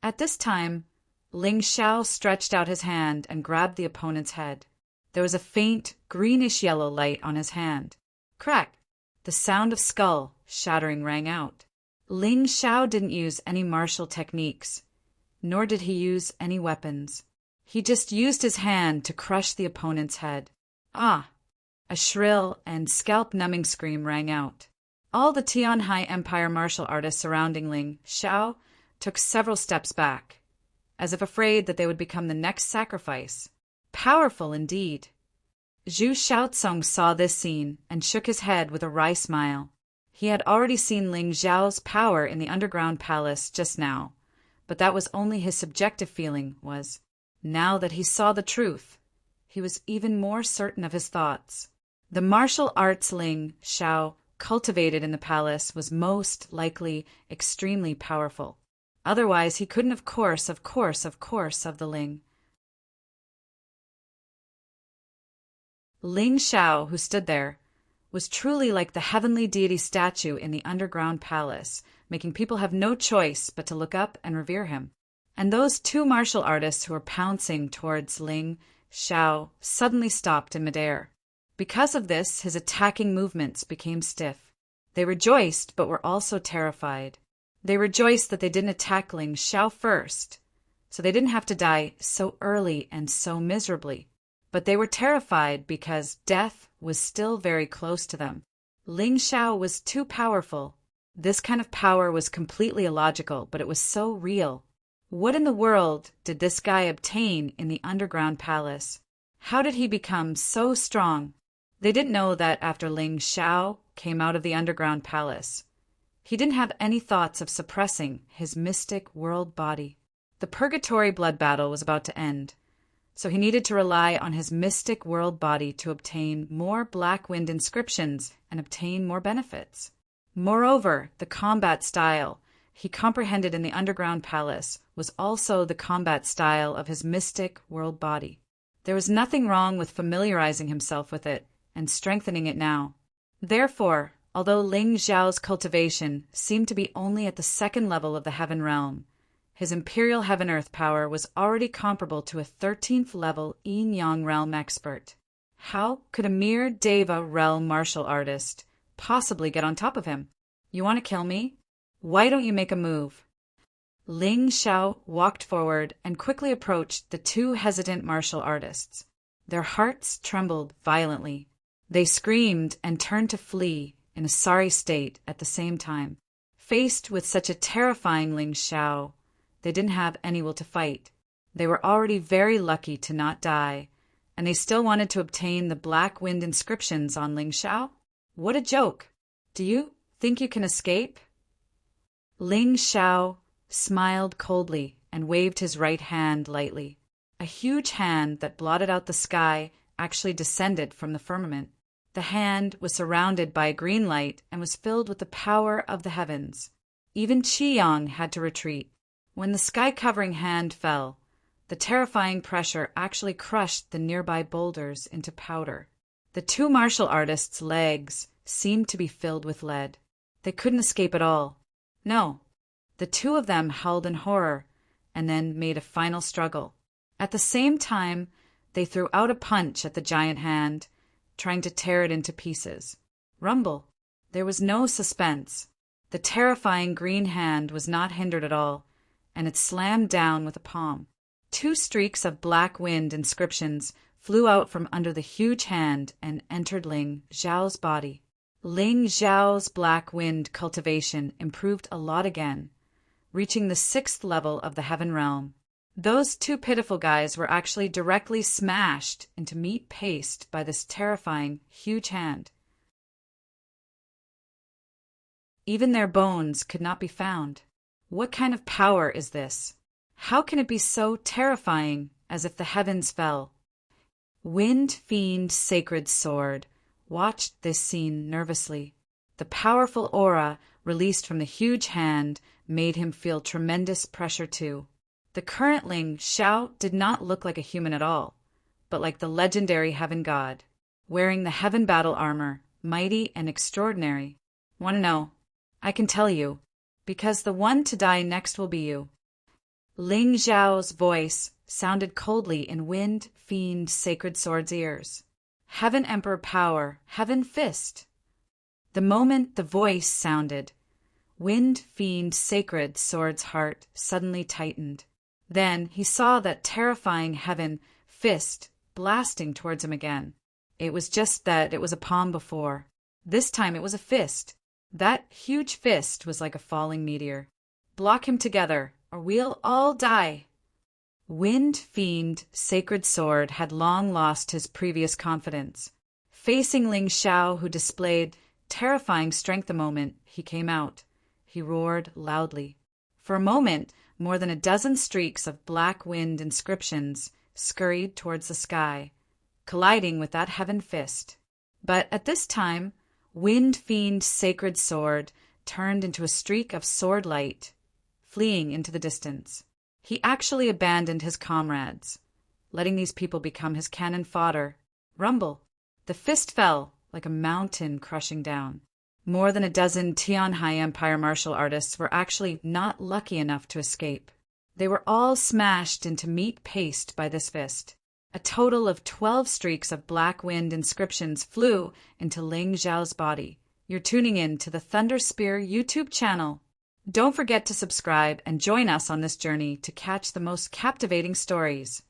At this time, Ling Xiao stretched out his hand and grabbed the opponent's head. There was a faint, greenish-yellow light on his hand. Crack! The sound of skull shattering rang out. Ling Xiao didn't use any martial techniques, nor did he use any weapons. He just used his hand to crush the opponent's head. Ah! A shrill and scalp-numbing scream rang out. All the Tianhai Empire martial artists surrounding Ling Xiao took several steps back, as if afraid that they would become the next sacrifice. Powerful indeed. Zhu Xiaocong saw this scene and shook his head with a wry smile. He had already seen Ling Xiao's power in the underground palace just now, but that was only his subjective feeling was. Now that he saw the truth, he was even more certain of his thoughts. The martial arts Ling Xiao cultivated in the palace was most likely extremely powerful. Otherwise, he couldn't of course of the Ling. Ling Xiao, who stood there, was truly like the heavenly deity statue in the underground palace, making people have no choice but to look up and revere him. And those two martial artists who were pouncing towards Ling Xiao suddenly stopped in midair. Because of this, his attacking movements became stiff. They rejoiced, but were also terrified. They rejoiced that they didn't attack Ling Xiao first, so they didn't have to die so early and so miserably. But they were terrified because death was still very close to them. Ling Xiao was too powerful. This kind of power was completely illogical, but it was so real. What in the world did this guy obtain in the underground palace? How did he become so strong? They didn't know that after Ling Xiao came out of the underground palace, he didn't have any thoughts of suppressing his mystic world body. The purgatory blood battle was about to end, so he needed to rely on his mystic world body to obtain more Black Wind inscriptions and obtain more benefits. Moreover, the combat style he comprehended in the underground palace was also the combat style of his mystic world body. There was nothing wrong with familiarizing himself with it and strengthening it now. Therefore, although Ling Xiao's cultivation seemed to be only at the second level of the heaven realm, his imperial heaven-earth power was already comparable to a 13th level yin-yang realm expert. How could a mere Deva realm martial artist possibly get on top of him? You want to kill me? Why don't you make a move? Ling Xiao walked forward and quickly approached the two hesitant martial artists. Their hearts trembled violently. They screamed and turned to flee in a sorry state at the same time. Faced with such a terrifying Ling Xiao, they didn't have any will to fight. They were already very lucky to not die, and they still wanted to obtain the Black Wind inscriptions on Ling Xiao? What a joke! Do you think you can escape? Ling Xiao smiled coldly and waved his right hand lightly. A huge hand that blotted out the sky actually descended from the firmament. The hand was surrounded by a green light and was filled with the power of the heavens. Even Qiyang had to retreat. When the sky-covering hand fell, the terrifying pressure actually crushed the nearby boulders into powder. The two martial artists' legs seemed to be filled with lead. They couldn't escape at all. No. The two of them howled in horror and then made a final struggle. At the same time, they threw out a punch at the giant hand, trying to tear it into pieces. Rumble. There was no suspense. The terrifying green hand was not hindered at all, and it slammed down with a palm. Two streaks of Black Wind inscriptions flew out from under the huge hand and entered Ling Xiao's body. Ling Xiao's Black Wind cultivation improved a lot again, reaching the 6th level of the heaven realm. Those two pitiful guys were actually directly smashed into meat paste by this terrifying, huge hand. Even their bones could not be found. What kind of power is this? How can it be so terrifying as if the heavens fell? Wind Fiend Sacred Sword watched this scene nervously. The powerful aura released from the huge hand made him feel tremendous pressure too. The current Ling Xiao did not look like a human at all, but like the legendary heaven god, wearing the heaven battle armor, mighty and extraordinary. Want to know? I can tell you, because the one to die next will be you. Ling Xiao's voice sounded coldly in Wind Fiend Sacred Sword's ears. Heaven Emperor Power, Heaven Fist. The moment the voice sounded, Wind Fiend Sacred Sword's heart suddenly tightened. Then he saw that terrifying Heaven Fist blasting towards him again. It was just that it was a palm before. This time it was a fist. That huge fist was like a falling meteor. Block him together, or we'll all die. Wind Fiend Sacred Sword had long lost his previous confidence. Facing Ling Xiao, who displayed terrifying strength the moment he came out. He roared loudly. For a moment, more than a dozen streaks of black wind inscriptions scurried towards the sky, colliding with that heaven fist. But at this time, Wind Fiend's sacred sword turned into a streak of sword light, fleeing into the distance. He actually abandoned his comrades, letting these people become his cannon fodder. Rumble! The fist fell like a mountain crushing down. More than a dozen Tianhai Empire martial artists were actually not lucky enough to escape. They were all smashed into meat paste by this fist. A total of 12 streaks of black wind inscriptions flew into Ling Zhao's body. You're tuning in to the Thunder Spear YouTube channel. Don't forget to subscribe and join us on this journey to catch the most captivating stories.